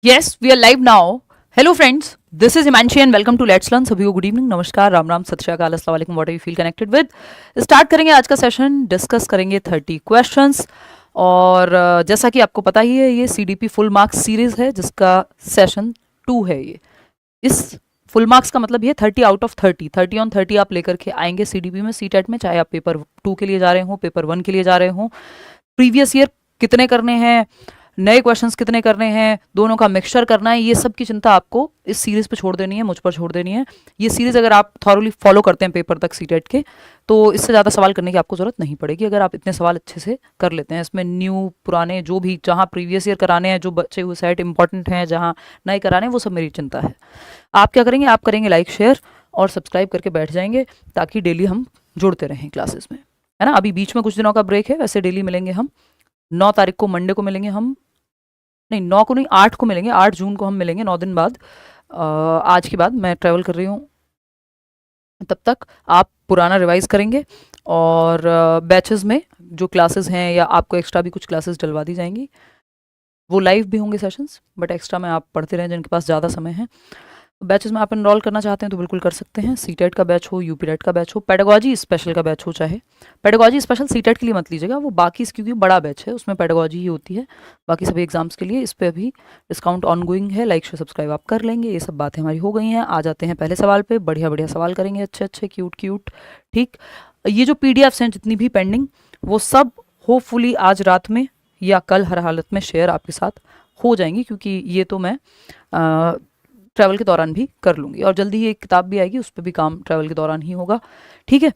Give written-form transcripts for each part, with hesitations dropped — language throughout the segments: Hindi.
Yes, we are live now. Hello friends, this is Himanshi and welcome to Let's Learn. सभी को गुड इवनिंग, नमस्कार, राम राम, सत श्री अकाल, अस्सलाम वालेकुम, what are you feel connected with. Start करेंगे आज का सेशन, डिस्कस करेंगे 30 क्वेश्चंस। और जैसा कि आपको पता ही है, ये CDP फुल मार्क्स सीरीज है जिसका सेशन 2 है। ये इस फुल मार्क्स का मतलब ये 30 आउट ऑफ 30 ऑन 30 आप लेकर के आएंगे CDP में, CTET में, चाहे आप पेपर 2 के लिए जा रहे हो, पेपर 1 के लिए जा रहे हो। प्रीवियस ईयर कितने करने हैं, नए क्वेश्चंस कितने करने हैं, दोनों का मिक्सचर करना है, ये सब की चिंता आपको इस सीरीज पे छोड़ देनी है, मुझ पर छोड़ देनी है। ये सीरीज अगर आप थॉरली फॉलो करते हैं पेपर तक CTET के, तो इससे ज़्यादा सवाल करने की आपको ज़रूरत नहीं पड़ेगी अगर आप इतने सवाल अच्छे से कर लेते हैं। इसमें न्यू पुराने जो भी, जहाँ प्रीवियस ईयर कराने हैं, जो बच्चे हुए सेट इंपॉर्टेंट हैं, जहाँ नए कराने हैं, वो सब मेरी चिंता है। आप क्या करेंगे, आप करेंगे लाइक, शेयर और सब्सक्राइब करके बैठ जाएंगे, ताकि डेली हम जुड़ते रहें क्लासेस में, है ना। अभी बीच में कुछ दिनों का ब्रेक है, वैसे डेली मिलेंगे हम। 9 तारीख को मंडे को मिलेंगे हम, नहीं 9 को नहीं, 8 को मिलेंगे, 8 जून को हम मिलेंगे, 9 दिन बाद। आज के बाद मैं ट्रैवल कर रही हूँ, तब तक आप पुराना रिवाइज करेंगे और बैचेस में जो क्लासेस हैं या आपको एक्स्ट्रा भी कुछ क्लासेस डलवा दी जाएंगी। वो लाइव भी होंगे सेशंस, बट एक्स्ट्रा में आप पढ़ते रहें जिनके पास ज़्यादा समय है। बैचेस में आप एनरोल करना चाहते हैं तो बिल्कुल कर सकते हैं। CTET का बैच हो, UPTET का बैच हो, पेडागोजी स्पेशल का बैच हो, चाहे पेडागोजी स्पेशल CTET के लिए मत लीजिएगा, वो बाकी क्योंकि बड़ा बैच है, उसमें पेडागोजी ही होती है। बाकी सभी एग्जाम्स के लिए इस पर अभी डिस्काउंट ऑनगोइंग है। लाइक शेयर सब्सक्राइब आप कर लेंगे। ये सब बातें हमारी हो गई हैं। आ जाते हैं पहले सवाल पे। बढ़िया बढ़िया सवाल करेंगे, अच्छे अच्छे, क्यूट क्यूट। ठीक, ये जो PDFs हैं जितनी भी पेंडिंग, वो सब होपफुली आज रात में या कल हर हालत में शेयर आपके साथ हो जाएंगी, क्योंकि ये तो मैं ट्रैवल के दौरान भी कर लूँगी। और जल्दी ही एक किताब भी आएगी, उस पर भी काम ट्रैवल के दौरान ही होगा। ठीक है,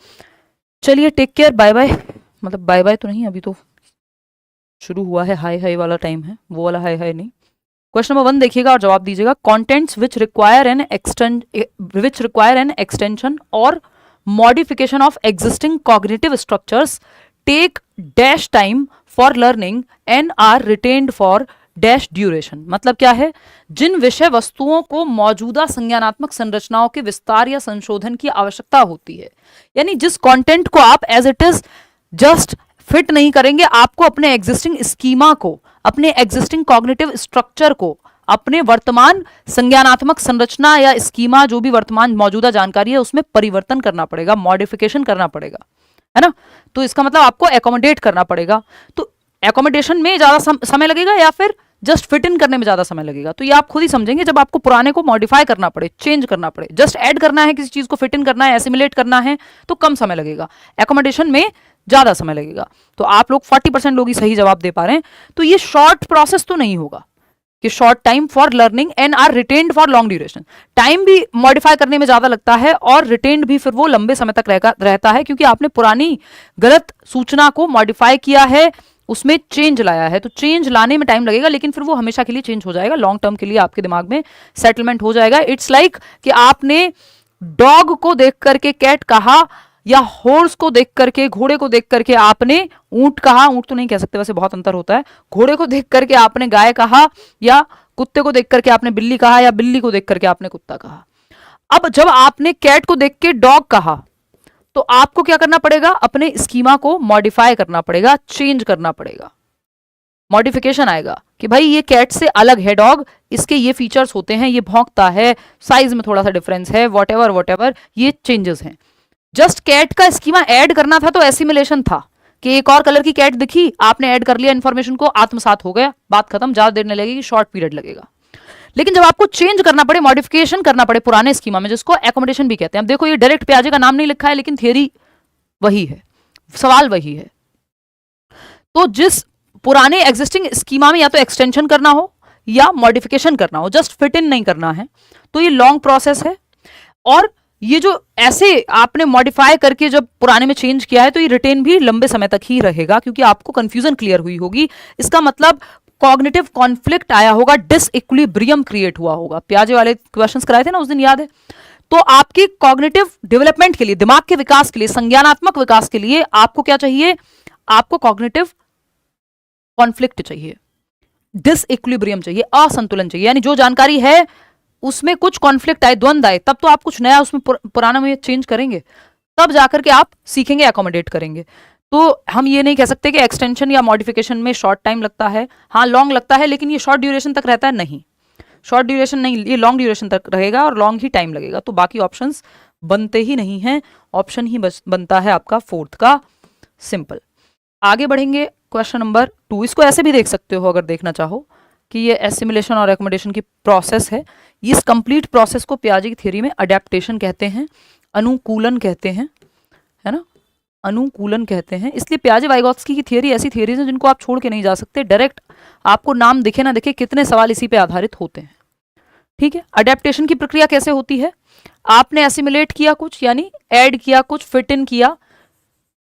चलिए, टेक केयर, बाय बाय। मतलब बाय बाय तो नहीं, अभी तो शुरू हुआ है, हाय हाय वाला टाइम है, वो वाला हाय हाय नहीं। क्वेश्चन नंबर 1 देखिएगा और जवाब दीजिएगा। Contents which require an extension और modification of existing cognitive structures take dash time for learning and are retained for dash duration. मतलब क्या है, जिन विषय वस्तुओं को मौजूदा संज्ञानात्मक संरचनाओं के विस्तार या संशोधन की आवश्यकता होती है, यानी जिस कंटेंट को आप as it is just fit नहीं करेंगे, आपको अपने एग्जिस्टिंग स्कीमा को, अपने एग्जिस्टिंग कॉग्निटिव स्ट्रक्चर को, अपने वर्तमान संज्ञानात्मक संरचना या स्कीमा, जो भी वर्तमान मौजूदा जानकारी है, उसमें परिवर्तन करना पड़ेगा, मॉडिफिकेशन करना पड़ेगा, है ना। तो इसका मतलब आपको एकोमोडेट करना पड़ेगा। तो एकोमोडेशन में ज्यादा समय लगेगा या फिर जस्ट फिट इन करने में ज्यादा समय लगेगा, तो ये आप खुद ही समझेंगे जब आपको पुराने को मॉडिफाई करना पड़े, चेंज करना पड़े। जस्ट ऐड करना है, किसी चीज को फिट इन करना है, एसिमिलेट करना है, तो कम समय लगेगा। एकोमोडेशन में ज्यादा समय लगेगा। तो आप लोग 40% लोग ही सही जवाब दे पा रहे हैं। तो ये शॉर्ट प्रोसेस तो नहीं होगा कि short time for learning and are retained for long duration. Time भी मॉडिफाई करने में ज्यादा लगता है और रिटेन्ड भी फिर वो लंबे समय तक रहता है, क्योंकि आपने पुरानी गलत सूचना को मॉडिफाई किया है, उसमें चेंज लाया है। तो चेंज लाने में टाइम लगेगा, लेकिन फिर वो हमेशा के लिए चेंज हो जाएगा, लॉन्ग टर्म के लिए आपके दिमाग में सेटलमेंट हो जाएगा। इट्स लाइक कि आपने डॉग को देख करके कैट कहा, या हॉर्स को देख करके, घोड़े को देख करके आपने ऊंट कहा। ऊंट तो नहीं कह सकते, वैसे बहुत अंतर होता है। घोड़े को देख करके आपने गाय कहा, या कुत्ते को देख करके आपने बिल्ली कहा, या बिल्ली को देख करके आपने कुत्ता कहा। अब जब आपने कैट को देख के डॉग कहा, तो आपको क्या करना पड़ेगा, अपने स्कीमा को मॉडिफाई करना पड़ेगा, चेंज करना पड़ेगा। मॉडिफिकेशन आएगा कि भाई ये कैट से अलग है डॉग, इसके ये फीचर्स होते हैं, ये भौंकता है, साइज में थोड़ा सा डिफरेंस है, वॉटेवर ये चेंजेस हैं। जस्ट कैट का स्कीमा ऐड करना था तो एसिमिलेशन था कि एक और कलर की कैट दिखी, आपने ऐड कर लिया इन्फॉर्मेशन को, आत्मसात हो गया, बात खत्म। ज्यादा देर नहीं लगेगी, शॉर्ट पीरियड लगेगा। लेकिन जब आपको चेंज करना पड़े, मॉडिफिकेशन करना पड़े पुराने स्कीमा में, जिसको एकोमोडेशन भी कहते हैं। अब देखो, ये डायरेक्ट प्याजे का नाम नहीं लिखा है, लेकिन थियरी वही है, सवाल वही है। तो जिस पुराने एग्जिस्टिंग स्कीमा में या तो एक्सटेंशन करना हो या मॉडिफिकेशन करना हो, जस्ट फिट इन नहीं करना है, तो ये लॉन्ग प्रोसेस है। और ये जो ऐसे आपने मॉडिफाई करके जब पुराने में चेंज किया है, तो ये रिटेन भी लंबे समय तक ही रहेगा, क्योंकि आपको कंफ्यूजन क्लियर हुई होगी। इसका मतलब कॉग्निटिव कॉन्फ्लिक्ट आया होगा, डिसइक्विलिब्रियम क्रिएट हुआ होगा। प्याजे वाले क्वेश्चंस कराए थे ना उस दिन, याद है। तो आपकी कॉग्निटिव डेवलपमेंट के लिए, दिमाग के विकास के लिए, संज्ञानात्मक विकास के लिए आपको क्या चाहिए, आपको कॉग्निटिव कॉन्फ्लिक्ट चाहिए, डिसइक्विलिब्रियम चाहिए, असंतुलन चाहिए। यानी जो जानकारी है उसमें कुछ कॉन्फ्लिक्ट आए, द्वंद आए, तब तो आप कुछ नया उसमें पुराना में चेंज करेंगे, तब जाकर के आप सीखेंगे, एकोमोडेट करेंगे। तो हम ये नहीं कह सकते कि एक्सटेंशन या मॉडिफिकेशन में शॉर्ट टाइम लगता है। हाँ, लॉन्ग लगता है, लेकिन ये शॉर्ट ड्यूरेशन तक रहता है, नहीं। शॉर्ट ड्यूरेशन नहीं, ये लॉन्ग ड्यूरेशन तक रहेगा और लॉन्ग ही टाइम लगेगा, तो बाकी ऑप्शंस बनते ही नहीं हैं, ऑप्शन ही बनता है आपका फोर्थ का सिंपल। आगे बढ़ेंगे क्वेश्चन नंबर 2। इसको ऐसे भी देख सकते हो अगर देखना चाहो कि ये एसिमिलेशन और एकोमोडेशन की प्रोसेस है। इस कंप्लीट प्रोसेस को पियाजे की थ्योरी में अडेप्टेशन कहते हैं, अनुकूलन कहते हैं, है ना, अनुकूलन कहते हैं। इसलिए पियाजे वाइगोत्स्की की थियरी ऐसी थियरीज हैं जिनको आप छोड़ के नहीं जा सकते, डायरेक्ट आपको नाम दिखे ना दिखे कितने सवाल इसी पे आधारित होते हैं। ठीक है, अडेप्टेशन की प्रक्रिया कैसे होती है, आपने एसिमुलेट किया कुछ, यानी ऐड किया कुछ, फिट इन किया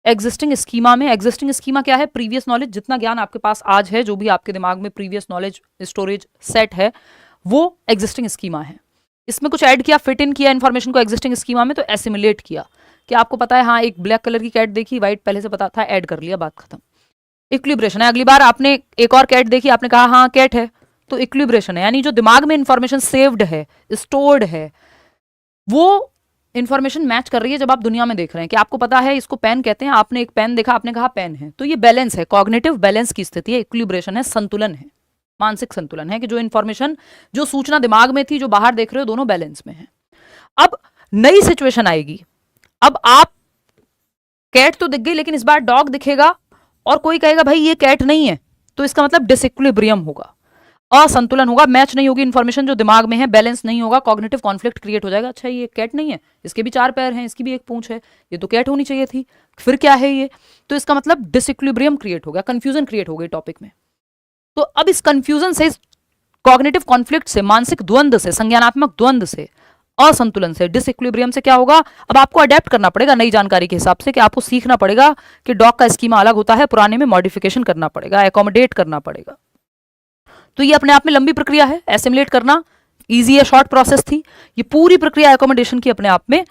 एग्जिस्टिंग स्कीमा में। एग्जिस्टिंग स्कीमा क्या है, प्रीवियस नॉलेज, जितना ज्ञान आपके पास आज है, जो भी आपके दिमाग में प्रीवियस नॉलेज स्टोरेज सेट है, वो एग्जिस्टिंग स्कीमा है। इसमें कुछ ऐड किया, फिट इन किया इन्फॉर्मेशन को एग्जिस्टिंग स्कीमा में, तो एसिमुलेट किया कि आपको पता है हाँ एक ब्लैक कलर की कैट देखी, व्हाइट पहले से पता था, ऐड कर लिया, बात खत्म। इक्विलिब्रेशन है, अगली बार आपने एक और कैट देखी, आपने कहा हाँ कैट है, तो इक्विलिब्रेशन है, यानी जो दिमाग में इंफॉर्मेशन सेव्ड है, स्टोर्ड है, वो इंफॉर्मेशन मैच कर रही है जब आप दुनिया में देख रहे हैं कि आपको पता है इसको पेन कहते हैं, आपने एक पेन देखा, आपने कहा पेन है, तो ये बैलेंस है, कॉग्निटिव बैलेंस की स्थिति है, इक्विलिब्रेशन है, संतुलन है, मानसिक संतुलन है कि जो इंफॉर्मेशन, जो सूचना दिमाग में थी, जो बाहर देख रहे हो, दोनों बैलेंस में है। अब नई सिचुएशन आएगी, अब आप कैट तो दिख गई लेकिन इस बार डॉग दिखेगा और कोई कहेगा भाई ये कैट नहीं है, तो इसका मतलब डिसइक्विलिब्रियम होगा, असंतुलन होगा, मैच नहीं होगी इंफॉर्मेशन जो दिमाग में है, बैलेंस नहीं होगा, कॉग्निटिव कॉन्फ्लिक्ट क्रिएट हो जाएगा। अच्छा ये कैट नहीं है, इसके भी 4 पैर हैं, इसकी भी एक पूंछ है, ये तो कैट होनी चाहिए थी, फिर क्या है ये, तो इसका मतलब डिसइक्विलिब्रियम क्रिएट हो गया, कंफ्यूजन क्रिएट हो गई टॉपिक में। तो अब इस कंफ्यूजन से, कॉग्निटिव कॉन्फ्लिक्ट से, मानसिक द्वंद से, संज्ञानात्मक द्वंद से, असंतुलन से, डिसइक्विलिब्रियम से क्या होगा, अब आपको अडेप्ट करना पड़ेगा नई जानकारी के हिसाब से, कि आपको सीखना पड़ेगा कि डॉग का स्कीमा अलग होता है, पुराने में मॉडिफिकेशन करना पड़ेगा, एकोमोडेट करना पड़ेगा। तो ये अपने आप में लंबी प्रक्रिया है, एसिमुलेट करना इजी है, शॉर्ट प्रोसेस थी, ये पूरी प्रक्रिया एकोमोडेशन की अपने आप में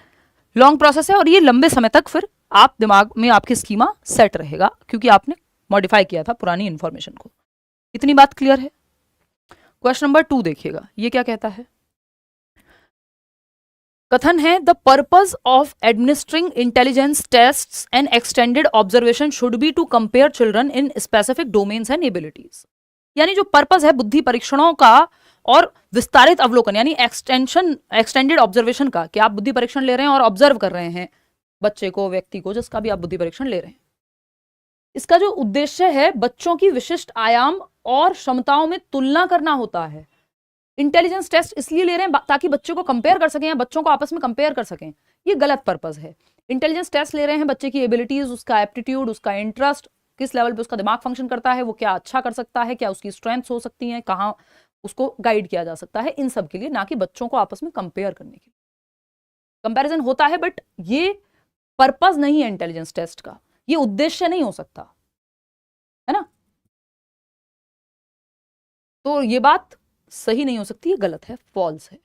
लॉन्ग प्रोसेस है, और ये लंबे समय तक फिर आप दिमाग में आपकी स्कीमा सेट रहेगा क्योंकि आपने मॉडिफाई किया था पुरानी इंफॉर्मेशन को। इतनी बात क्लियर है। क्वेश्चन नंबर 2 देखिएगा, ये क्या कहता है, कथन है the purpose of administering intelligence tests and extended observation should be to compare children in specific domains and abilities. यानी जो पर्पस है बुद्धि परीक्षणों का और विस्तारित अवलोकन, यानी एक्सटेंडेड ऑब्जर्वेशन का, कि आप बुद्धि परीक्षण ले रहे हैं और ऑब्जर्व कर रहे हैं बच्चे को, व्यक्ति को, जिसका भी आप बुद्धि परीक्षण ले रहे हैं, इसका जो उद्देश्य है बच्चों की विशिष्ट आयाम और क्षमताओं में तुलना करना होता है। इंटेलिजेंस टेस्ट इसलिए ले रहे हैं ताकि बच्चों को कंपेयर कर सकें या बच्चों को आपस में कंपेयर कर सकें, ये गलत पर्पस है। इंटेलिजेंस टेस्ट ले रहे हैं बच्चे की एबिलिटीज, उसका एप्टीट्यूड, उसका इंटरेस्ट, किस लेवल पे उसका दिमाग फंक्शन करता है, वो क्या अच्छा कर सकता है, क्या उसकी स्ट्रेंथ्स हो सकती हैं, कहाँ उसको गाइड किया जा सकता है, इन सब के लिए, ना कि बच्चों को आपस में कंपेयर करने के लिए। कंपैरिजन होता है बट ये पर्पस नहीं है इंटेलिजेंस टेस्ट का, ये उद्देश्य नहीं हो सकता, है ना, तो ये बात सही नहीं हो सकती, ये गलत है, फॉल्स है।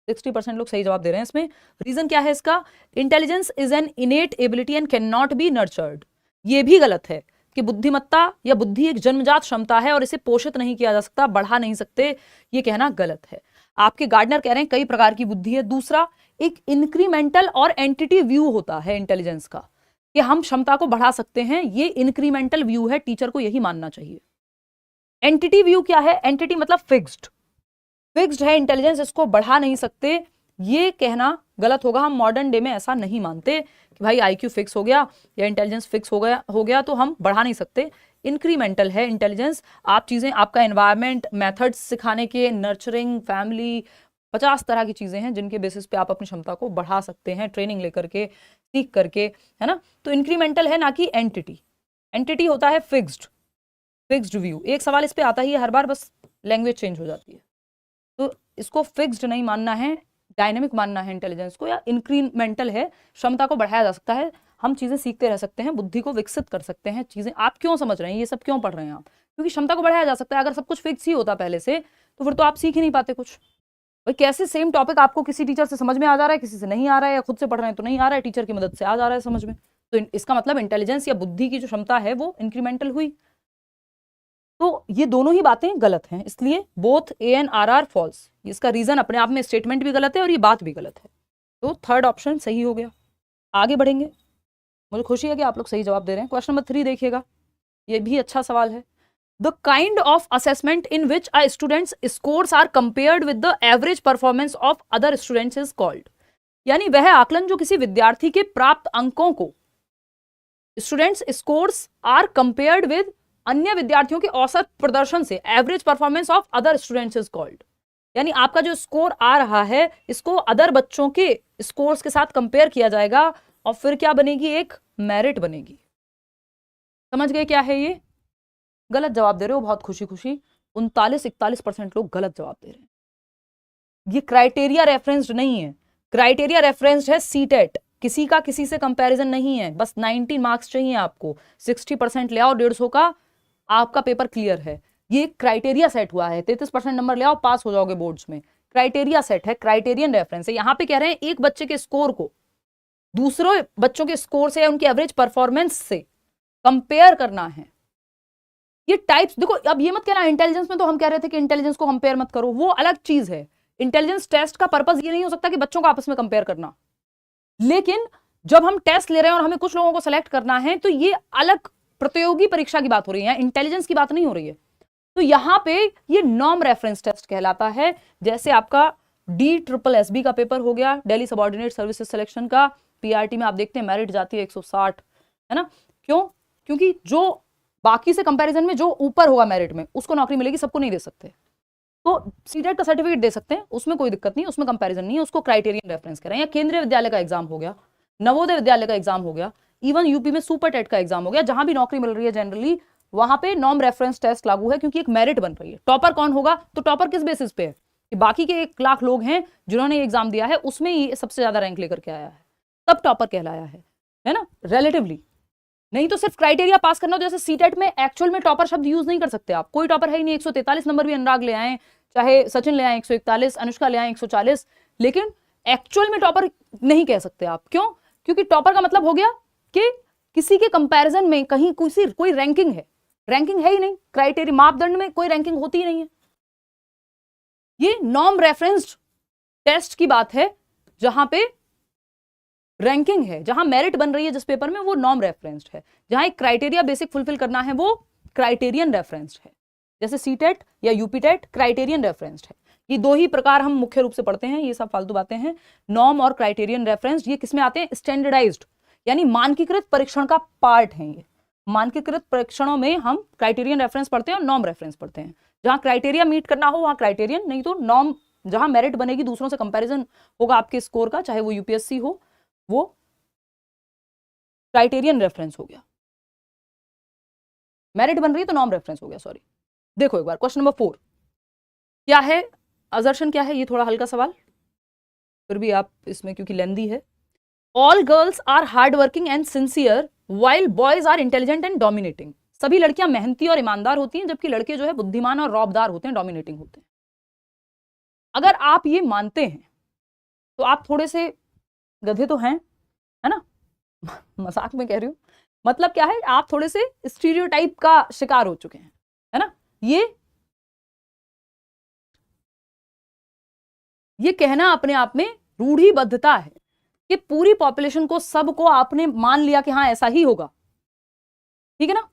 60% लोग सही जवाब दे रहे हैं इसमें। रीजन क्या है इसका, intelligence is an इनेट ability and can not be nurtured. ये भी गलत है कि बुद्धिमत्ता या बुद्धि एक जन्मजात क्षमता है और इसे पोषित नहीं किया जा सकता, बढ़ा नहीं सकते, ये कहना गलत है। आपके गार्डनर कह रहे हैं कई प्रकार की बुद्धि है। दूसरा, एक इंक्रीमेंटल और एंटिटी व्यू होता है इंटेलिजेंस का, कि हम क्षमता को बढ़ा सकते हैं, ये इंक्रीमेंटल व्यू है, टीचर को यही मानना चाहिए। एंटिटी व्यू क्या है, एंटिटी मतलब फिक्स्ड है इंटेलिजेंस, इसको बढ़ा नहीं सकते, ये कहना गलत होगा। हम मॉडर्न डे में ऐसा नहीं मानते कि भाई आईक्यू फिक्स हो गया या इंटेलिजेंस फिक्स हो गया तो हम बढ़ा नहीं सकते। इंक्रीमेंटल है इंटेलिजेंस, आप चीजें, आपका एनवायरनमेंट, मेथड्स सिखाने के, नर्चरिंग, फैमिली, 50 तरह की चीजें हैं जिनके बेसिस पे आप अपनी क्षमता को बढ़ा सकते हैं, ट्रेनिंग लेकर के, सीख करके, है ना। तो इंक्रीमेंटल है, ना कि एंटिटी। एंटिटी होता है फिक्स्ड व्यू। एक सवाल इस पे आता ही है हर बार, बस लैंग्वेज चेंज हो जाती है, तो इसको फिक्स्ड नहीं मानना है, डायनेमिक मानना है इंटेलिजेंस को, या इंक्रीमेंटल है, क्षमता को बढ़ाया जा सकता है, हम चीजें सीखते रह सकते हैं, बुद्धि को विकसित कर सकते हैं। चीजें आप क्यों समझ रहे हैं, ये सब क्यों पढ़ रहे हैं आप, क्योंकि क्षमता को बढ़ाया जा सकता है। अगर सब कुछ फिक्स ही होता पहले से तो फिर तो आप सीख ही नहीं पाते कुछ। भाई कैसे सेम टॉपिक आपको किसी टीचर से समझ में आ जा रहा है, किसी से नहीं आ रहा है, या खुद से पढ़ रहे हैं तो नहीं आ रहा है, टीचर की मदद से आ जा रहा है समझ में, तो इसका मतलब इंटेलिजेंस या बुद्धि की जो क्षमता है वो इंक्रीमेंटल हुई। तो ये दोनों ही बातें गलत हैं, इसलिए both A and R false. इसका रीजन अपने आप में, स्टेटमेंट भी गलत है और ये बात भी गलत है, तो थर्ड ऑप्शन सही हो गया। आगे बढ़ेंगे, मुझे खुशी है कि आप लोग सही जवाब दे रहे हैं। क्वेश्चन नंबर 3 देखिएगा, ये भी अच्छा सवाल है। The kind of assessment in which a students scores are compared with the average performance of other students is called. यानी वह आकलन जो किसी विद्यार्थी के प्राप्त अंकों को students scores are compared with अन्य विद्यार्थियों के औसत प्रदर्शन से, average performance of other students is called. यानी आपका जो स्कोर आ रहा है इसको अदर बच्चों के स्कोर्स के साथ कंपेयर किया जाएगा और फिर क्या बनेगी, एक मेरिट बनेगी। समझ गए क्या है ये? गलत जवाब दे रहे हो बहुत खुशी खुशी, 39-41% लोग गलत जवाब दे रहे हैं। ये क्राइटेरिया रेफरेंस्ड नहीं है, क्राइटेरिया रेफरेंस्ड है सीटेट। किसी का किसी से कंपैरिजन नहीं है, बस 90 मार्क्स चाहिए आपको, 60% ले आओ 150 का, आपका पेपर क्लियर है। ये क्राइटेरिया सेट हुआ है, 33% नंबर ले आओ पास हो जाओगे बोर्ड्स में। क्राइटेरिया सेट है, क्राइटेरियन रेफरेंस है। यहाँ पे कह रहे हैं एक बच्चे के स्कोर को दूसरे बच्चों के स्कोर से या उनकी एवरेज परफॉर्मेंस से कंपेयर करना है। ये टाइप्स देखो, अब ये मत कहना इंटेलिजेंस में तो हम कह रहे थे कि इंटेलिजेंस को कंपेयर मत करो, वो अलग चीज है। इंटेलिजेंस टेस्ट का पर्पस ये नहीं हो सकता कि बच्चों को आपस में कंपेयर करना, लेकिन जब हम टेस्ट ले रहे हैं और हमें कुछ लोगों को सेलेक्ट करना है तो ये अलग प्रतियोगी परीक्षा की बात हो रही है, इंटेलिजेंस की बात नहीं हो रही है। तो यहां पे ये नॉर्म रेफरेंस टेस्ट कहलाता है। जैसे आपका DSSB का पेपर हो गया, दिल्ली सबऑर्डिनेट सर्विसेज सिलेक्शन का, PRT में आप देखते हैं मेरिट जाती है 160, है ना? क्यों? क्योंकि जो बाकी से कंपैरिजन में जो ऊपर होगा मेरिट में उसको नौकरी मिलेगी, सबको नहीं दे सकते। तो सीटेट का सर्टिफिकेट दे सकते हैं, उसमें कोई दिक्कत नहीं है, उसमें कंपैरिजन नहीं है, उसको क्राइटेरियन रेफरेंस कह रहे हैं। या केंद्रीय विद्यालय का एग्जाम हो गया, नवोदय विद्यालय का एग्जाम हो गया, इवन यूपी में सुपर टेट का एग्जाम हो गया, जहां भी नौकरी मिल रही है जनरली वहां पे नॉर्म रेफरेंस टेस्ट लागू है, क्योंकि एक मेरिट बन रही है। टॉपर कौन होगा? तो टॉपर किस बेसिस पे है कि बाकी के 1 लाख लोग हैं जिन्होंने ये एग्जाम दिया है, उसमें ही सबसे ज्यादा रैंक लेकर के आया है, तब टॉपर कहलाया है ना, रिलेटिवली। नहीं तो सिर्फ क्राइटेरिया पास करना हो, जैसे सीटेट में एक्चुअल में टॉपर शब्द यूज नहीं कर सकते आप, कोई टॉपर है ही नहीं। 143 नंबर भी अनुराग ले आए, चाहे सचिन ले आए 141, अनुष्का ले आए 140, लेकिन एक्चुअल में टॉपर नहीं कह सकते आप। क्यों? क्योंकि टॉपर का मतलब हो गया कि किसी के कंपैरिजन में कहीं कोई रैंकिंग है, रैंकिंग है ही नहीं, क्राइटेरिया मापदंड में कोई रैंकिंग होती ही नहीं है। ये नॉर्म रेफरेंस्ड टेस्ट की बात है, जहां पे रैंकिंग है, जहां मेरिट बन रही है जिस पेपर में, वो नॉर्म रेफरेंस्ड है। जहां एक क्राइटेरिया बेसिक फुलफिल करना है वो क्राइटेरियन रेफरेंस्ड है। जैसे सीटेट या यूपीटेट क्राइटेरियन रेफरेंस्ड है। ये 2 ही प्रकार हम मुख्य रूप से पढ़ते हैं, ये सब फालतू बातें हैं। नॉर्म और क्राइटेरियन रेफरेंस्ड ये किसमें आते हैं? स्टैंडर्डाइज्ड, यानी मानकीकृत परीक्षण का पार्ट है। ये मानकीकृत परीक्षणों में हम क्राइटेरियन रेफरेंस पढ़ते हैं और नॉर्म रेफरेंस पढ़ते हैं। जहां क्राइटेरिया मीट करना हो वहां क्राइटेरियन, नहीं तो नॉर्म। जहां मेरिट बनेगी, दूसरों से कंपैरिजन होगा आपके स्कोर का, चाहे वो यूपीएससी हो, वो क्राइटेरियन रेफरेंस हो गया। मेरिट बन रही है तो नॉर्म रेफरेंस हो गया, सॉरी। देखो एक बार क्वेश्चन नंबर 4 क्या है, असर्शन क्या है, ये थोड़ा हल्का सवाल, फिर भी आप इसमें क्योंकि लेंदी है। All girls are hard working and sincere while boys are intelligent and dominating. सभी लड़कियां मेहनती और ईमानदार होती हैं, जबकि लड़के जो है बुद्धिमान और रौबदार होते हैं, डोमिनेटिंग होते हैं। अगर आप ये मानते हैं तो आप थोड़े से गधे तो हैं, है ना? मजाक में कह रही हूं, मतलब क्या है, आप थोड़े से स्टीरियोटाइप का शिकार हो चुके हैं, है ना? ये कहना अपने आप में रूढ़िबद्धता है कि पूरी पॉपुलेशन को, सबको आपने मान लिया कि हाँ ऐसा ही होगा, ठीक है ना?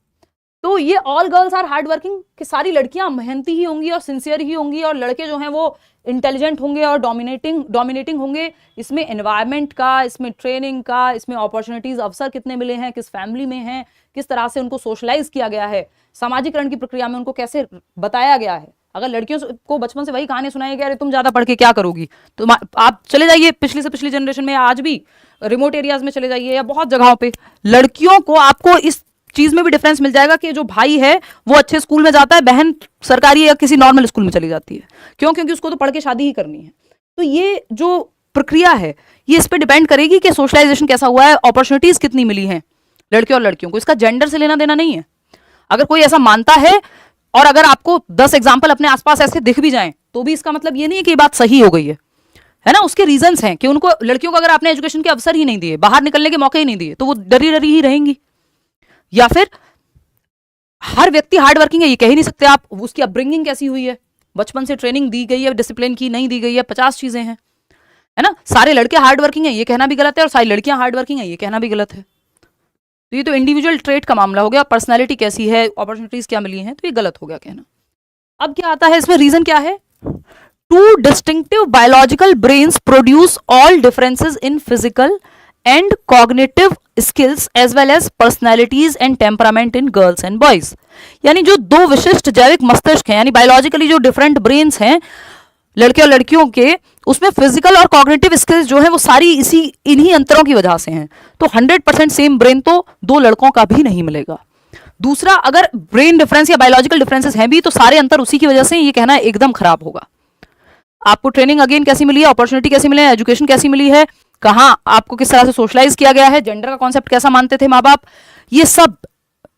तो ये all girls are hard working कि सारी लड़कियां मेहनती ही होंगी और सिंसियर ही होंगी, और लड़के जो हैं वो इंटेलिजेंट होंगे और डोमिनेटिंग होंगे। इसमें एनवायरनमेंट का, इसमें ट्रेनिंग का, इसमें अपॉर्चुनिटीज, अवसर कितने मिले हैं, किस फैमिली में हैं, किस तरह से उनको सोशलाइज किया गया है, सामाजिकरण की प्रक्रिया में उनको कैसे बताया गया है। अगर लड़कियों को बचपन से वही कहानी सुनाई गया, अरे तुम ज्यादा पढ़ के क्या करोगी, तो आप चले जाइए पिछली से पिछली जनरेशन में, आज भी रिमोट एरियाज में चले जाइए या बहुत जगहों पे, लड़कियों को आपको इस चीज में भी डिफरेंस मिल जाएगा कि जो भाई है वो अच्छे स्कूल में जाता है, बहन सरकारी या किसी नॉर्मल स्कूल में चली जाती है। क्यों? क्योंकि उसको तो पढ़ के शादी ही करनी है। तो ये जो प्रक्रिया है ये इस पे डिपेंड करेगी कि सोशलाइजेशन कैसा हुआ है, अपॉर्चुनिटीज कितनी मिली हैं लड़के और लड़कियों को। इसका जेंडर से लेना देना नहीं है। अगर कोई ऐसा मानता है और अगर आपको 10 एग्जाम्पल अपने आसपास ऐसे दिख भी जाएं, तो भी इसका मतलब ये नहीं है कि ये बात सही हो गई है ना? उसके रीजंस हैं कि उनको, लड़कियों को अगर आपने एजुकेशन के अवसर ही नहीं दिए, बाहर निकलने के मौके ही नहीं दिए, तो वो डरी डरी ही रहेंगी। या फिर हर व्यक्ति हार्ड वर्किंग है ये कह ही नहीं सकते आप, उसकी अपब्रिंगिंग कैसी हुई है, बचपन से ट्रेनिंग दी गई है, डिसिप्लिन की नहीं दी गई है, 50 चीजें हैं, है ना? सारे लड़के हार्ड वर्किंग है ये कहना भी गलत है और सारी लड़कियां हार्ड वर्किंग है ये कहना भी गलत है। तो ये तो इंडिविजुअल ट्रेट का मामला हो गया, पर्सनैलिटी कैसी है, अपॉर्चुनिटीज क्या मिली हैं, तो ये गलत हो गया कहना। अब क्या आता है इसमें, रीजन क्या है, two distinctive biological brains produce all differences in physical and cognitive skills as well as personalities and temperament in girls and boys. यानी जो दो विशिष्ट जैविक मस्तिष्क हैं, यानी बायोलॉजिकली जो डिफरेंट ब्रेन्स हैं लड़के और लड़कियों के, उसमें फिजिकल और कॉग्निटिव स्किल्स जो है वो सारी इन्हीं अंतरों की वजह से हैं। तो 100% सेम ब्रेन तो दो लड़कों का भी नहीं मिलेगा। दूसरा, अगर ब्रेन डिफरेंस या बायोलॉजिकल डिफरेंसेस हैं भी तो सारे अंतर उसी की वजह से, ये कहना एकदम खराब होगा। आपको ट्रेनिंग अगेन कैसी मिली है, अपॉर्चुनिटी कैसी मिली है, एजुकेशन कैसी मिली है, कहाँ आपको किस तरह से सोशलाइज किया गया है, जेंडर का कॉन्सेप्ट कैसा मानते थे माँ बाप, ये सब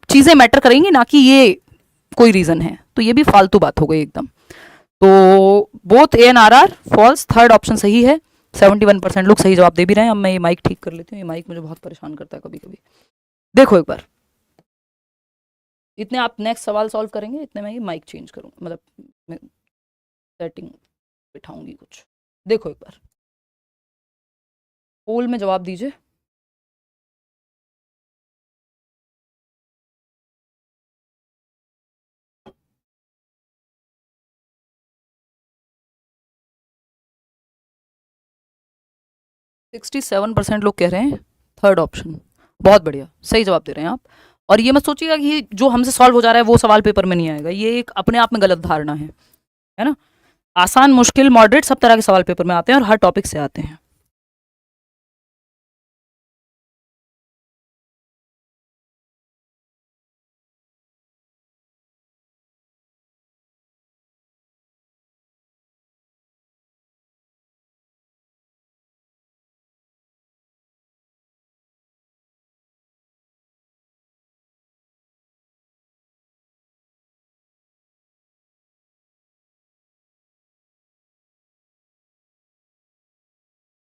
चीजें मैटर करेंगी, ना कि ये कोई रीजन है। तो ये भी फालतू बात हो गई एकदम। तो both A and R false, third option सही है। 71% लोग सही जवाब दे भी रहे हैं। अब मैं ये माइक ठीक कर लेती हूँ, ये माइक मुझे बहुत परेशान करता है कभी कभी। देखो एक बार, इतने आप नेक्स्ट सवाल सॉल्व करेंगे, इतने मैं ये माइक चेंज करूँगा, मतलब सेटिंग बिठाऊंगी कुछ। देखो एक बार पोल में जवाब दीजिए। सिक्सटी 67% लोग कह रहे हैं थर्ड ऑप्शन। बहुत बढ़िया, सही जवाब दे रहे हैं आप। और ये मत सोचिएगा कि जो हमसे सॉल्व हो जा रहा है वो सवाल पेपर में नहीं आएगा, ये एक अपने आप में गलत धारणा है ना। आसान, मुश्किल, मॉडरेट सब तरह के सवाल पेपर में आते हैं और हर टॉपिक से आते हैं।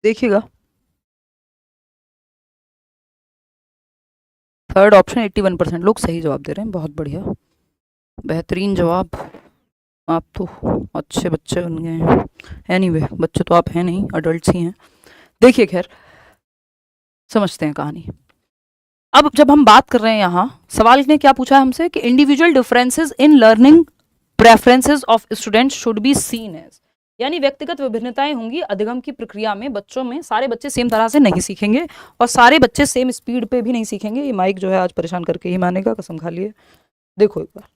देखिएगा, थर्ड ऑप्शन 81% लोग सही जवाब दे रहे हैं। बहुत बढ़िया, बेहतरीन जवाब। आप तो अच्छे बच्चे बन गए हैं। एनीवे, बच्चे तो आप हैं नहीं, अडल्ट ही हैं। देखिए खैर, समझते हैं कहानी। अब जब हम बात कर रहे हैं यहाँ, सवाल ने क्या पूछा है हमसे कि individual differences in learning preferences of students should be seen as, यानी व्यक्तिगत विभिन्नताएं होंगी अधिगम की प्रक्रिया में। बच्चों में सारे बच्चे सेम तरह से नहीं सीखेंगे और सारे बच्चे सेम स्पीड पे भी नहीं सीखेंगे। ये माइक जो है आज परेशान करके ही मानेगा, कसम खा लिए। देखो एक बार,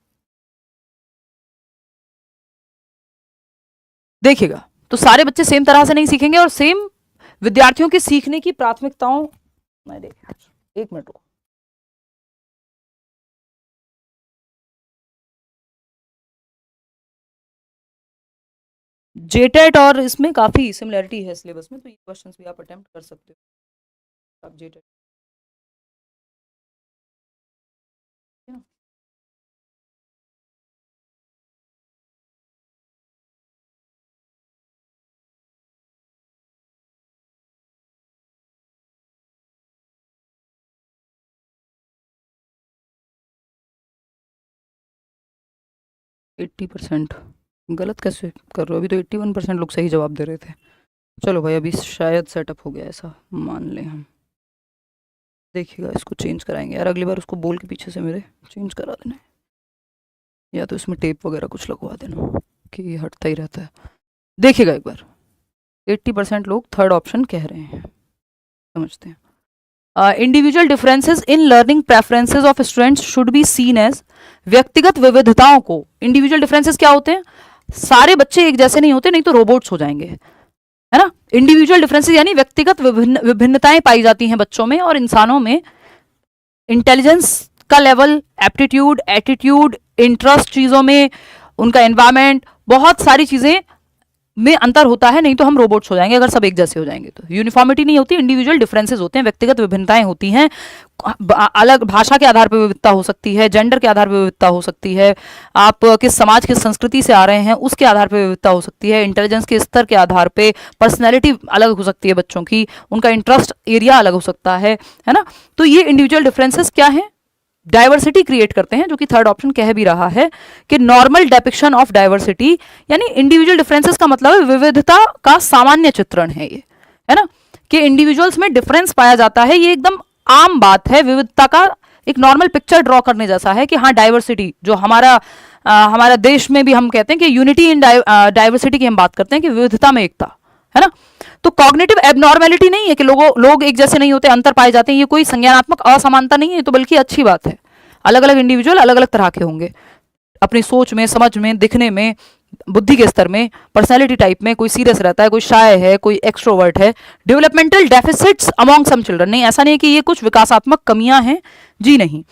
देखिएगा, तो सारे बच्चे सेम तरह से नहीं सीखेंगे और सेम विद्यार्थियों की सीखने की प्राथमिकताओं, मैं देख, एक मिनट रुको। जेटेट और इसमें काफी सिमिलरिटी है सिलेबस में, तो ये क्वेश्चंस भी आप अटेम्प्ट कर सकते हो। आप जेटेट 80%, गलत कैसे कर रहे हो? अभी तो 81% लोग सही जवाब दे रहे थे। चलो भाई, अभी शायद सेटअप हो गया, ऐसा मान लें हम। देखिएगा, इसको चेंज कराएंगे यार, अगली बार उसको बोल के पीछे से मेरे चेंज करा देना, या तो इसमें टेप वगैरह कुछ लगवा देना कि ये हटता ही रहता है। देखिएगा एक बार, 80% लोग थर्ड ऑप्शन कह रहे हैं। समझते हैं। Individual differences in learning preferences of students should be seen as, व्यक्तिगत विविधताओं को, इंडिविजुअल डिफरेंसेस क्या होते हैं, सारे बच्चे एक जैसे नहीं होते, नहीं तो रोबोट्स हो जाएंगे, है ना। इंडिविजुअल डिफरेंसेस यानी व्यक्तिगत विभिन्नताएं पाई जाती हैं बच्चों में और इंसानों में। इंटेलिजेंस का लेवल, एप्टीट्यूड, एटीट्यूड, इंटरेस्ट चीज़ों में, उनका एनवायरमेंट, बहुत सारी चीज़ें में अंतर होता है, नहीं तो हम रोबोट्स हो जाएंगे अगर सब एक जैसे हो जाएंगे। तो यूनिफॉर्मिटी नहीं होती, इंडिविजुअल डिफरेंसेस होते हैं, व्यक्तिगत विभिन्नताएं होती हैं। अलग भाषा के आधार पर विविधता हो सकती है, जेंडर के आधार पर विविधता हो सकती है, आप किस समाज किस संस्कृति से आ रहे हैं उसके आधार पर विविधता हो सकती है, इंटेलिजेंस के स्तर के आधार पे पर्सनैलिटी अलग हो सकती है बच्चों की, उनका इंटरेस्ट एरिया अलग हो सकता है ना। तो ये इंडिविजुअल डिफरेंसेस क्या है, डाइवर्सिटी क्रिएट करते हैं, जो कि थर्ड ऑप्शन कह भी रहा है कि नॉर्मल डेपिक्शन ऑफ डाइवर्सिटी, यानी इंडिविजुअल डिफरेंसेस का मतलब है विविधता का सामान्य चित्रण है ये, है ना, कि इंडिविजुअल्स में डिफरेंस पाया जाता है, ये एकदम आम बात है। विविधता का एक नॉर्मल पिक्चर ड्रॉ करने जैसा है कि हाँ डाइवर्सिटी जो हमारा देश में भी हम कहते हैं कि यूनिटी इन डाइवर्सिटी की हम बात करते हैं कि विविधता में एकता, है ना। तो कॉग्निटिव एबनॉर्मेलिटी नहीं है कि लोग एक जैसे नहीं होते, अंतर पाए जाते हैं, ये कोई संज्ञानात्मक असमानता नहीं है, तो बल्कि अच्छी बात है। अलग अलग इंडिविजुअल अलग अलग तरह के होंगे, अपनी सोच में, समझ में, दिखने में, बुद्धि के स्तर में, पर्सनैलिटी टाइप में, कोई सीरियस रहता है, कोई शाय है, कोई एक्सट्रोवर्ट है। Developmental deficits among some children, नहीं ऐसा नहीं कि ये कुछ विकासात्मक कमियां हैं, जी नहीं।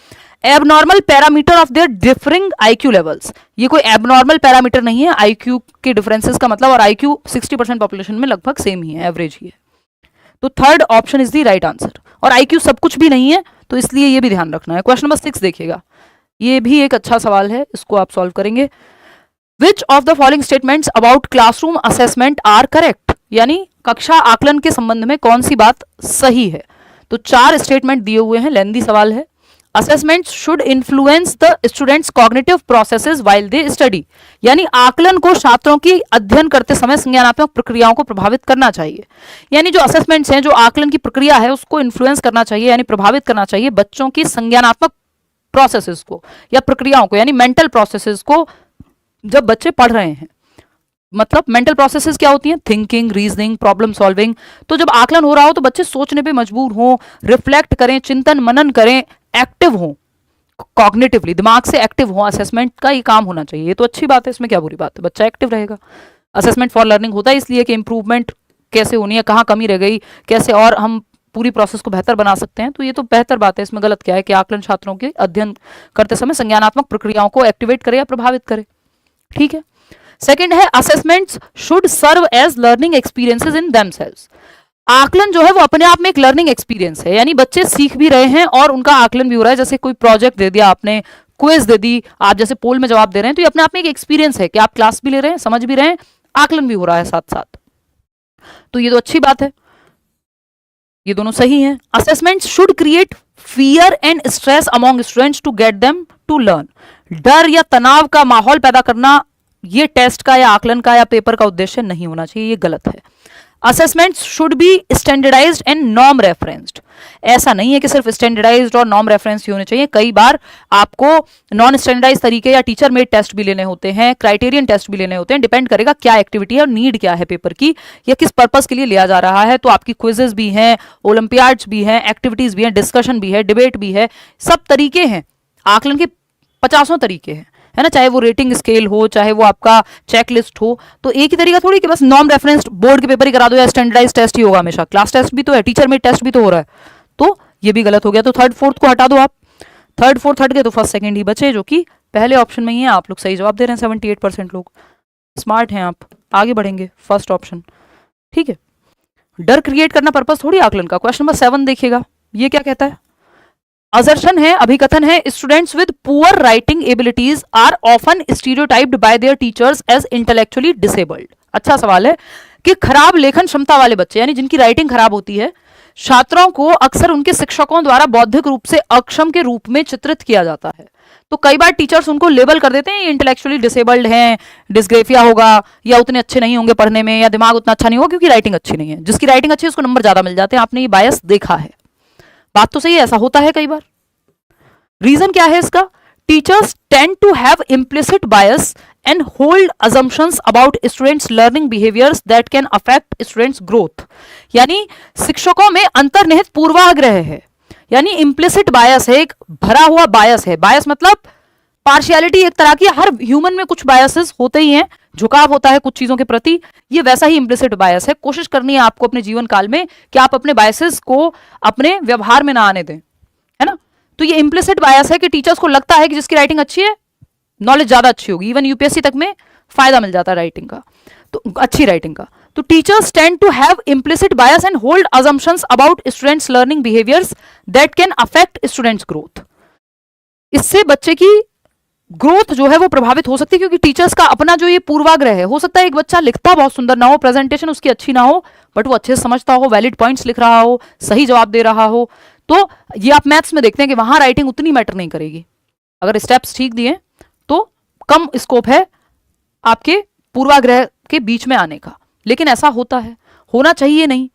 Abnormal parameter of their differing IQ levels, ये कोई एबनॉर्मल पैरामीटर नहीं है आईक्यू के डिफरेंसेस का मतलब, और आईक्यू 60% पॉपुलेशन में लगभग सेम ही है, एवरेज ही है। तो third option is the right answer. और आईक्यू सब कुछ भी नहीं है, तो इसलिए ये भी ध्यान रखना है। क्वेश्चन नंबर 6 देखिएगा, ये भी एक अच्छा सवाल है, इसको आप सॉल्व करेंगे। Which of the following statements about classroom assessment are correct, यानी कक्षा आकलन के संबंध में कौन सी बात सही है। तो 4 स्टेटमेंट दिए हुए हैं, लेंदी सवाल है। Assessments should influence the students cognitive processes while they study, यानी आकलन को छात्रों की अध्ययन करते समय संज्ञानात्मक प्रक्रियाओं को प्रभावित करना चाहिए। यानी जो असेसमेंट्स हैं, जो आकलन की प्रक्रिया है, उसको इन्फ्लुएंस करना चाहिए, यानी प्रभावित करना चाहिए बच्चों की संज्ञानात्मक प्रोसेसेस को या प्रक्रियाओं को, यानी मेंटल प्रोसेसेस को जब बच्चे पढ़ रहे हैं। मतलब मेंटल प्रोसेसेस क्या होती हैं? Thinking, reasoning, problem solving. तो जब आकलन हो रहा हो तो बच्चे सोचने पे मजबूर हों, रिफ्लेक्ट करें, चिंतन मनन करें, एक्टिव हों, कॉग्निटिवली दिमाग से एक्टिव हों। असेसमेंट का ये काम होना चाहिए, ये तो अच्छी बात है, इसमें क्या बुरी बात है, बच्चा एक्टिव रहेगा। असेसमेंट फॉर लर्निंग होता है इसलिए कि इंप्रूवमेंट कैसे होनी है, कहाँ कमी रह गई, कैसे और हम पूरी प्रोसेस को बेहतर बना सकते हैं। तो ये तो बेहतर बात है, इसमें गलत क्या है कि आकलन छात्रों के अध्ययन करते समय संज्ञानात्मक प्रक्रियाओं को एक्टिवेट करे या प्रभावित करे। ठीक है। सेकंड है assessments should serve as learning experiences in themselves. आकलन जो है वो अपने आप में एक लर्निंग एक्सपीरियंस है, यानी बच्चे सीख भी रहे हैं और उनका आकलन भी हो रहा है। जैसे कोई प्रोजेक्ट दे दिया आपने, क्विज दे दी, आप जैसे पोल में जवाब दे रहे हैं, तो ये अपने आप में एक एक्सपीरियंस है कि आप क्लास भी ले रहे हैं, समझ भी रहे हैं, आकलन भी हो रहा है साथ साथ। तो ये तो अच्छी बात है, ये दोनों सही हैं। Assessments should create fear and stress among students to get them to learn. डर या तनाव का माहौल पैदा करना ये टेस्ट का या आकलन का या पेपर का उद्देश्य नहीं होना चाहिए, ये गलत है। Assessments should be standardized and norm referenced. ऐसा नहीं है कि सिर्फ स्टैंडर्डाइज्ड और नॉर्म रेफरेंस ही होने चाहिए, कई बार आपको नॉन स्टैंडर्डाइज तरीके या टीचर मेड टेस्ट भी लेने होते हैं, क्राइटेरियन टेस्ट भी लेने होते हैं। डिपेंड करेगा क्या एक्टिविटी है और नीड क्या है पेपर की, या किस पर्पस के लिए लिया जा रहा है। तो आपकी क्विजेस भी हैं, ओलंपियाड्स भी हैं, एक्टिविटीज भी हैं, डिस्कशन भी है, डिबेट भी है, सब तरीके हैं। आकलन के 50 तरीके हैं, है ना, चाहे वो रेटिंग स्केल हो, चाहे वो आपका चेकलिस्ट हो। तो एक ही तरीका थोड़ी कि बस नॉर्म रेफरेंस बोर्ड के पेपर ही करा दो या स्टैंडर्डाइज टेस्ट ही होगा हमेशा। क्लास टेस्ट भी तो है, टीचर में टेस्ट भी तो हो रहा है, तो ये भी गलत हो गया। तो थर्ड फोर्थ को हटा दो आप, थर्ड फोर्थ हट गए तो फर्स्ट सेकंड ही बचे, जो कि पहले ऑप्शन में ही है। आप लोग सही जवाब दे रहे हैं, 78% लोग स्मार्ट हैं, आप आगे बढ़ेंगे, फर्स्ट ऑप्शन ठीक है। डर क्रिएट करना पर्पस थोड़ी आकलन का। क्वेश्चन नंबर 7 देखिएगा, ये क्या कहता है? असर्शन है, अभिकथन है, students with poor writing abilities are often stereotyped by their teachers as intellectually disabled. अच्छा सवाल है कि खराब लेखन क्षमता वाले बच्चे, यानी जिनकी राइटिंग खराब होती है, छात्रों को अक्सर उनके शिक्षकों द्वारा बौद्धिक रूप से अक्षम के रूप में चित्रित किया जाता है। तो कई बार टीचर्स उनको लेबल कर देते हैं इंटेलेक्चुअली डिसेबल्ड हैं, डिस्ग्रेफिया होगा, या उतने अच्छे नहीं होंगे पढ़ने में, या दिमाग उतना अच्छा नहीं होगा क्योंकि राइटिंग अच्छी नहीं है। जिसकी राइटिंग अच्छी है उसको नंबर ज्यादा मिल जाते हैं। आपने ये बायस देखा है, बात तो सही है, ऐसा होता है कई बार। रीजन क्या है इसका? Teachers tend to have implicit bias and hold assumptions about students learning behaviours that can affect students growth. यानी शिक्षकों में अंतर्निहित पूर्वाग्रह है, यानी इम्प्लिसिट बायस है, एक भरा हुआ बायस है। बायस मतलब पार्शियलिटी एक तरह की, हर ह्यूमन में कुछ बायसेस होते ही हैं, झुकाव होता है कुछ चीजों के प्रति, ये वैसा ही इम्प्लिसिट बायस है। कोशिश करनी है आपको अपने जीवन काल में कि आप अपने बायसेस को अपने व्यवहार में ना आने दें, है ना। तो ये इम्प्लिसिट बायस है कि टीचर्स को लगता है कि जिसकी राइटिंग अच्छी है नॉलेज ज्यादा अच्छी होगी, इवन यूपीएससी तक में फायदा मिल जाता है राइटिंग का, तो अच्छी राइटिंग का। तो teachers tend to have implicit bias and hold assumptions about students learning behaviours that can affect students growth. इससे बच्चे की ग्रोथ जो है वो प्रभावित हो सकती है, क्योंकि टीचर्स का अपना जो ये पूर्वाग्रह है, हो सकता है एक बच्चा लिखता बहुत सुंदर ना हो, प्रेजेंटेशन उसकी अच्छी ना हो, बट वो अच्छे से समझता हो, वैलिड पॉइंट्स लिख रहा हो, सही जवाब दे रहा हो। तो ये आप मैथ्स में देखते हैं कि वहां राइटिंग उतनी मैटर नहीं करेगी, अगर स्टेप्स ठीक दिए तो कम स्कोप है आपके पूर्वाग्रह के बीच में आने का। लेकिन ऐसा होता है, होना चाहिए नहीं।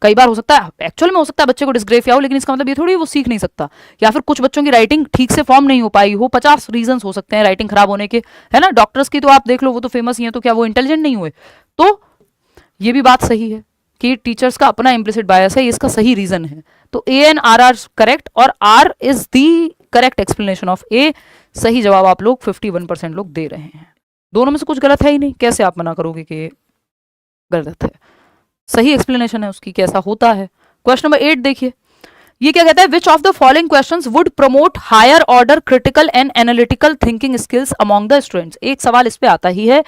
कई बार हो सकता है, एक्चुअल में हो सकता है बच्चे को डिस्ग्रेफिया हो, लेकिन इसका मतलब ये थोड़ी वो सीख नहीं सकता। या फिर कुछ बच्चों की राइटिंग ठीक से फॉर्म नहीं हो पाई हो, 50 रीजन हो सकते हैं राइटिंग खराब होने के, है ना। डॉक्टर्स की तो आप देख लो, वो तो फेमस ही है, तो क्या वो इंटेलिजेंट नहीं हुए? तो ये भी बात सही है कि टीचर्स का अपना इम्प्लिसिट बायस है, इसका सही रीजन है। तो A and R are correct, और R is the correct explanation of A. सही जवाब आप लोग 51% लोग दे रहे हैं। दोनों में से कुछ गलत है ही नहीं, कैसे आप मना करोगे कि गलत है? सही एक्सप्लेनेशन है उसकी, कैसा होता है। क्वेश्चन नंबर 8 देखिए, ये क्या कहता है, which of the following questions would promote higher order critical and analytical thinking skills among the students. एक सवाल इस पे आता ही है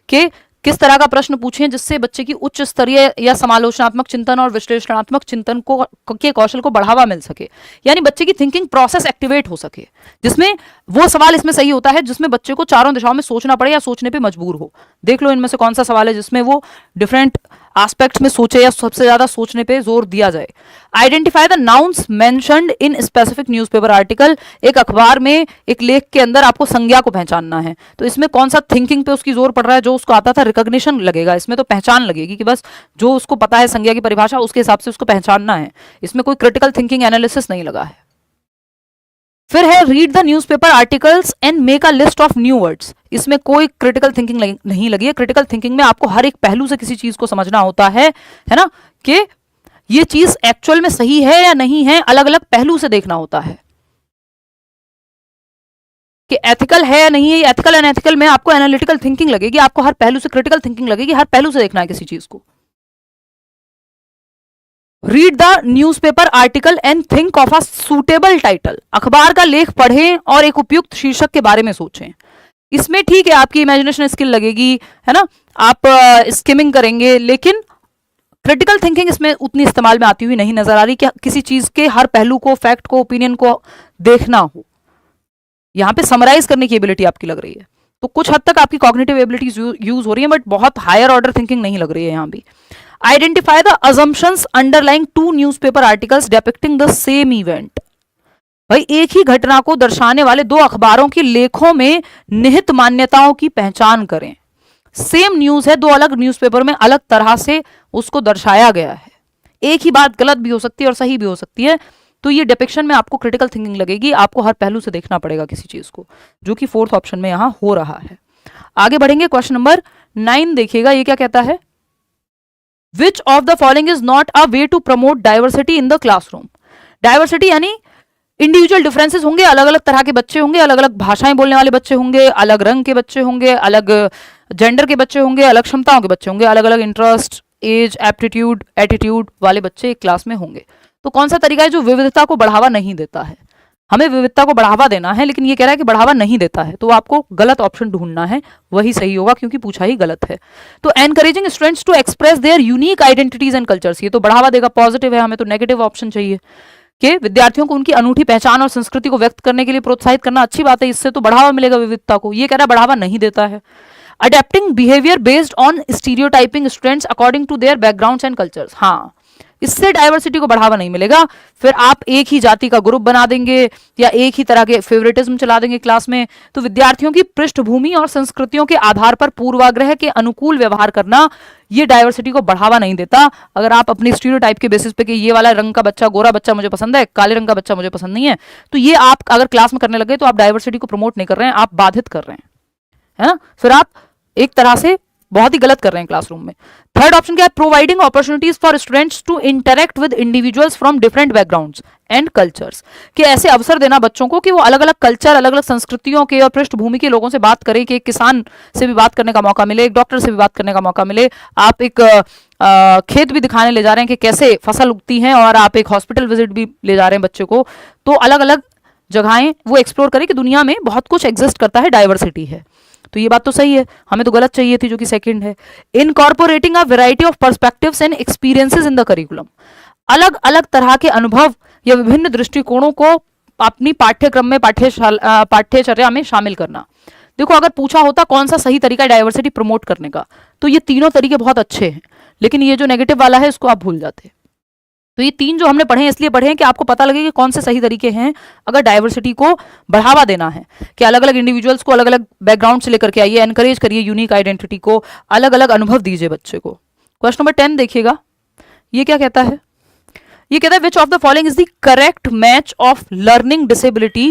कि किस तरह का प्रश्न पूछें जिससे बच्चे की उच्च स्तरीय या समालोचनात्मक चिंतन और विश्लेषणात्मक चिंतन को के कौशल को बढ़ावा मिल सके, यानी बच्चे की थिंकिंग प्रोसेस एक्टिवेट हो सके। जिसमें वो सवाल इसमें सही होता है जिसमें बच्चे को चारों दिशाओं में सोचना पड़े या सोचने पे मजबूर हो। देख लो इनमें से कौन सा सवाल है जिसमें वो डिफरेंट एस्पेक्ट्स में सोचे या सबसे ज्यादा सोचने पे जोर दिया जाए। Identify the nouns mentioned in specific newspaper article. एक अखबार में एक लेख के अंदर आपको संज्ञा को पहचानना है, तो इसमें कौन सा थिंकिंग पे उसकी जोर पड़ रहा है? जो उसको आता था रिकॉग्निशन लगेगा, इसमें तो पहचान लगेगी कि बस जो उसको पता है संज्ञा की परिभाषा उसके हिसाब से उसको पहचानना है। इसमें कोई क्रिटिकल थिंकिंग एनालिसिस नहीं लगा है। फिर है read the newspaper articles and make a list of new words. इसमें कोई क्रिटिकल थिंकिंग नहीं लगी है। क्रिटिकल थिंकिंग में आपको हर एक पहलू से किसी चीज को समझना होता है ना, कि ये चीज एक्चुअल में सही है या नहीं है, अलग अलग पहलू से देखना होता है कि एथिकल है या नहीं है। एथिकल एंड एथिकल में आपको एनालिटिकल थिंकिंग लगेगी, आपको हर पहलू से क्रिटिकल थिंकिंग लगेगी, हर पहलू से देखना है किसी चीज को। Read the newspaper article and think of a suitable title. अखबार का लेख पढ़ें और एक उपयुक्त शीर्षक के बारे में सोचें। इसमें ठीक है आपकी इमेजिनेशन स्किल लगेगी, है ना, आप स्किमिंग करेंगे, लेकिन क्रिटिकल थिंकिंग इसमें उतनी इस्तेमाल में आती हुई नहीं नजर आ रही कि किसी चीज के हर पहलू को, फैक्ट को, ओपिनियन को देखना हो। यहां पे समराइज करने की एबिलिटी आपकी लग रही है, तो कुछ हद तक आपकी कॉग्निटिव एबिलिटीज यूज हो रही है, बट बहुत हायर ऑर्डर थिंकिंग नहीं लग रही है यहां भी। Identify the assumptions underlying two newspaper articles depicting the same event. भाई एक ही घटना को दर्शाने वाले दो अखबारों के लेखों में निहित मान्यताओं की पहचान करें। सेम न्यूज है, दो अलग न्यूज़पेपर में अलग तरह से उसको दर्शाया गया है। एक ही बात गलत भी हो सकती है और सही भी हो सकती है, तो ये डिपिक्शन में आपको क्रिटिकल थिंकिंग लगेगी, आपको हर पहलू से देखना पड़ेगा किसी चीज को, जो कि फोर्थ ऑप्शन में यहां हो रहा है। आगे बढ़ेंगे, क्वेश्चन नंबर 9 देखिएगा, ये क्या कहता है, which of the following is not a way to promote diversity in the classroom. Diversity यानी इंडिविजुअल डिफरेंसेस होंगे, अलग अलग तरह के बच्चे होंगे, अलग अलग भाषाएं बोलने वाले बच्चे होंगे, अलग रंग के बच्चे होंगे, अलग जेंडर के बच्चे होंगे, अलग क्षमताओं के बच्चे होंगे, अलग अलग इंटरेस्ट, एज, एप्टीट्यूड, एटीट्यूड वाले बच्चे एक क्लास में होंगे। तो कौन सा तरीका है जो विविधता को बढ़ावा नहीं देता है? हमें विविधता को बढ़ावा देना है, लेकिन ये कह रहा है कि बढ़ावा नहीं देता है, तो आपको गलत ऑप्शन ढूंढना है, वही सही होगा क्योंकि पूछा ही गलत है। तो encouraging students to express their unique identities and cultures, ये तो बढ़ावा देगा, पॉजिटिव है, हमें तो नेगेटिव ऑप्शन चाहिए कि विद्यार्थियों को उनकी अनूठी पहचान और संस्कृति को व्यक्त करने के लिए प्रोत्साहित करना अच्छी बात है, इससे तो बढ़ावा मिलेगा विविधता को। ये कह रहा है बढ़ावा नहीं देता है। Adapting behaviour based on stereotyping students according to their backgrounds and cultures, हाँ, इससे डाइवर्सिटी को बढ़ावा नहीं मिलेगा। फिर आप एक ही जाति का ग्रुप बना देंगे या एक ही तरह के फेवरेटिज्म चला देंगे क्लास में, तो विद्यार्थियों की पृष्ठभूमि और संस्कृतियों के आधार पर पूर्वाग्रह के अनुकूल व्यवहार करना, ये डाइवर्सिटी को बढ़ावा नहीं देता। अगर आप अपनी स्टीरियोटाइप के बेसिस पे कि ये वाला रंग का बच्चा, गोरा बच्चा मुझे पसंद है, काले रंग का बच्चा मुझे पसंद नहीं है, तो ये आप अगर क्लास में करने लगे तो आप डाइवर्सिटी को प्रमोट नहीं कर रहे हैं, आप बाधित कर रहे हैं, है ना। फिर आप एक तरह से बहुत ही गलत कर रहे हैं क्लासरूम में। थर्ड ऑप्शन क्या है, providing opportunities for students to interact with individuals from different backgrounds and cultures, कि ऐसे अवसर देना बच्चों को कि वो अलग अलग कल्चर, अलग अलग संस्कृतियों के और पृष्ठभूमि के लोगों से बात करें, कि एक किसान से भी बात करने का मौका मिले, एक डॉक्टर से भी बात करने का मौका मिले, आप एक खेत भी दिखाने ले जा रहे हैं कि कैसे फसल उगती हैं, और आप एक हॉस्पिटल विजिट भी ले जा रहे हैं बच्चे को, तो अलग अलग जगहें वो एक्सप्लोर करें कि दुनिया में बहुत कुछ एग्जिस्ट करता है, डाइवर्सिटी है। तो ये बात तो सही है, हमें तो गलत चाहिए थी जो कि सेकंड है। Incorporating a variety of perspectives and experiences in the curriculum, अलग अलग तरह के अनुभव या विभिन्न दृष्टिकोणों को अपनी पाठ्यक्रम में, पाठ्यचर्या में शामिल करना। देखो अगर पूछा होता कौन सा सही तरीका है डाइवर्सिटी प्रमोट करने का, तो ये तीनों तरीके बहुत अच्छे हैं, लेकिन ये जो नेगेटिव वाला है इसको आप भूल जाते। तो ये तीन जो हमने पढ़े हैं इसलिए पढ़े हैं कि आपको पता लगे कि कौन से सही तरीके हैं अगर डाइवर्सिटी को बढ़ावा देना है, कि अलग अलग इंडिविजुअल्स को अलग अलग बैकग्राउंड से लेकर के आइए, एनकरेज करिए यूनिक आइडेंटिटी को, अलग अलग अनुभव दीजिए बच्चे को। क्वेश्चन नंबर 10 देखिएगा, ये क्या कहता है, ये कहता है which of the following is the correct match of learning disability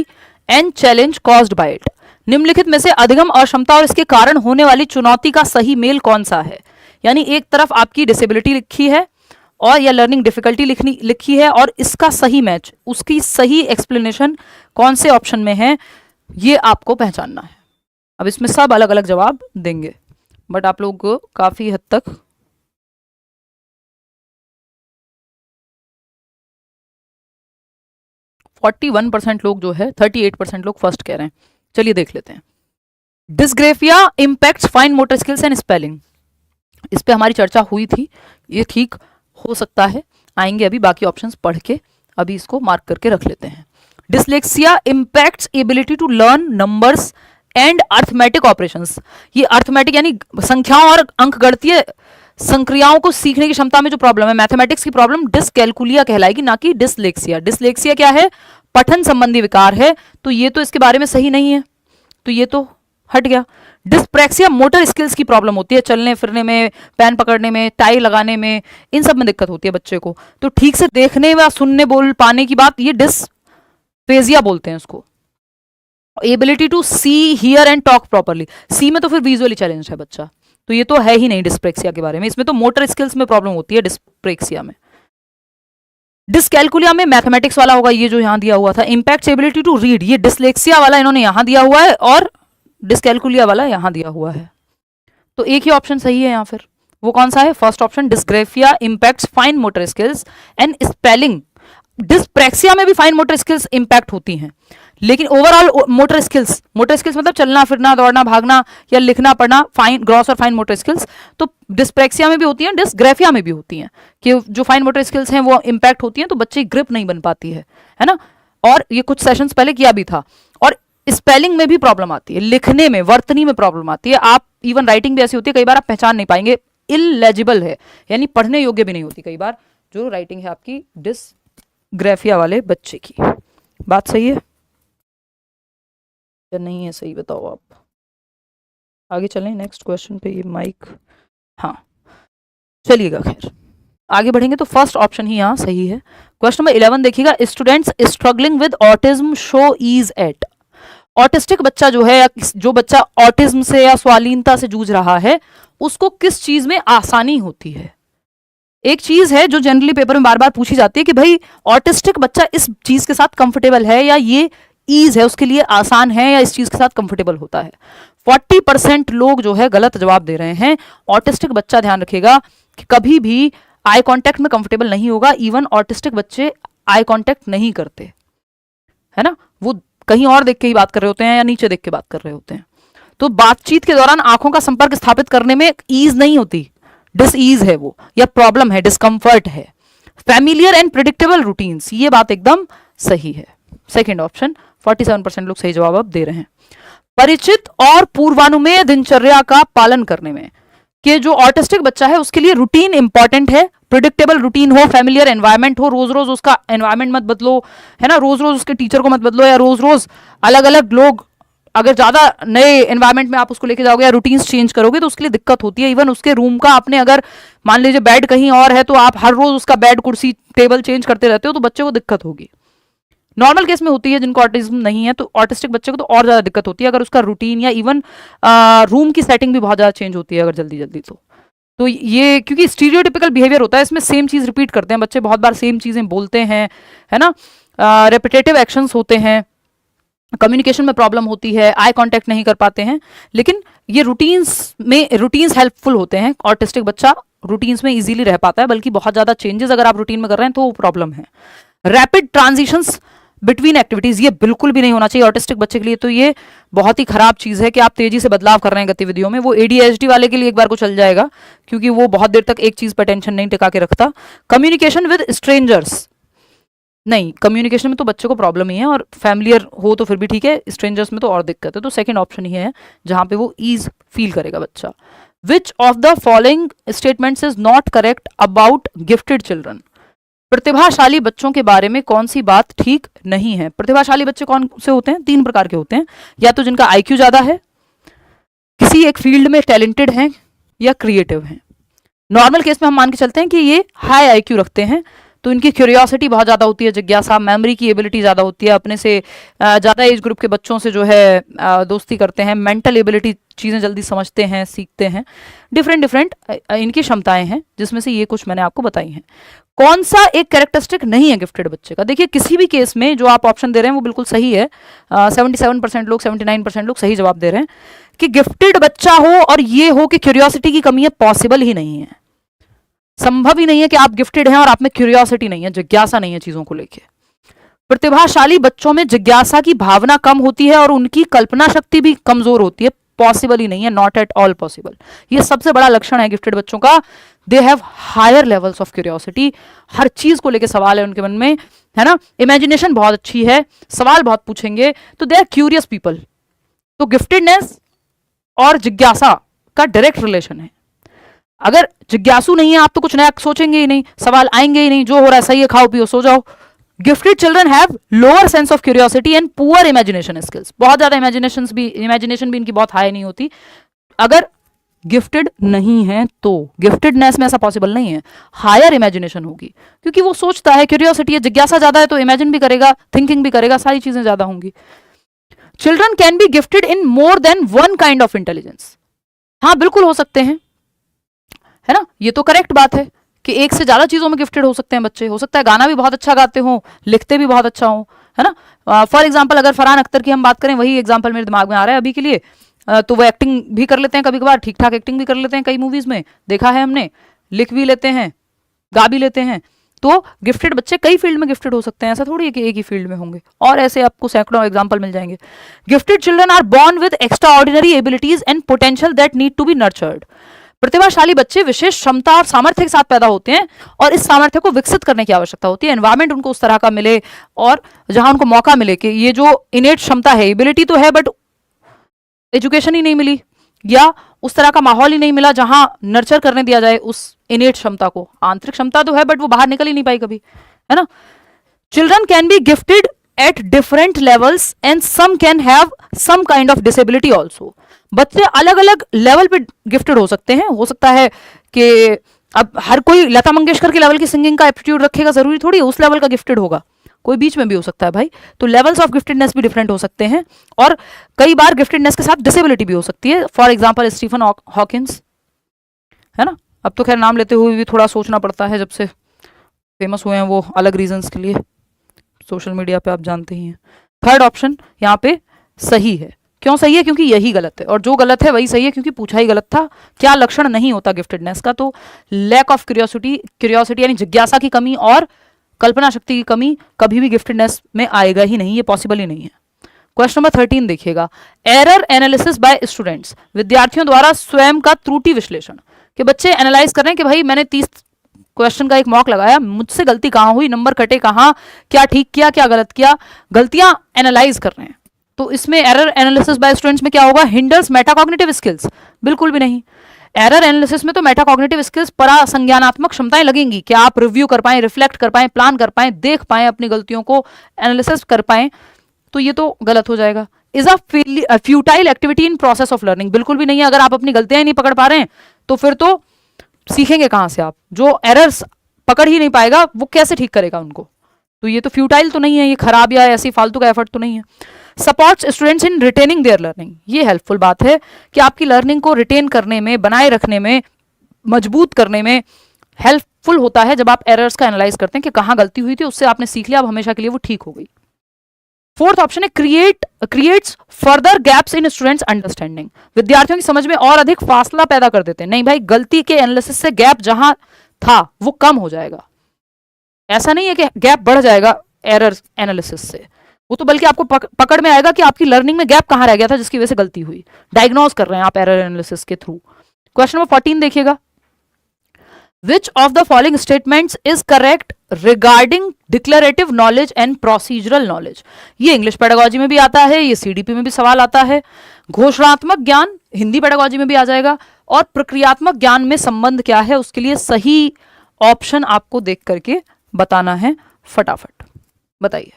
and challenge caused by it. निम्नलिखित में से अधिगम अक्षमता और इसके कारण होने वाली चुनौती का सही मेल कौन सा है। यानी एक तरफ आपकी डिसेबिलिटी लिखी है और या लर्निंग डिफिकल्टी लिखी है और इसका सही मैच, उसकी सही एक्सप्लेनेशन कौन से ऑप्शन में है, ये आपको पहचानना है। अब इसमें सब अलग अलग जवाब देंगे, बट आप लोग काफी हद तक 41% लोग जो है 38% लोग फर्स्ट कह रहे हैं। चलिए देख लेते हैं। Dysgraphia impacts fine motor skills and spelling, इस पे हमारी चर्चा हुई थी, ये ठीक हो सकता है, आएंगे अभी बाकी ऑप्शंस पढ़ के, अभी इसको मार्क करके रख लेते हैं। Dyslexia impacts ability to learn numbers and arithmetic operations, ये अर्थमेटिक यानी संख्याओं और अंक गणितीय संक्रियाओं को सीखने की क्षमता में जो प्रॉब्लम है, मैथमेटिक्स की प्रॉब्लम, डिसकैलकुलिया कहलाएगी, ना कि डिसलेक्सिया। डिसलेक्सिया क्या है? पठन संबंधी विकार है, तो ये तो इसके बारे में सही नहीं है, तो ये तो हट गया। डिस्प्रैक्सिया मोटर स्किल्स की प्रॉब्लम होती है, चलने फिरने में, पेन पकड़ने में, टाई लगाने में, इन सब में दिक्कत होती है बच्चे को, तो ठीक से देखने व सुनने बोल पाने की बात, ये डिस्फेजिया बोलते हैं उसको। Ability to see hear and talk properly, C में तो फिर विजुअली चैलेंज है बच्चा, तो ये तो है ही नहीं डिस्प्रेक्सिया के बारे में, इसमें तो मोटर स्किल्स में प्रॉब्लम होती है डिस्प्रेक्सिया में। डिसकैलकुलिया में मैथमेटिक्स वाला होगा, ये जो यहां दिया हुआ था। इंपैक्ट एबिलिटी टू रीड, ये डिसलेक्सिया वाला इन्होंने यहां दिया हुआ है और डिसकैलकुलिया वाला यहां दिया हुआ है, तो एक ही ऑप्शन सही है यहां। फिर वो कौन सा है? First option, dysgraphia impacts fine motor skills and spelling. Dyspraxia में भी फाइन मोटर स्किल्स इंपैक्ट होती हैं, लेकिन ओवरऑल मोटर स्किल्स मतलब चलना फिरना, दौड़ना, भागना या लिखना पढ़ना, फाइन ग्रॉस और फाइन मोटर स्किल्स, तो डिस्प्रेक्सिया में भी होती हैं, डिस्ग्रेफिया में भी होती हैं, कि जो फाइन मोटर स्किल्स हैं वो इंपैक्ट होती हैं, तो बच्चे की ग्रिप नहीं बन पाती है ना। और ये कुछ सेशंस पहले किया भी था। और स्पेलिंग में भी प्रॉब्लम आती है, लिखने में, वर्तनी में प्रॉब्लम आती है, आप इवन राइटिंग भी ऐसी होती है, कई बार आप पहचान नहीं पाएंगे, इलेजिबल है, यानी पढ़ने योग्य भी नहीं होती कई बार जो राइटिंग है आपकी डिसग्रेफिया वाले बच्चे की। बात सही है या नहीं है? सही बताओ आप। आगे चलें नेक्स्ट क्वेश्चन पे। ये माइक, हाँ चलिएगा, खैर आगे बढ़ेंगे। तो फर्स्ट ऑप्शन ही यहाँ सही है। क्वेश्चन नंबर 11 देखिएगा, students struggling with autism show ease at. Autistic बच्चा जो है, या जो बच्चा ऑटिज्म से या स्वालीनता से जूझ रहा है, उसको किस चीज में आसानी होती है? एक चीज है जो जनरली पेपर में बार बार पूछी जाती है कि भाई ऑटिस्टिक बच्चा इस चीज के साथ कंफर्टेबल है, या ये ईज है उसके लिए, आसान है, या इस चीज के साथ कंफर्टेबल होता है। 40% लोग जो है गलत जवाब दे रहे हैं। ऑटिस्टिक बच्चा, ध्यान रखिएगा, कि कभी भी आई कांटेक्ट में कंफर्टेबल नहीं होगा। इवन ऑटिस्टिक बच्चे आई कांटेक्ट नहीं करते, है ना, वो कहीं और देख के ही बात कर रहे होते हैं या नीचे देख के बात कर रहे होते हैं। तो बातचीत के दौरान आंखों का संपर्क स्थापित करने में ईज नहीं होती, डिसईज है वो, या प्रॉब्लम है, डिस्कंफर्ट है। फैमिलियर एंड प्रिडिक्टेबल रूटीन्स, ये बात एकदम सही है। सेकेंड ऑप्शन, 47% लोग सही जवाब अब दे रहे हैं। परिचित और पूर्वानुमेय दिनचर्या का पालन करने में, कि जो ऑटिस्टिक बच्चा है उसके लिए रूटीन इंपॉर्टेंट है, प्रिडिक्टेबल रूटीन हो, फैमिलियर एनवायरनमेंट हो, रोज रोज उसका एनवायरनमेंट मत बदलो, है ना, रोज रोज उसके टीचर को मत बदलो, या रोज रोज अलग अलग लोग, अगर ज्यादा नए एनवायरनमेंट में आप उसको लेके जाओगे या रूटीन्स चेंज करोगे तो उसके लिए दिक्कत होती है। इवन उसके रूम का आपने, अगर मान लीजिए बेड कहीं और है, तो आप हर रोज उसका बेड, कुर्सी, टेबल चेंज करते रहते हो, तो बच्चे को दिक्कत होगी। नॉर्मल केस में होती है, जिनको ऑटिज्म नहीं है, तो ऑटिस्टिक बच्चे को तो और ज्यादा दिक्कत होती है, अगर उसका रूटीन या इवन रूम की सेटिंग भी बहुत ज्यादा चेंज होती है अगर जल्दी जल्दी। तो ये क्योंकि स्टीरियोटिपिकल बिहेवियर होता है, इसमें सेम चीज रिपीट करते हैं बच्चे, बहुत बार सेम चीजें बोलते हैं, है ना, रेपिटेटिव एक्शंस होते हैं, कम्युनिकेशन में प्रॉब्लम होती है, आई कांटेक्ट नहीं कर पाते हैं। लेकिन ये रूटीन्स हेल्पफुल होते हैं, ऑटिस्टिक बच्चा रूटीन्स में इजीली रह पाता है, बल्कि बहुत ज्यादा चेंजेस अगर आप रूटीन में कर रहे हैं तो वो प्रॉब्लम है। रैपिड ट्रांजिशंस बिटवीन एक्टिविटीज, ये बिल्कुल भी नहीं होना चाहिए ऑटिस्टिक बच्चे के लिए, तो ये बहुत ही खराब चीज है कि आप तेजी से बदलाव कर रहे हैं गतिविधियों में। वो ADHD वाले के लिए एक बार को चल जाएगा, क्योंकि वो बहुत देर तक एक चीज पर टेंशन नहीं टिका के रखता। कम्युनिकेशन विद स्ट्रेंजर्स, नहीं, कम्युनिकेशन में तो बच्चे को प्रॉब्लम ही है, और फैमिलियर हो तो फिर भी ठीक है, स्ट्रेंजर्स में तो और दिक्कत है। तो सेकंड ऑप्शन ही है जहां पे वो ईज फील करेगा बच्चा। विच of the following statements is not correct about gifted children. प्रतिभाशाली बच्चों के बारे में कौन सी बात ठीक नहीं है? प्रतिभाशाली बच्चे कौन से होते हैं? 3 प्रकार के होते हैं, या तो जिनका IQ ज्यादा है, किसी एक फील्ड में टैलेंटेड हैं, या क्रिएटिव हैं। नॉर्मल केस में हम मान के चलते हैं कि ये हाई IQ रखते हैं, तो इनकी क्यूरियोसिटी बहुत ज़्यादा होती है, जिज्ञासा, मेमोरी की एबिलिटी ज़्यादा होती है, अपने से ज़्यादा एज ग्रुप के बच्चों से जो है दोस्ती करते हैं, मेंटल एबिलिटी, चीज़ें जल्दी समझते हैं, सीखते हैं, डिफरेंट डिफरेंट इनकी क्षमताएं हैं, जिसमें से ये कुछ मैंने आपको बताई हैं। कौन सा एक कैरेक्टरिस्टिक नहीं है गिफ्टेड बच्चे का? देखिए किसी भी केस में जो आप ऑप्शन दे रहे हैं वो बिल्कुल सही है। 77% लोग, 79% लोग सही जवाब दे रहे हैं कि गिफ्टेड बच्चा हो और ये हो कि क्यूरियोसिटी की कमी है, पॉसिबल ही नहीं है, संभव ही नहीं है कि आप गिफ्टेड हैं और आप में क्यूरियोसिटी नहीं है, जिज्ञासा नहीं है चीजों को लेके। प्रतिभाशाली बच्चों में जिज्ञासा की भावना कम होती है और उनकी कल्पना शक्ति भी कमजोर होती है, पॉसिबल ही नहीं है, नॉट एट ऑल पॉसिबल। ये सबसे बड़ा लक्षण है गिफ्टेड बच्चों का। They have higher levels of curiosity, हर चीज को लेके सवाल है उनके मन में, है ना, इमेजिनेशन बहुत अच्छी है, सवाल बहुत पूछेंगे, तो दे आर क्यूरियस पीपल। तो गिफ्टेडनेस और जिज्ञासा का डायरेक्ट रिलेशन है। अगर जिज्ञासु नहीं है आप तो कुछ नया सोचेंगे ही नहीं, सवाल आएंगे ही नहीं, जो हो रहा है सही है, खाओ पियो सो जाओ। Gifted children have lower sense of curiosity and poor imagination skills, बहुत ज्यादा इमेजिनेशन भी इनकी बहुत हाई नहीं होती अगर गिफ्टेड नहीं है तो। गिफ्टेडनेस में ऐसा पॉसिबल नहीं है, हायर इमेजिनेशन होगी, क्योंकि वो सोचता है, क्यूरियोसिटी है, जिज्ञासा ज्यादा है तो इमेजिन भी करेगा, थिंकिंग भी करेगा, सारी चीजें ज्यादा होंगी। Children can be gifted in more than one kind of intelligence, हाँ बिल्कुल हो सकते हैं, है ना, ये तो करेक्ट बात है कि एक से ज्यादा चीजों में गिफ्टेड हो सकते हैं बच्चे। हो सकता है गाना भी बहुत अच्छा गाते हो, लिखते भी बहुत अच्छा हो, है ना। फॉर एग्जाम्पल अगर फरहान अख्तर की हम बात करें, वही एग्जाम्पल मेरे दिमाग में आ रहा है अभी के लिए, तो वो एक्टिंग भी कर लेते हैं कभी कभार, ठीक ठाक एक्टिंग भी कर लेते हैं, कई मूवीज में देखा है हमने, लिख भी लेते हैं, गा भी लेते हैं। तो गिफ्टेड बच्चे कई फील्ड में गिफ्टेड हो सकते हैं, ऐसा थोड़ी है कि एक ही फील्ड में होंगे, और ऐसे आपको सैकड़ों एग्जाम्पल मिल जाएंगे। Gifted children are born with extraordinary abilities and potential that need to be nurtured. प्रतिभाशाली बच्चे विशेष क्षमता और सामर्थ्य के साथ पैदा होते हैं और इस सामर्थ्य को विकसित करने की आवश्यकता होती है। एनवायरमेंट उनको उस तरह का मिले और जहां उनको मौका मिले कि ये जो इनेट क्षमता है, एबिलिटी तो है बट एजुकेशन ही नहीं मिली या उस तरह का माहौल ही नहीं मिला जहां नर्चर करने दिया जाए उस इनेट क्षमता को। आंतरिक क्षमता तो है बट वो बाहर निकल ही नहीं पाई कभी, है ना। Children can be gifted at different levels and some can have some kind of disability also. बच्चे अलग अलग लेवल पे गिफ्टेड हो सकते हैं। हो सकता है कि अब हर कोई लता मंगेशकर के लेवल की सिंगिंग का एप्टीट्यूड रखेगा, जरूरी थोड़ी उस लेवल का गिफ्टेड होगा, कोई बीच में भी हो सकता है भाई। तो लेवल्स ऑफ गिफ्टेडनेस भी डिफरेंट हो सकते हैं और कई बार गिफ्टेडनेस के साथ डिसेबिलिटी भी हो सकती है। फॉर एग्जाम्पल स्टीफन हॉकिंस, है ना, अब तो खैर नाम लेते हुए भी थोड़ा सोचना पड़ता है, जब से फेमस हुए हैं वो अलग रीजंस के लिए, सोशल मीडिया पे आप जानते ही हैं। थर्ड ऑप्शन यहाँ पे सही है। क्यों सही है? क्योंकि यही गलत है, और जो गलत है वही सही है क्योंकि पूछा ही गलत था। क्या लक्षण नहीं होता गिफ्टेडनेस का? तो लैक ऑफ क्यूरियोसिटी यानी जिज्ञासा की कमी और कल्पना शक्ति की कमी कभी भी गिफ्टेडनेस में आएगा ही नहीं, ये पॉसिबल ही नहीं है। क्वेश्चन नंबर 13 देखिएगा, एरर एनालिसिस बाय स्टूडेंट्स, विद्यार्थियों द्वारा स्वयं का त्रुटि विश्लेषण। कि बच्चे एनालाइज कर रहे हैं कि भाई मैंने 30 क्वेश्चन का एक मॉक लगाया, मुझसे गलती कहाँ हुई, नंबर कटे कहाँ, क्या ठीक किया, क्या गलत किया, गलतियां एनालाइज कर रहे हैं। तो इसमें एरर एनालिसिस बाय स्टूडेंट्स में क्या होगा? हिंडर्स मेटाकॉग्निटिव स्किल्स, बिल्कुल भी नहीं। एरर एनालिसिस में तो मेटाकॉग्निटिव स्किल्स, परासंज्ञानात्मक क्षमताएं लगेंगी कि आप रिव्यू कर पाएं, रिफ्लेक्ट कर पाएं, प्लान कर पाएं, देख पाएं, अपनी गलतियों को एनालिसिस कर पाएं। तो ये तो गलत हो जाएगा। Is a futile activity in process of learning, बिल्कुल भी नहीं है। अगर आप अपनी गलतियां ही नहीं पकड़ पा रहे हैं तो फिर तो सीखेंगे कहां से आप? जो एरर्स पकड़ ही नहीं पाएगा वो कैसे ठीक करेगा उनको? तो ये तो फ्यूटाइल तो नहीं है, ये खराब या ऐसी फालतू का एफर्ट तो नहीं है। Supports students in retaining there learning, ये हेल्पफुल बात है कि आपकी लर्निंग को रिटेन करने में, बनाए रखने में, मजबूत करने में हेल्पफुल होता है जब आप एरर्स का एनालाइज करते हैं कि कहां गलती हुई थी, उससे आपने सीख लिया, अब हमेशा के लिए वो ठीक हो गई। फोर्थ ऑप्शन है creates further gaps in students understanding, विद्यार्थियों की समझ में और अधिक फासला पैदा कर देते हैं। नहीं भाई, गलती के एनालिसिस से गैप जहां था वो कम हो जाएगा, ऐसा नहीं है कि गैप बढ़ जाएगा एरर एनालिसिस से, वो तो बल्कि आपको पकड़ में आएगा कि आपकी लर्निंग में गैप कहां रह गया था जिसकी वजह से गलती हुई। डायग्नोज कर रहे हैं आप एरर एनालिसिस के थ्रू। क्वेश्चन नंबर 14 देखिएगा, विच of the following statements is correct regarding declarative knowledge and procedural knowledge. ये इंग्लिश पेडागोजी में भी आता है, ये सीडीपी में भी सवाल आता है। घोषणात्मक ज्ञान हिंदी पेडागोजी में भी आ जाएगा। और प्रक्रियात्मक ज्ञान में संबंध क्या है, उसके लिए सही ऑप्शन आपको देख करके बताना है। फटाफट बताइए।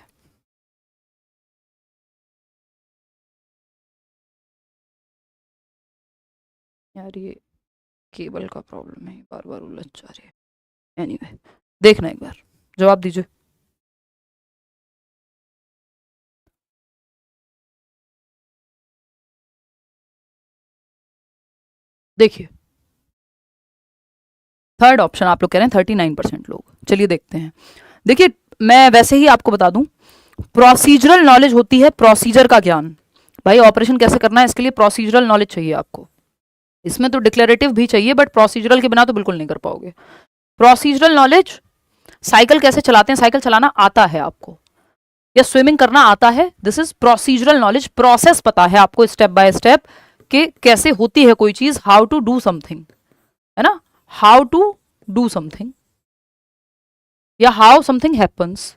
यार ये केबल का प्रॉब्लम है, बार बार उलझ जा रही है। एनीवे देखना एक बार जवाब दीजिए। देखिए थर्ड ऑप्शन आप लोग कह रहे हैं 39% लोग। चलिए देखते हैं। देखिए मैं वैसे ही आपको बता दूं, प्रोसीजरल नॉलेज होती है प्रोसीजर का ज्ञान। भाई ऑपरेशन कैसे करना है इसके लिए प्रोसीजरल नॉलेज चाहिए आपको। इसमें तो डिक्लेरेटिव भी चाहिए बट प्रोसीजरल के बिना तो बिल्कुल नहीं कर पाओगे। प्रोसीजरल नॉलेज, साइकिल कैसे चलाते हैं, साइकिल चलाना आता है आपको, या स्विमिंग करना आता है, this is procedural knowledge. Process पता है आपको स्टेप बाय स्टेप कि कैसे होती है कोई चीज, हाउ टू डू समथिंग, है ना, हाउ टू डू समथिंग या हाउ समथिंग हैपन्स।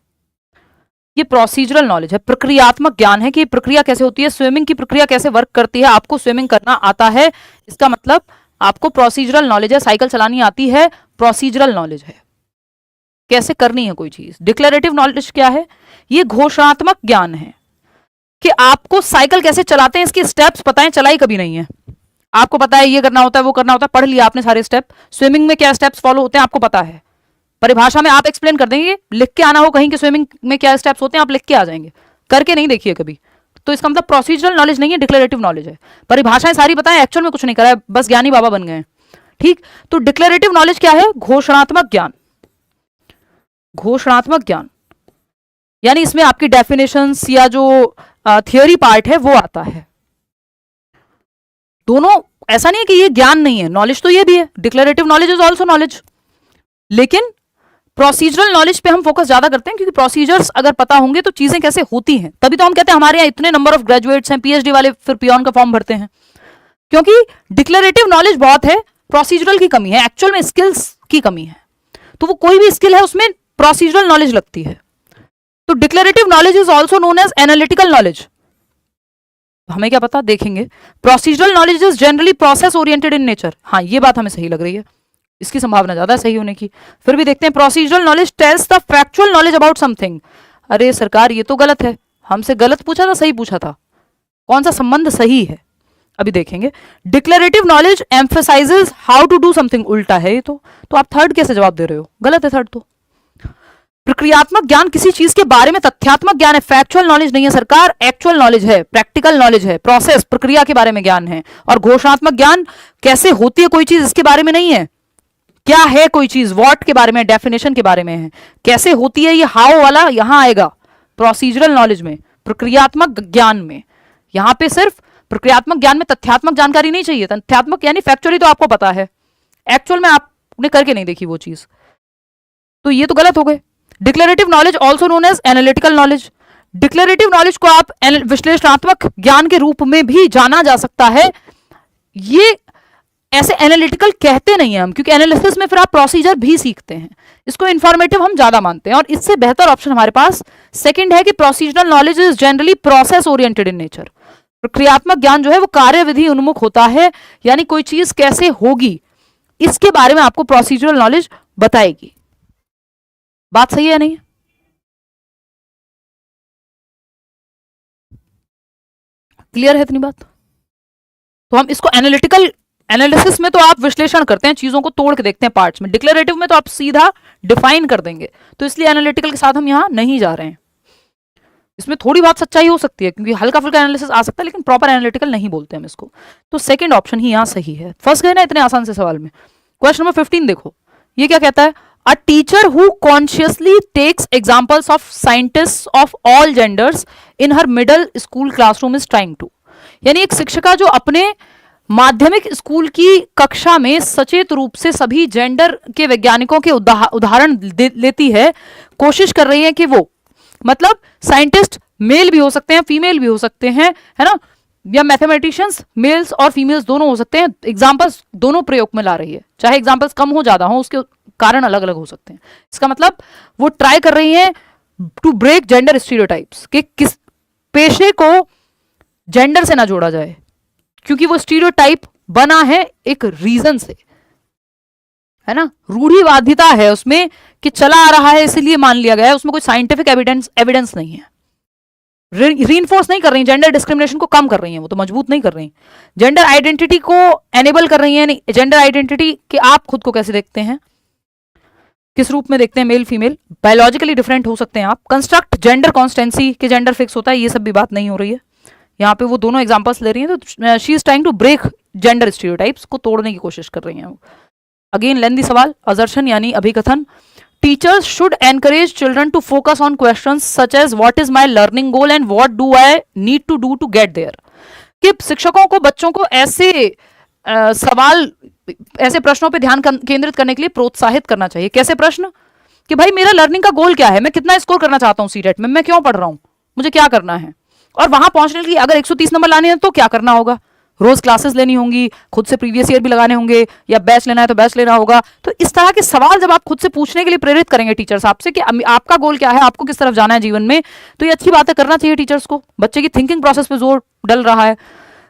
ये प्रोसीजरल नॉलेज है, प्रक्रियात्मक ज्ञान है कि प्रक्रिया कैसे होती है, स्विमिंग की प्रक्रिया कैसे वर्क करती है, आपको स्विमिंग करना आता है, इसका मतलब आपको प्रोसीजरल नॉलेज है। साइकिल चलानी आती है, प्रोसीजरल नॉलेज है, कैसे करनी है कोई चीज। डिक्लेरेटिव नॉलेज क्या है, ये घोषणात्मक ज्ञान है कि आपको साइकिल कैसे चलाते हैं इसके स्टेप्स पता है, चलाई कभी नहीं है, आपको पता है ये करना होता है वो करना होता है, पढ़ लिया आपने सारे स्टेप। स्विमिंग में क्या स्टेप्स फॉलो होते हैं आपको पता है, परिभाषा में आप एक्सप्लेन कर देंगे, लिख के आना हो कहीं कि स्विमिंग में क्या स्टेप्स होते हैं आप लिख के आ जाएंगे, करके नहीं देखिए कभी, तो इसका मतलब प्रोसीजरल नॉलेज नहीं है, डिक्लेरेटिव नॉलेज है। परिभाषाएं सारी बताएं, एक्चुअल में कुछ नहीं करा है, बस ज्ञानी बाबा बन गए। ठीक, तो डिक्लेरेटिव नॉलेज क्या है, घोषणात्मक ज्ञान। घोषणात्मक ज्ञान यानी इसमें आपकी डेफिनेशंस या जो थियोरी पार्ट है वो आता है। दोनों, ऐसा नहीं है कि ये ज्ञान नहीं है, नॉलेज तो ये भी है, declarative knowledge is also knowledge, लेकिन प्रोसीजरल नॉलेज पे हम फोकस ज्यादा करते हैं क्योंकि प्रोसीजर्स अगर पता होंगे तो चीजें कैसे होती हैं, तभी तो हम कहते हैं हमारे यहाँ इतने नंबर ऑफ ग्रेजुएट्स हैं, पीएचडी वाले फिर पियोन का फॉर्म भरते हैं, क्योंकि डिक्लेरेटिव नॉलेज बहुत है, प्रोसीजरल की कमी है, एक्चुअल में स्किल्स की कमी है। तो वो कोई भी स्किल है उसमें प्रोसीजरल नॉलेज लगती है। तो declarative knowledge is also known as analytical knowledge. हमें क्या पता, देखेंगे। Procedural knowledge is generally process oriented in nature, हाँ ये बात हमें सही लग रही है, इसकी संभावना ज्यादा सही होने की। फिर भी देखते हैं, procedural knowledge tells the factual knowledge about something. अरे सरकार ये तो गलत है, हमसे गलत पूछा था सही पूछा था, कौन सा संबंध सही है अभी देखेंगे। Declarative knowledge emphasizes how to do something, उल्टा है ये तो आप थर्ड कैसे जवाब दे रहे हो, गलत है थर्ड तो। प्रक्रियात्मक ज्ञान किसी चीज के बारे में तथ्यात्मक ज्ञान है, फैक्चुअल नॉलेज नहीं है सरकार, एक्चुअल नॉलेज है, प्रैक्टिकल नॉलेज है, प्रोसेस प्रक्रिया के बारे में ज्ञान है। और घोषणात्मक ज्ञान कैसे होती है कोई चीज इसके बारे में नहीं है, क्या है कोई चीज व्हाट के बारे में, डेफिनेशन के बारे में है, कैसे होती है ये हाउ वाला यहां आएगा प्रोसीजरल नॉलेज में, प्रक्रियात्मक ज्ञान में। यहां पे सिर्फ प्रक्रियात्मक ज्ञान में तथ्यात्मक जानकारी नहीं चाहिए, तथ्यात्मक यानी फैक्चुअली तो आपको पता है, एक्चुअल में आपने करके नहीं देखी वो चीज, तो ये तो गलत हो गए। Declarative knowledge also known as analytical knowledge. Declarative knowledge को आप विश्लेषणात्मक ज्ञान के रूप में भी जाना जा सकता है। ये ऐसे एनालिटिकल कहते नहीं हैं हम, क्योंकि एनालिसिस में फिर आप प्रोसीजर भी सीखते हैं, इसको इंफॉर्मेटिव हम ज्यादा मानते हैं। और इससे बेहतर ऑप्शन हमारे पास सेकंड है कि procedural knowledge is generally process oriented in nature. प्रक्रियात्मक ज्ञान जो है वो कार्यविधि उन्मुख होता है, यानी कोई चीज कैसे होगी इसके बारे में आपको प्रोसीजरल नॉलेज बताएगी। बात सही है नहीं? क्लियर है इतनी बात? तो हम इसको एनालिटिकल, एनालिसिस में तो आप विश्लेषण करते हैं, चीजों को तोड़ के देखते हैं पार्ट्स में, डिक्लेरेटिव में तो आप सीधा डिफाइन कर देंगे, तो इसलिए एनालिटिकल के साथ हम यहां नहीं जा रहे हैं। इसमें थोड़ी बहुत सच्चाई हो सकती है क्योंकि हल्का फुल्का एनालिसिस आ सकता है, लेकिन प्रॉपर एनालिटिकल नहीं बोलते हम इसको। तो सेकंड ऑप्शन ही यहां सही है। फंस गए ना इतने आसान से सवाल में। क्वेश्चन नंबर 15 देखो, ये क्या कहता है, a teacher who consciously takes examples of scientist of all genders in her middle school classroom is trying to. यानी एक शिक्षिका जो अपने माध्यमिक स्कूल की कक्षा में सचेत रूप से सभी जेंडर के वैज्ञानिकों के उदाहरण लेती है, कोशिश कर रही है कि वो, मतलब साइंटिस्ट मेल भी हो सकते हैं फीमेल भी हो सकते हैं, है ना, या मैथमेटिशियंस मेल्स और फीमेल्स दोनों हो सकते हैं, एग्जाम्पल्स दोनों प्रयोग में ला रही है, चाहे एग्जाम्पल्स कम हो ज्यादा हो उसके कारण अलग अलग हो सकते हैं। इसका मतलब वो ट्राई कर रही है टू ब्रेक जेंडर स्टीरियोटाइप्स, कि किस पेशे को जेंडर से ना जोड़ा जाए, क्योंकि वो स्टीरियोटाइप बना है एक रीजन से, है ना, रूढ़िवादिता है उसमें कि चला आ रहा है इसलिए मान लिया गया है, उसमें कोई साइंटिफिक एविडेंस नहीं है। रीइंफोर्स नहीं कर रही, जेंडर डिस्क्रिमिनेशन को कम कर रही हैं, वो तो मजबूत नहीं कर रही, जेंडर आइडेंटिटी को एनेबल कर रही हैं। जेंडर आइडेंटिटी कि आप खुद को कैसे देखते हैं, किस रूप में देखते हैं, मेल फीमेल, बायोलॉजिकली डिफरेंट हो सकते हैं आप, कंस्ट्रक्ट जेंडर कॉन्स्टेंसी के जेंडर फिक्स होता है, ये सब भी बात नहीं हो रही है यहाँ पे। वो दोनों एग्जांपल्स ले रही हैं तो she is trying to break gender stereotypes को तोड़ने की कोशिश कर रही हैं वो। अगेन लेंदी सवाल, अजर्शन यानी अभिकथन, teachers should encourage children to focus on questions such as what is my learning goal and what do I need to do to get there. कि शिक्षकों को बच्चों को ऐसे सवाल, ऐसे प्रश्नों पे ध्यान केंद्रित करने के लिए प्रोत्साहित करना चाहिए। कैसे प्रश्न, कि भाई मेरा लर्निंग का गोल क्या है, मैं कितना स्कोर करना चाहता हूँ सीटेट में, मैं क्यों पढ़ रहा हूँ, मुझे क्या करना है, और वहां पहुंचने के लिए अगर 130 नंबर लाने हैं तो क्या करना होगा, रोज क्लासेस लेनी होंगी, खुद से प्रीवियस ईयर भी लगाने होंगे, या बैच लेना है तो बैच लेना होगा। तो इस तरह के सवाल जब आप खुद से पूछने के लिए प्रेरित करेंगे टीचर्स आपसे कि आपका गोल क्या है, आपको किस तरफ जाना है जीवन में, तो ये अच्छी बात है, करना चाहिए टीचर्स को। बच्चे की थिंकिंग प्रोसेस पे जोर डल रहा है।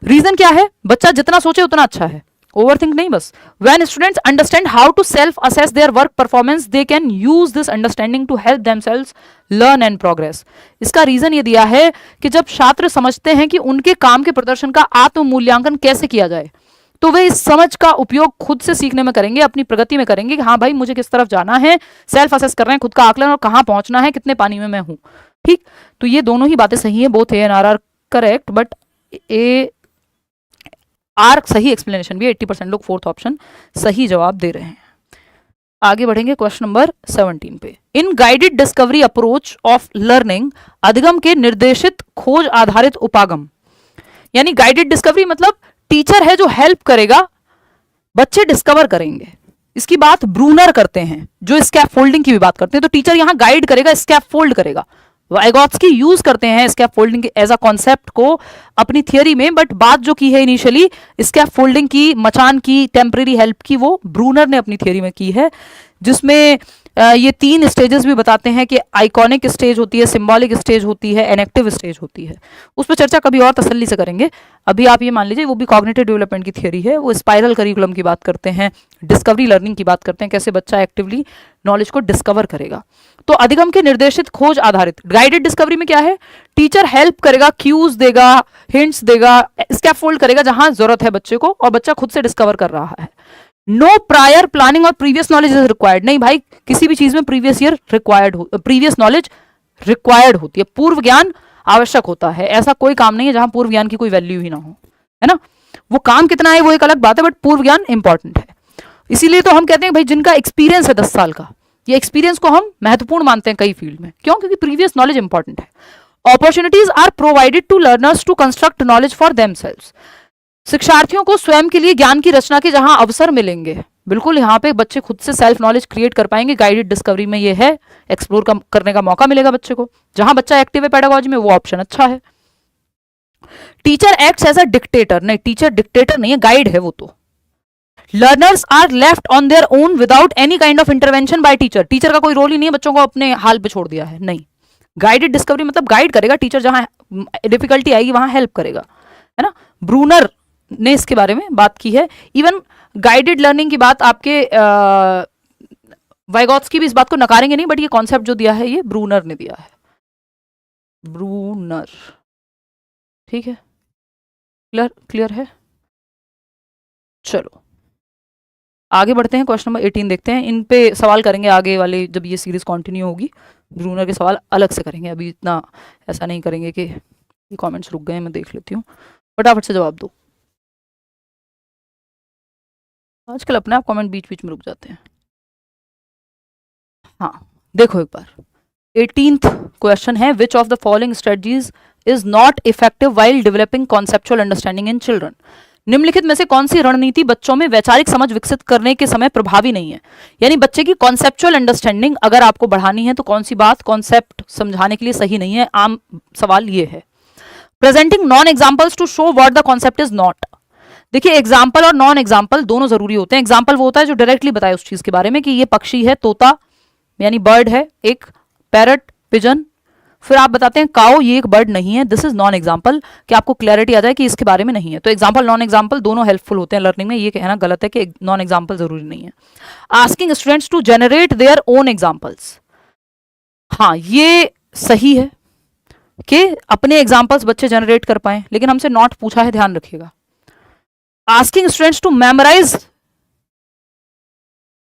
रीजन क्या है, बच्चा जितना सोचे उतना अच्छा है, ओवर थिंक नहीं बस। When students understand how to self assess their work performance they can use this understanding to help themselves learn and progress. इसका रीजन ये दिया है कि जब छात्र समझते हैं कि उनके काम के प्रदर्शन का आत्म मूल्यांकन कैसे किया जाए, तो वे इस समझ का उपयोग खुद से सीखने में करेंगे, अपनी प्रगति में करेंगे कि हाँ भाई मुझे किस तरफ जाना है, सेल्फ असेस कर रहे हैं, खुद का आकलन, और कहाँ पहुंचना है, कितने पानी में मैं हूं। ठीक, तो ये दोनों ही बातें सही है, both A and R correct, but A R सही एक्सप्लेनेशन भी 80% लोग फोर्थ ऑप्शन सही जवाब दे रहे हैं। आगे बढ़ेंगे क्वेश्चन नंबर 17 पे। In guided discovery approach of learning, अधिगम के निर्देशित खोज आधारित उपागम, यानी गाइडेड डिस्कवरी मतलब टीचर है जो हेल्प करेगा, बच्चे डिस्कवर करेंगे। इसकी बात ब्रूनर करते हैं, जो स्कैफोल्डिंग की भी बात करते हैं, तो टीचर यहां गाइड करेगा, स्कैफोल्ड करेगा। वाइगॉत्स्की यूज करते हैं स्कैफोल्डिंग एज अ कॉन्सेप्ट को अपनी थियरी में, बट बात जो की है इनिशियली स्कैफोल्डिंग की, मचान की, टेम्परेरी हेल्प की, वो ब्रूनर ने अपनी थियरी में की है, जिसमें ये 3 स्टेजेस भी बताते हैं कि आइकॉनिक स्टेज होती है, सिंबॉलिक स्टेज होती है, एनेक्टिव स्टेज होती है। उस पर चर्चा कभी और तसल्ली से करेंगे। अभी आप ये मान लीजिए वो भी कॉग्निटिव डेवलपमेंट की थियरी है, वो स्पाइरल करिकुलम की बात करते हैं, डिस्कवरी लर्निंग की बात करते हैं, कैसे बच्चा एक्टिवली नॉलेज को डिस्कवर करेगा। तो अधिगम के निर्देशित खोज आधारित गाइडेड डिस्कवरी में क्या है, टीचर हेल्प करेगा, क्यूज देगा, हिंट्स देगा, स्कैफोल्ड करेगा जहां जरूरत है बच्चे को, और बच्चा खुद से डिस्कवर कर रहा है। नो प्रायर प्लानिंग और प्रीवियस नॉलेज इज रिक्वायर्ड, नहीं भाई किसी भी चीज में प्रीवियस ईयर रिक्वायर्ड हो, प्रीवियस नॉलेज रिक्वायर्ड होती है, पूर्व ज्ञान आवश्यक होता है। ऐसा कोई काम नहीं है जहां पूर्व ज्ञान की कोई वैल्यू ही ना हो, है ना। वो काम कितना है वो एक अलग बात है, बट पूर्व ज्ञान इंपॉर्टेंट है। इसीलिए तो हम कहते हैं भाई जिनका एक्सपीरियंस है 10 साल का, ये एक्सपीरियंस को हम महत्वपूर्ण मानते हैं कई फील्ड में। क्यों? क्योंकि प्रीवियस नॉलेज इंपॉर्टेंट है। Opportunities are provided to learners to construct knowledge for themselves, शिक्षार्थियों को स्वयं के लिए ज्ञान की रचना के जहां अवसर मिलेंगे, बिल्कुल यहाँ पे बच्चे खुद से सेल्फ नॉलेज क्रिएट कर पाएंगे। गाइडेड डिस्कवरी में ये है, एक्सप्लोर करने का मौका मिलेगा बच्चे को, जहां बच्चा एक्टिव है पेडागोजी में, वो ऑप्शन अच्छा है। Teacher acts as a dictator, नहीं टीचर डिक्टेटर नहीं है, गाइड है वो तो। Learners are left on their own without any kind of intervention by teacher, teacher का कोई रोल ही नहीं है, बच्चों को अपने हाल पे छोड़ दिया है, नहीं। गाइडेड डिस्कवरी मतलब गाइड करेगा टीचर, जहां डिफिकल्टी आएगी वहां हेल्प करेगा, है ना। ब्रूनर ने इसके बारे में बात की है। इवन गाइडेड लर्निंग की बात आपके वाइगॉत्स्की भी इस बात को नकारेंगे नहीं, बट ये कॉन्सेप्ट जो दिया है ये ब्रूनर ने दिया है, ब्रूनर। ठीक है, क्लियर है। चलो आगे बढ़ते हैं, क्वेश्चन नंबर 18 देखते हैं। इन पे सवाल करेंगे आगे वाले, जब ये सीरीज कंटिन्यू होगी ब्रूनर के सवाल अलग से करेंगे, अभी इतना ऐसा नहीं करेंगे कि ये कमेंट्स रुक गए, मैं देख लेती हूँ, फटाफट से जवाब दो। आजकल अपने आप कमेंट बीच बीच में रुक जाते हैं। हाँ देखो एक बार, 18th क्वेश्चन है, which of the following strategies is not effective while developing conceptual understanding in children. निम्नलिखित में से कौन सी रणनीति बच्चों में वैचारिक समझ विकसित करने के समय प्रभावी नहीं है। यानी बच्चे की कॉन्सेप्चुअल अंडरस्टैंडिंग अगर आपको बढ़ानी है तो कौन सी बात कॉन्सेप्ट समझाने के लिए सही नहीं है। आम सवाल ये है। Presenting non examples to show what the concept is not. देखिए एग्जाम्पल और नॉन एग्जाम्पल दोनों जरूरी होते हैं। एग्जाम्पल वो होता है जो डायरेक्टली बताए उस चीज के बारे में कि ये पक्षी है, तोता यानी बर्ड है, एक पैरट, पिजन, फिर आप बताते हैं काओ, ये एक बर्ड नहीं है, दिस इज नॉन एग्जाम्पल, कि आपको क्लैरिटी आ जाए कि इसके बारे में नहीं है। तो एग्जाम्पल नॉन एग्जाम्पल दोनों हेल्पफुल होते हैं लर्निंग में, ये कहना गलत है कि नॉन एग्जाम्पल जरूरी नहीं है। Asking students to generate their own examples, हाँ ये सही है कि अपने एग्जाम्पल्स बच्चे जनरेट कर पाए, लेकिन हमसे नॉट पूछा है, ध्यान रखिएगा। Asking students to memorize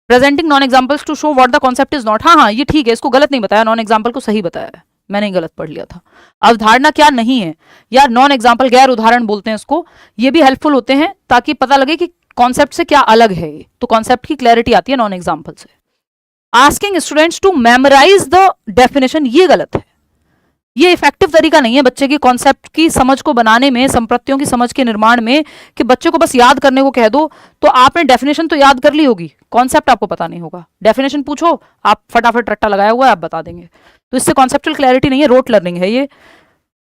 presenting non examples to show what the concept is not. हाँ हाँ ये ठीक है, इसको गलत नहीं बताया, नॉन एग्जाम्पल को सही बताया है, मैंने ही गलत पढ़ लिया था। अवधारणा क्या नहीं है यार, नॉन एग्जाम्पल गैर उदाहरण बोलते हैं इसको, ये भी हेल्पफुल होते हैं ताकि पता लगे कि कॉन्सेप्ट से क्या अलग है, तो कॉन्सेप्ट की क्लैरिटी आती है नॉन एग्जाम्पल से। Asking students to memorize the definition, ये गलत है, ये इफेक्टिव तरीका नहीं है बच्चे की कॉन्सेप्ट की समझ को बनाने में, संप्रत्तियों की समझ के निर्माण में, कि बच्चे को बस याद करने को कह दो तो आपने डेफिनेशन तो याद कर ली होगी, कॉन्सेप्ट आपको पता नहीं होगा। डेफिनेशन पूछो, आप फटाफट रट्टा लगाया हुआ है आप बता देंगे, तो इससे कॉन्सेप्चुअल क्लैरिटी नहीं है, रोट लर्निंग है ये,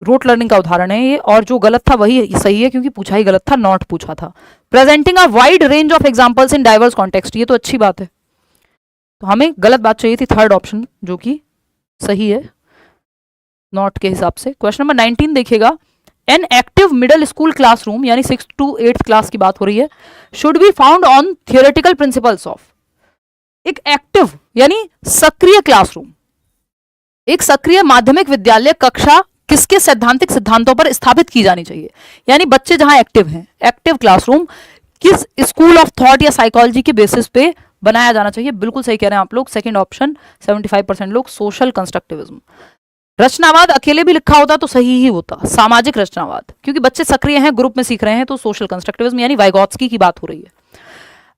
रोट लर्निंग का उदाहरण है ये। और जो गलत था वही सही है क्योंकि पूछा ही गलत था, नॉट पूछा था। Presenting a wide range of examples in diverse context, ये तो अच्छी बात है, तो हमें गलत बात चाहिए थी थर्ड ऑप्शन जो कि सही है नॉट के हिसाब से। क्वेश्चन नंबर 19 देखिएगा, an active middle school classroom, यानी 6th to 8th क्लास की बात हो रही है, should be found on theoretical principles of. एक एक्टिव यानी सक्रिय क्लासरूम, एक सक्रिय माध्यमिक विद्यालय कक्षा किसके सैद्धांतिक सिद्धांतों पर स्थापित की जानी चाहिए, यानी बच्चे जहां एक्टिव हैं, एक्टिव क्लासरूम किस स्कूल ऑफ थॉट या साइकोलॉजी के बेसिस पे बनाया जाना चाहिए। बिल्कुल सही कह रहे हैं आप लोग, सेकंड ऑप्शन 75% लोग, सोशल कंस्ट्रक्टिविज्म। रचनावाद अकेले भी लिखा होता तो सही ही होता, सामाजिक रचनावाद, क्योंकि बच्चे सक्रिय हैं, ग्रुप में सीख रहे हैं, तो सोशल कंस्ट्रक्टिविज्म यानी वाइगॉत्स्की की बात हो रही है।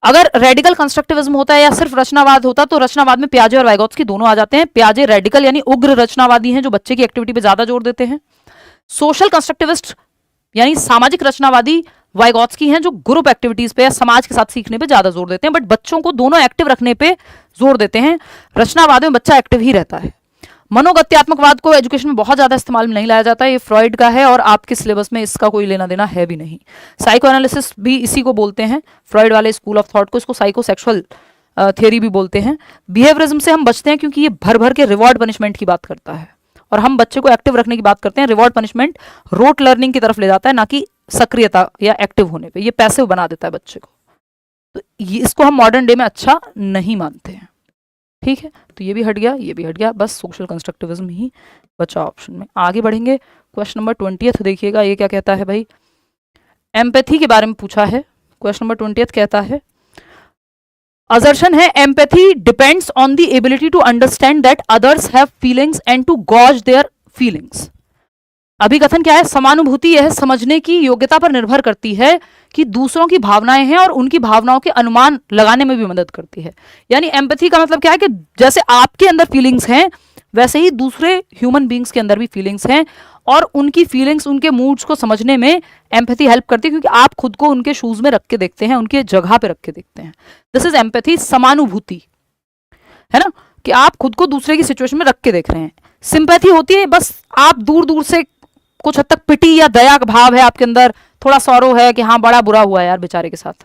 अगर रेडिकल कंस्ट्रक्टिविज्म होता है या सिर्फ रचनावाद होता तो रचनावाद में पियाजे और वाइगॉत्स्की दोनों आ जाते हैं। पियाजे रेडिकल यानी उग्र रचनावादी हैं जो बच्चे की एक्टिविटी पे ज्यादा जोर देते हैं। सोशल कंस्ट्रक्टिविस्ट यानी सामाजिक रचनावादी वाइगॉत्स्की हैं जो ग्रुप एक्टिविटीज पे या समाज के साथ सीखने पे ज्यादा जोर देते हैं, बट बच्चों को दोनों एक्टिव रखने पे जोर देते हैं। रचनावाद में बच्चा एक्टिव ही रहता है। मनोगत्यात्मकवाद को एजुकेशन में बहुत ज्यादा इस्तेमाल में नहीं लाया जाता है, ये फ्रॉइड का है और आपके सिलेबस में इसका कोई लेना देना है भी नहीं। साइको एनालिसिस भी इसी को बोलते हैं, फ्रॉइड वाले स्कूल ऑफ थॉट को, इसको साइकोसेक्सुअल थियरी भी बोलते हैं। बिहेवियरिज्म से हम बचते हैं क्योंकि ये भर भर के रिवॉर्ड पनिशमेंट की बात करता है और हम बच्चे को एक्टिव रखने की बात करते हैं। रिवॉर्ड पनिशमेंट रोट लर्निंग की तरफ ले जाता है, ना कि सक्रियता या एक्टिव होने पे, ये पैसिव बना देता है बच्चे को, तो इसको हम मॉडर्न डे में अच्छा नहीं मानते हैं। ठीक है, तो ये भी हट गया, ये भी हट गया, बस सोशल कंस्ट्रक्टिविज्म ही बचा ऑप्शन में। आगे बढ़ेंगे, क्वेश्चन नंबर 20 देखिएगा, ये क्या कहता है भाई, एम्पैथी के बारे में पूछा है। क्वेश्चन नंबर 20 कहता है, असर्शन है empathy depends on the ability to understand that others have feelings and to gauge their feelings. अभिकथन क्या है, समानुभूति यह समझने की योग्यता पर निर्भर करती है कि दूसरों की भावनाएं हैं और उनकी भावनाओं के अनुमान लगाने में भी मदद करती है। यानी एम्पैथी का मतलब क्या है कि जैसे आपके अंदर फीलिंग्स हैं वैसे ही दूसरे ह्यूमन बींग्स के अंदर भी फीलिंग्स हैं और उनकी फीलिंग्स, उनके मूड्स को समझने में एम्पैथी हेल्प करती है, क्योंकि आप खुद को उनके शूज में रख के देखते हैं, उनके जगह पे रख के देखते हैं। दिस इज एम्पैथी, समानुभूति है ना, कि आप खुद को दूसरे की सिचुएशन में रख के देख रहे हैं। सिंपैथी होती है बस आप दूर दूर से कुछ हद तक पिटी या दया का भाव है आपके अंदर, थोड़ा सौरो है कि हाँ बड़ा बुरा हुआ है यार बेचारे के साथ।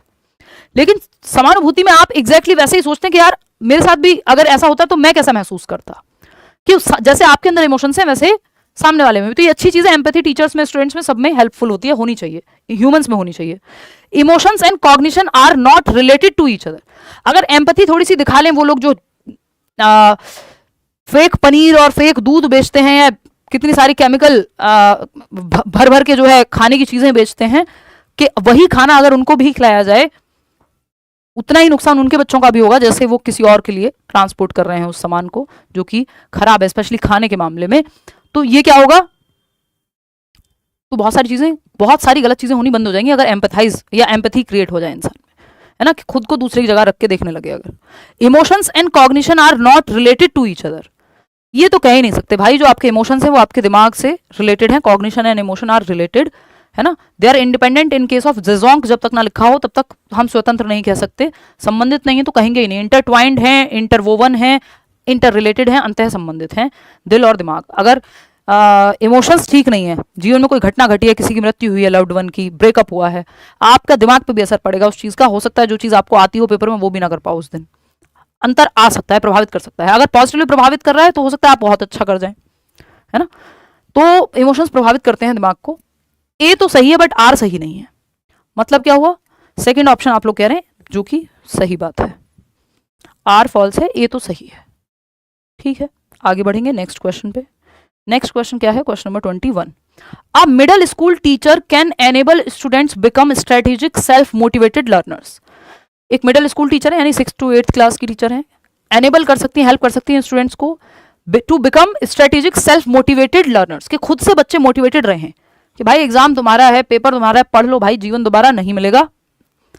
लेकिन समानुभूति में आप एग्जैक्टली वैसे ही सोचते हैं कि यार मेरे साथ भी अगर ऐसा होता तो मैं कैसा महसूस करता, कि जैसे आपके अंदर इमोशंस हैं वैसे सामने वाले में भी। तो ये अच्छी चीज है, एम्पैथी टीचर्स में, स्टूडेंट्स में, सब में हेल्पफुल होती है, होनी चाहिए, ह्यूमंस में होनी चाहिए। Emotions and cognition are not related to each other. अगर एम्पैथी थोड़ी सी दिखा लें वो लोग जो फेक पनीर और फेक दूध बेचते हैं या कितनी सारी केमिकल भर भर के जो है खाने की चीजें बेचते हैं, कि वही खाना अगर उनको भी खिलाया जाए उतना ही नुकसान उनके बच्चों का भी होगा जैसे वो किसी और के लिए ट्रांसपोर्ट कर रहे हैं उस सामान को जो कि खराब है, स्पेशली खाने के मामले में। तो ये क्या होगा, तो बहुत सारी चीजें, बहुत सारी गलत चीजें होनी बंद हो जाएंगी अगर एम्पैथाइज या एम्पैथी क्रिएट हो जाए इंसान में, है ना, कि खुद को दूसरे की जगह रख के देखने लगे। अगर emotions and cognition are not related to each other, ये तो कह ही नहीं सकते भाई, जो आपके इमोशंस है वो आपके दिमाग से रिलेटेड है, cognition and emotion are related, है ना, they are independent. In case of जेजोंग जब तक ना लिखा हो तब तक हम स्वतंत्र नहीं कह सकते, संबंधित नहीं है तो कहेंगे ही नहीं। इंटरट्वाइंड है, इंटरवोवन है, इंटर रिलेटेड है, अंतः संबंधित है दिल और दिमाग। अगर इमोशंस ठीक नहीं है, जीवन में कोई घटना घटी है, किसी की मृत्यु हुई है, लव्ड वन की, ब्रेकअप हुआ है, आपका दिमाग पे भी असर पड़ेगा उस चीज का। हो सकता है जो चीज आपको आती हो पेपर में वो भी ना कर पाओ उस दिन, अंतर आ सकता है, प्रभावित कर सकता है। अगर पॉजिटिवली प्रभावित कर रहा है तो हो सकता है आप बहुत अच्छा कर जाएं, है ना। तो इमोशंस प्रभावित करते हैं दिमाग को। ए तो सही है बट आर सही नहीं है, मतलब क्या हुआ, सेकंड ऑप्शन आप लोग कह रहे हैं जो कि सही बात है, आर फॉल्स है, ए तो सही है। ठीक है, आगे बढ़ेंगे नेक्स्ट क्वेश्चन पे। नेक्स्ट क्वेश्चन क्या है, question number 21, a middle school teacher can enable students become strategic self motivated learners. एक मिडिल स्कूल टीचर है, यानी 6 to 8 क्लास की टीचर है, एनेबल कर सकती हैं, हेल्प कर सकती हैं स्टूडेंट्स को to become strategic self motivated learners, कि खुद से बच्चे मोटिवेटेड रहे कि भाई एग्जाम तुम्हारा है, पेपर तुम्हारा है, पढ़ लो भाई, जीवन दोबारा नहीं मिलेगा,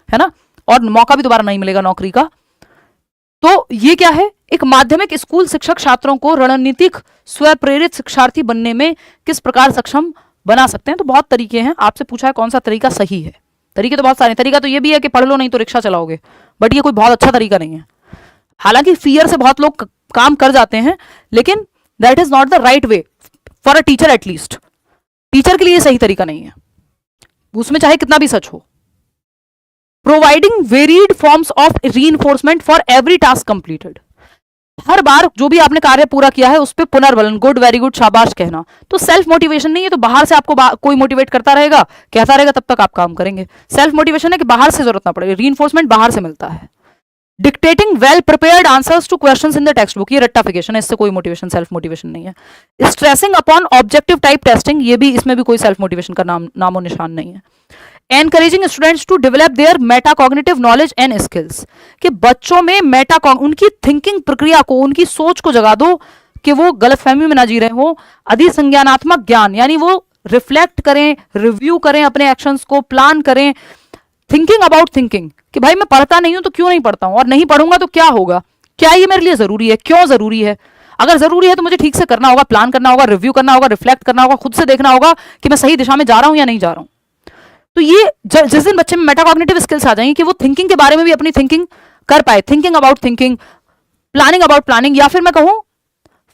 है ना, और मौका भी दोबारा नहीं मिलेगा नौकरी का। तो ये क्या है, एक माध्यमिक स्कूल शिक्षक छात्रों को रणनीतिक स्वप्रेरित शिक्षार्थी बनने में किस प्रकार सक्षम बना सकते हैं। तो बहुत तरीके हैं, आपसे पूछा है कौन सा तरीका सही है। तरीके तो बहुत सारे, तरीका तो ये भी है कि पढ़ लो नहीं तो रिक्शा चलाओगे, बट ये कोई बहुत अच्छा तरीका नहीं है। हालांकि फियर से बहुत लोग काम कर जाते हैं, लेकिन that is not the right way for a teacher, at least teacher के लिए सही तरीका नहीं है, उसमें चाहे कितना भी सच हो। Providing varied forms of reinforcement for every task completed, हर बार जो भी आपने कार्य पूरा किया है उस पर पुनर्बलन, गुड, वेरी गुड, शाबाश कहना। तो सेल्फ मोटिवेशन नहीं है, तो बाहर से आपको कोई मोटिवेट करता रहेगा, कहता रहेगा, तब तक आप काम करेंगे। सेल्फ मोटिवेशन है कि बाहर से जरूरत ना पड़े, रीइंफोर्समेंट बाहर से मिलता है। Dictating well prepared answers two questions in the text book, ये रट्टाफिकेशन है, इससे कोई मोटिवेशन, सेल्फ मोटिवेशन नहीं है। Stressing upon objective type testing, ये भी, इसमें भी कोई सेल्फ मोटिवेशन का नामो निशान नहीं है। Encouraging students to develop their metacognitive knowledge and skills, कि बच्चों में उनकी थिंकिंग प्रक्रिया को, उनकी सोच को जगा दो कि वो गलतफहमी में ना जी रहे हो। अधिसंज्ञानात्मक ज्ञान, यानी वो रिफ्लेक्ट करें, रिव्यू करें अपने एक्शंस को, प्लान करें। थिंकिंग अबाउट थिंकिंग, कि भाई मैं पढ़ता नहीं हूं तो क्यों नहीं पढ़ता हूं, और नहीं पढ़ूंगा तो क्या होगा, क्या ये मेरे लिए जरूरी है, क्यों जरूरी है। अगर जरूरी है तो मुझे ठीक से करना होगा, प्लान करना होगा, रिव्यू करना होगा, रिफ्लेक्ट करना होगा, खुद से देखना होगा कि मैं सही दिशा में जा रहा हूं या नहीं जा रहा हूं। तो ये जिस दिन बच्चे में मेटाकॉग्निटिव स्किल्स आ जाएंगी कि वो थिंकिंग के बारे में भी अपनी थिंकिंग कर पाए, thinking about thinking, planning about planning, या फिर मैं कहूं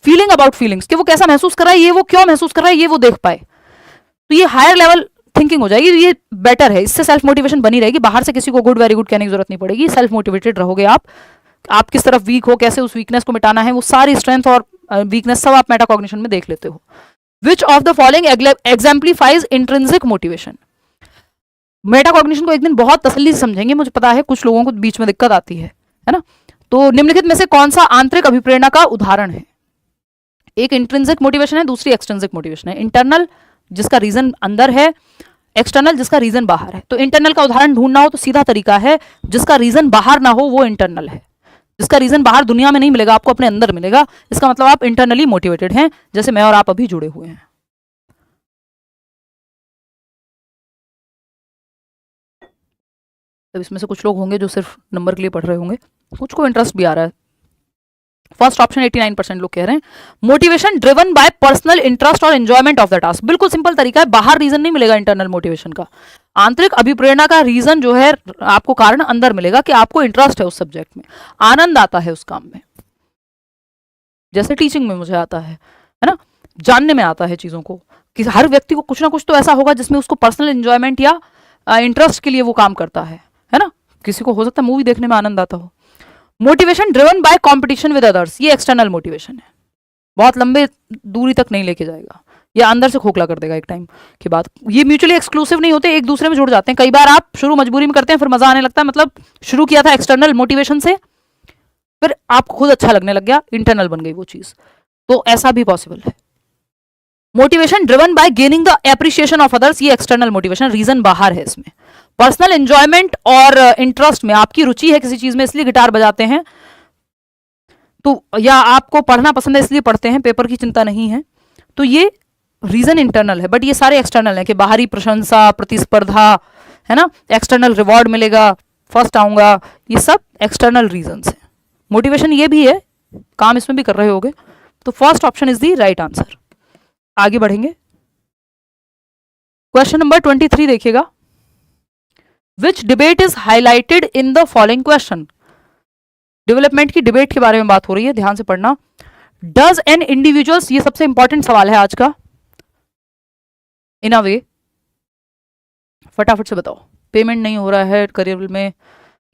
फीलिंग अबाउट फीलिंग्स, कि वो कैसा महसूस कर रहा है, ये वो क्यों महसूस कर रहा है, ये वो देख पाए, तो ये हायर लेवल थिंकिंग हो जाएगी। ये बेटर है, इससे सेल्फ मोटिवेशन बनी रहेगी, बाहर से किसी को गुड, वेरी गुड कहने की जरूरत नहीं पड़ेगी, सेल्फ मोटिवेटेड रहोगे आप किस तरफ वीक हो, कैसे उस वीकनेस को मिटाना है, वो सारी स्ट्रेंथ और वीकनेस सब आप मेटाकॉग्निशन में देख लेते हो। Which of the following exemplifies intrinsic motivation, metacognition को एक दिन बहुत तसल्ली से समझेंगे, मुझे पता है कुछ लोगों को बीच में दिक्कत आती है ना। तो निम्नलिखित में से कौन सा आंतरिक अभिप्रेरणा का उदाहरण है। एक इंट्रिंसिक मोटिवेशन है, दूसरी एक्सट्रिंसिक मोटिवेशन है। इंटरनल जिसका रीजन अंदर है, एक्सटर्नल जिसका रीजन बाहर है। तो इंटरनल का उदाहरण ढूंढना हो तो सीधा तरीका है, जिसका रीजन बाहर ना हो वो इंटरनल है। जिसका रीजन बाहर दुनिया में नहीं मिलेगा, आपको अपने अंदर मिलेगा, इसका मतलब आप इंटरनली मोटिवेटेड हैं, जैसे मैं और आप अभी जुड़े हुए हैं। तब इसमें से कुछ लोग होंगे जो सिर्फ नंबर के लिए पढ़ रहे होंगे, कुछ को इंटरेस्ट भी आ रहा है। फर्स्ट ऑप्शन 89% लोग कह रहे हैं, motivation driven by personal interest और एंजॉयमेंट ऑफ द टास्क। बिल्कुल सिंपल तरीका है, बाहर रीजन नहीं मिलेगा इंटरनल मोटिवेशन का। आंतरिक अभिप्रेरणा का रीजन जो है, आपको कारण अंदर मिलेगा कि आपको इंटरेस्ट है उस सब्जेक्ट में, आनंद आता है उस काम में, जैसे टीचिंग में मुझे आता है ना, जानने में आता है चीजों को, कि हर व्यक्ति को कुछ ना कुछ तो ऐसा होगा जिसमें उसको पर्सनल एंजॉयमेंट या इंटरेस्ट के लिए वो काम करता है ना। किसी को हो सकता है मूवी देखने में आनंद आता हो। Motivation driven by competition with others, ये एक्सटर्नल मोटिवेशन है, बहुत लंबे दूरी तक नहीं लेके जाएगा, ये अंदर से खोखला कर देगा एक टाइम के बाद। ये म्यूचुअली एक्सक्लूसिव नहीं होते, एक दूसरे में जुड़ जाते हैं। कई बार आप शुरू मजबूरी में करते हैं, फिर मजा आने लगता है, मतलब शुरू किया था एक्सटर्नल मोटिवेशन से, फिर आपको खुद अच्छा लगने लग गया, इंटरनल बन गई वो चीज। तो ऐसा भी पॉसिबल है। Motivation driven by gaining the appreciation of others, ये एक्सटर्नल मोटिवेशन, रीजन बाहर है इसमें। पर्सनल एंजॉयमेंट और इंटरेस्ट में, आपकी रुचि है किसी चीज में इसलिए गिटार बजाते हैं, तो या आपको पढ़ना पसंद है इसलिए पढ़ते हैं, पेपर की चिंता नहीं है, तो ये रीजन इंटरनल है। बट ये सारे एक्सटर्नल है, कि बाहरी प्रशंसा, प्रतिस्पर्धा, है ना, एक्सटर्नल रिवॉर्ड मिलेगा, फर्स्ट आऊंगा, ये सब एक्सटर्नल रीजंस है। मोटिवेशन ये भी है, काम इसमें भी कर रहे होगे, तो first option is the right answer. आगे बढ़ेंगे, क्वेश्चन नंबर 23 देखिएगा। Which debate is highlighted in the following question, development की डिबेट के बारे में बात हो रही है, ध्यान से पढ़ना। डज एन इंडिविजुअल्स, ये सबसे इंपॉर्टेंट सवाल है आज का, इन अ वे, फटाफट से बताओ। पेमेंट नहीं हो रहा है करियर में,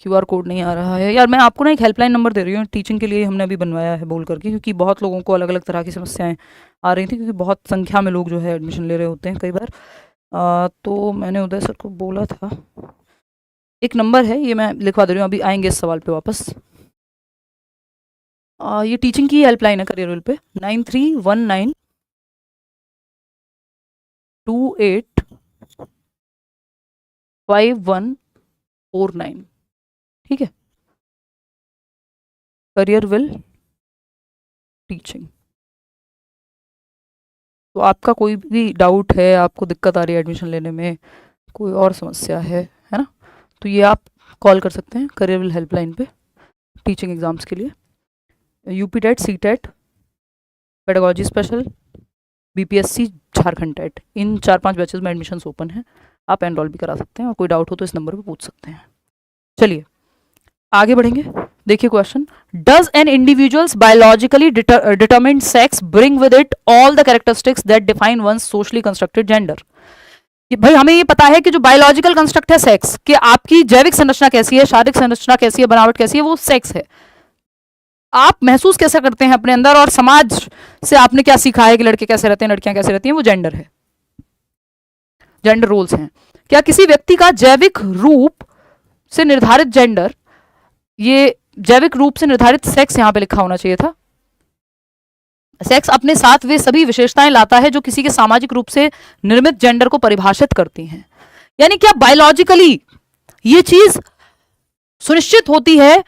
क्यूआर कोड नहीं आ रहा है। यार मैं आपको ना एक हेल्पलाइन नंबर दे रही हूँ, टीचिंग के लिए हमने अभी बनवाया है बोल करके, क्योंकि बहुत लोगों को अलग अलग तरह की समस्याएं आ रही थी, क्योंकि बहुत संख्या में लोग जो है एडमिशन ले रहे होते हैं कई बार। तो मैंने उदय सर को बोला था, एक नंबर है, ये मैं लिखवा दे रही हूँ, अभी आएंगे इस सवाल पे वापस। ये टीचिंग की हेल्पलाइन है करियर पे, 9319 285149। ठीक है, करियर विल टीचिंग। तो आपका कोई भी डाउट है, आपको दिक्कत आ रही है एडमिशन लेने में, कोई और समस्या है ना, तो ये आप कॉल कर सकते हैं करियर विल हेल्पलाइन पे टीचिंग एग्जाम्स के लिए। UP TET, C TET, pedagogy special, BPSC, Jharkhand TET, in 4-5 batches में एडमिशन ओपन है, आप एनरोल भी करा सकते हैं और कोई डाउट हो तो इस नंबर पे पूछ सकते हैं। चलिए आगे बढ़ेंगे। देखिए question, does an individual's biologically determined sex bring with it all the characteristics that define one's socially constructed gender. भाई हमें ये पता है कि जो बायोलॉजिकल कंस्ट्रक्ट है सेक्स, कि आपकी जैविक संरचना कैसी है, शारीरिक संरचना कैसी है, बनावट कैसी है, वो सेक्स है। आप महसूस कैसे करते हैं अपने अंदर और समाज से आपने क्या सीखा है कि लड़के कैसे रहते हैं, लड़कियां कैसे रहती हैं, वो जेंडर है, जेंडर रोल्स हैं। क्या किसी व्यक्ति का जैविक रूप से निर्धारित जेंडर, ये जैविक रूप से निर्धारित सेक्स यहां पे लिखा होना चाहिए था। सेक्स अपने साथ वे सभी विशेषताएं लाता है जो किसी के सामाजिक रूप से निर्मित जेंडर को परिभाषित करती हैं। यानी क्या बायोलॉजिकली ये चीज सुनिश्चित होती है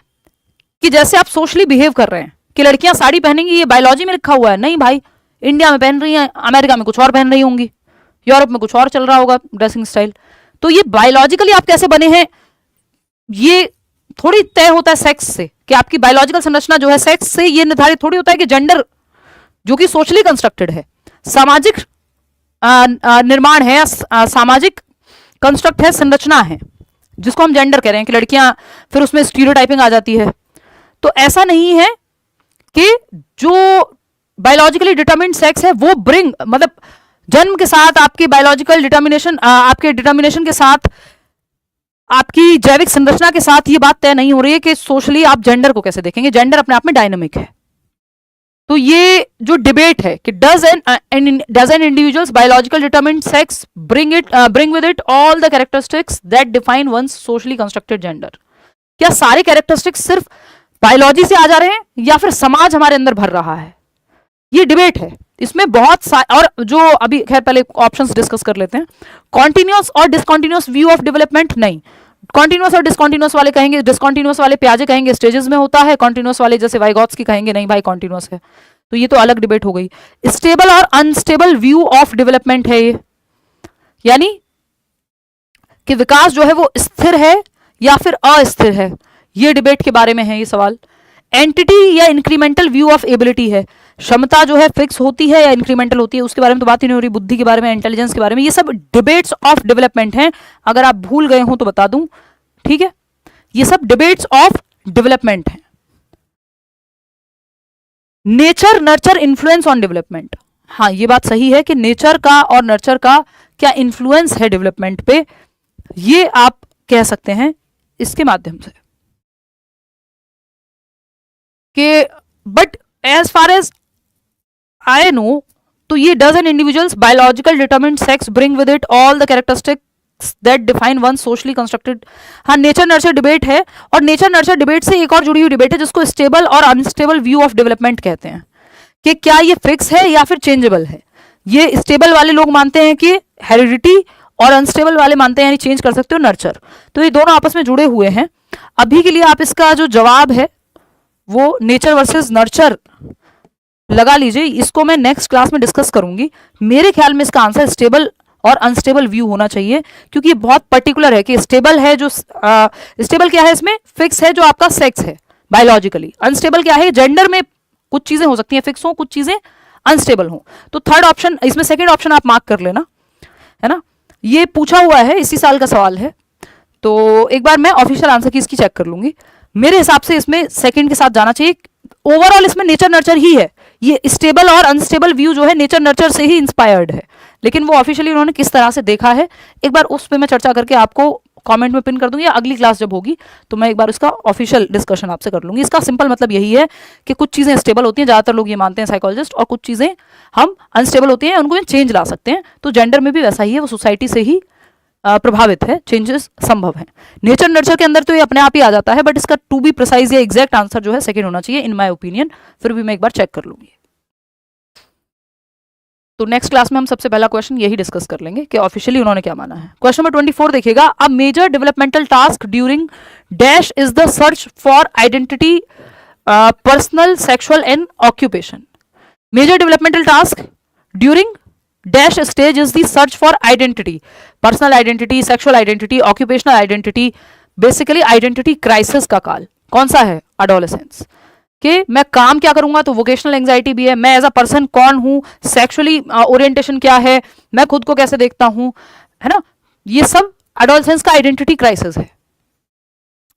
कि जैसे आप सोशली बिहेव कर रहे हैं कि लड़कियां साड़ी पहनेंगी, ये बायोलॉजी में लिखा हुआ है? नहीं भाई, इंडिया में पहन रही हैं, अमेरिका में कुछ और पहन रही होंगी, यूरोप में कुछ और चल रहा होगा ड्रेसिंग स्टाइल। तो ये बायोलॉजिकली आप कैसे बने हैं, ये थोड़ी तय होता है सेक्स से, कि आपकी बायोलॉजिकल संरचना जो है सेक्स से ये निर्धारित थोड़ी होता है कि जेंडर जो कि सोशली कंस्ट्रक्टेड है, सामाजिक निर्माण है, सामाजिक कंस्ट्रक्ट है, संरचना है, जिसको हम जेंडर कह रहे हैं कि लड़कियां, फिर उसमें स्टीरियोटाइपिंग आ जाती है। तो ऐसा नहीं है कि जो बायोलॉजिकली डिटरमिन्ड सेक्स है वो ब्रिंग, मतलब जन्म के साथ आपकी बायोलॉजिकल डिटर्मिनेशन, आपके डिटर्मिनेशन के साथ, आपकी जैविक संरचना के साथ ये बात तय नहीं हो रही है कि सोशली आप जेंडर को कैसे देखेंगे। जेंडर अपने आप में डायनामिक है। तो ये जो डिबेट है कि does an individual's biological determined sex bring with it all the characteristics that define one's socially constructed gender, क्या सारे कैरेक्टरिस्टिक्स सिर्फ बायोलॉजी से आ जा रहे हैं या फिर समाज हमारे अंदर भर रहा है? ये डिबेट है, इसमें बहुत और जो अभी खैर पहले ऑप्शंस डिस्कस कर लेते हैं। कॉन्टिन्यूअस और डिसकॉन्टिन्यूअस व्यू ऑफ डेवलपमेंट, नहीं। कॉन्टिन्यूअस और डिसकॉन्टिन्यूअस वाले कहेंगे, डिसकॉन्टिन्यूअस वाले प्याजे कहेंगे स्टेजेस में होता है, कॉन्टिन्यूअस वाले जैसे वाइगॉट्स की कहेंगे नहीं भाई कॉन्टिन्यूअस है। तो ये तो अलग डिबेट हो गई। स्टेबल और अनस्टेबल व्यू ऑफ डेवलपमेंट है ये, यानी कि विकास जो है वो स्थिर है या फिर अस्थिर है, ये डिबेट के बारे में है ये सवाल। एंटिटी या इंक्रीमेंटल व्यू ऑफ एबिलिटी है, क्षमता जो है फिक्स होती है या इंक्रीमेंटल होती है, उसके बारे में तो बात ही नहीं हो रही। बुद्धि के बारे में, इंटेलिजेंस के बारे में, ये सब डिबेट्स ऑफ डेवलपमेंट हैं। अगर आप भूल गए हो तो बता दूं, ठीक है, ये सब डिबेट्स ऑफ डेवलपमेंट हैं। Nature nurture influence on development, हाँ ये बात सही है कि नेचर का और नर्चर का क्या इन्फ्लुएंस है डेवलपमेंट पे, ये आप कह सकते हैं इसके माध्यम से कि but as far as I know, तो ये does an individual's biological determined sex bring with it all the characteristics that define one socially constructed. हाँ नेचर नर्चर डिबेट है, और नेचर नर्चर डिबेट से एक और जुड़ी हुई डिबेट है जिसको स्टेबल और अनस्टेबल व्यू ऑफ डेवलपमेंट कहते हैं, कि क्या ये फिक्स है या फिर चेंजेबल है। ये स्टेबल वाले लोग मानते हैं कि हेरिडिटी, और अनस्टेबल वाले मानते हैं यानी चेंज कर सकते हो नर्चर। तो ये दोनों आपस में जुड़े हुए हैं। अभी के लिए आप इसका जो जवाब है वो नेचर वर्सेस नर्चर लगा लीजिए, इसको मैं नेक्स्ट क्लास में डिस्कस करूंगी। मेरे ख्याल में इसका आंसर स्टेबल और अनस्टेबल व्यू होना चाहिए, क्योंकि ये बहुत पर्टिकुलर है कि स्टेबल है जो स्टेबल क्या है, इसमें फिक्स है जो आपका सेक्स है बायोलॉजिकली, अनस्टेबल क्या है, जेंडर में कुछ चीजें हो सकती हैं फिक्स हो, कुछ चीजें अनस्टेबल हो। तो थर्ड ऑप्शन, इसमें सेकेंड ऑप्शन आप मार्क कर लेना, है ना। ये पूछा हुआ है, इसी साल का सवाल है, तो एक बार मैं ऑफिशियल आंसर की इसकी चेक कर लूंगी। मेरे हिसाब से इसमें सेकंड के साथ जाना चाहिए। ओवरऑल इसमें नेचर नर्चर ही है, ये स्टेबल और अनस्टेबल व्यू जो है नेचर नर्चर से ही इंस्पायर्ड है, लेकिन वो ऑफिशियली उन्होंने किस तरह से देखा है एक बार उस पर मैं चर्चा करके आपको कमेंट में पिन कर दूंगी, या अगली क्लास जब होगी तो मैं एक बार उसका ऑफिशियल डिस्कशन आपसे कर लूंगी। इसका सिंपल मतलब यही है कि कुछ चीज़ें स्टेबल होती हैं, ज़्यादातर लोग ये मानते हैं साइकोलॉजिस्ट, और कुछ चीज़ें हम अनस्टेबल होती हैं, उनको चेंज ला सकते हैं। तो जेंडर में भी वैसा ही है, वो सोसाइटी से ही प्रभावित है, चेंजेस संभव है। नेचर नर्चर के अंदर तो ये अपने आप ही आ जाता है, बट इसका टू बी प्रिसाइज या एग्जैक्ट आंसर जो है सेकंड होना चाहिए इन माय ओपिनियन। फिर भी मैं एक बार चेक कर लूंगी। तो नेक्स्ट क्लास में हम सबसे पहला क्वेश्चन यही डिस्कस कर लेंगे कि ऑफिशियली उन्होंने क्या माना है। क्वेश्चन नंबर 24 देखिएगा, a major developmental task during dash is the search for identity personal sexual and occupation. Major developmental task during dash stage is the search for identity, personal identity, sexual identity, occupational identity, basically identity crisis का काल कौन सा है? एडोलेसेंस। कि मैं काम क्या करूंगा, तो वोकेशनल एंजाइटी भी है, मैं एज अ पर्सन कौन हूं, सेक्सुअली ओरिएंटेशन क्या है, मैं खुद को कैसे देखता हूं, है ना, ये सब एडोलेसेंस का आइडेंटिटी क्राइसिस है।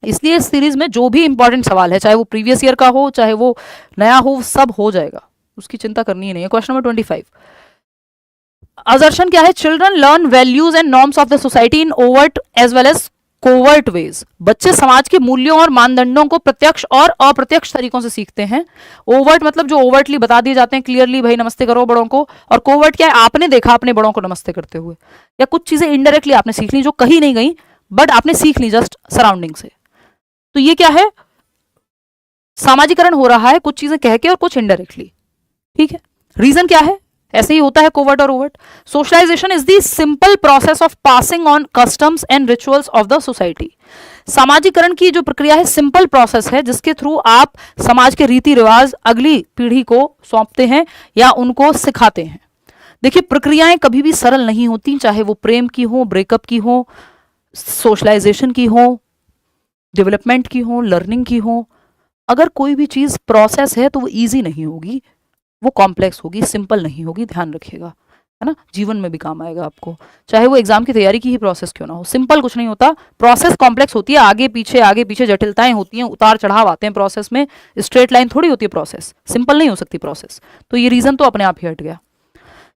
इसलिए इस सीरीज में जो भी इंपॉर्टेंट सवाल है, चाहे वो प्रीवियस ईयर का हो, चाहे वो नया हो, सब हो जाएगा, उसकी चिंता करनी ही नहीं है। क्वेश्चन नंबर 25, असर्शन क्या है? Children learn values and norms of the society in overt as well as covert ways. बच्चे समाज के मूल्यों और मानदंडों को प्रत्यक्ष और अप्रत्यक्ष तरीकों से सीखते हैं। ओवर्ट मतलब जो ओवर्टली बता दिए जाते हैं, क्लियरली भाई नमस्ते करो बड़ों को, और कोवर्ट क्या है? आपने देखा अपने बड़ों को नमस्ते करते हुए, या कुछ चीजें इनडायरेक्टली आपने सीख ली जो कही नहीं गई बट आपने सीख ली जस्ट सराउंडिंग से। तो ये क्या है? सामाजिकरण हो रहा है, कुछ चीजें कह के और कुछ इनडायरेक्टली। ठीक है, रीजन क्या है? ऐसे ही होता है कोवर्ट और overt. Socialisation is the simple process of passing on customs and rituals of the society. सामाजिकरण की जो प्रक्रिया है सिंपल प्रोसेस है, जिसके थ्रू आप समाज के रीति रिवाज अगली पीढ़ी को सौंपते हैं या उनको सिखाते हैं। देखिए, प्रक्रियाएं कभी भी सरल नहीं होती, चाहे वो प्रेम की हो, ब्रेकअप की हो, सोशलाइजेशन की हो, डेवलपमेंट की हो, लर्निंग की हो। अगर कोई भी चीज प्रोसेस है तो वो इजी नहीं होगी, वो कॉम्प्लेक्स होगी, सिंपल नहीं होगी, ध्यान रखिएगा, है ना। जीवन में भी काम आएगा आपको, चाहे वो एग्जाम की तैयारी की ही प्रोसेस क्यों ना हो। सिंपल कुछ नहीं होता, प्रोसेस कॉम्प्लेक्स होती है, आगे पीछे जटिलताएं होती हैं, उतार चढ़ाव आते हैं प्रोसेस में। स्ट्रेट लाइन थोड़ी होती है प्रोसेस, सिंपल नहीं हो सकती प्रोसेस। तो ये रीजन तो अपने आप ही हट गया।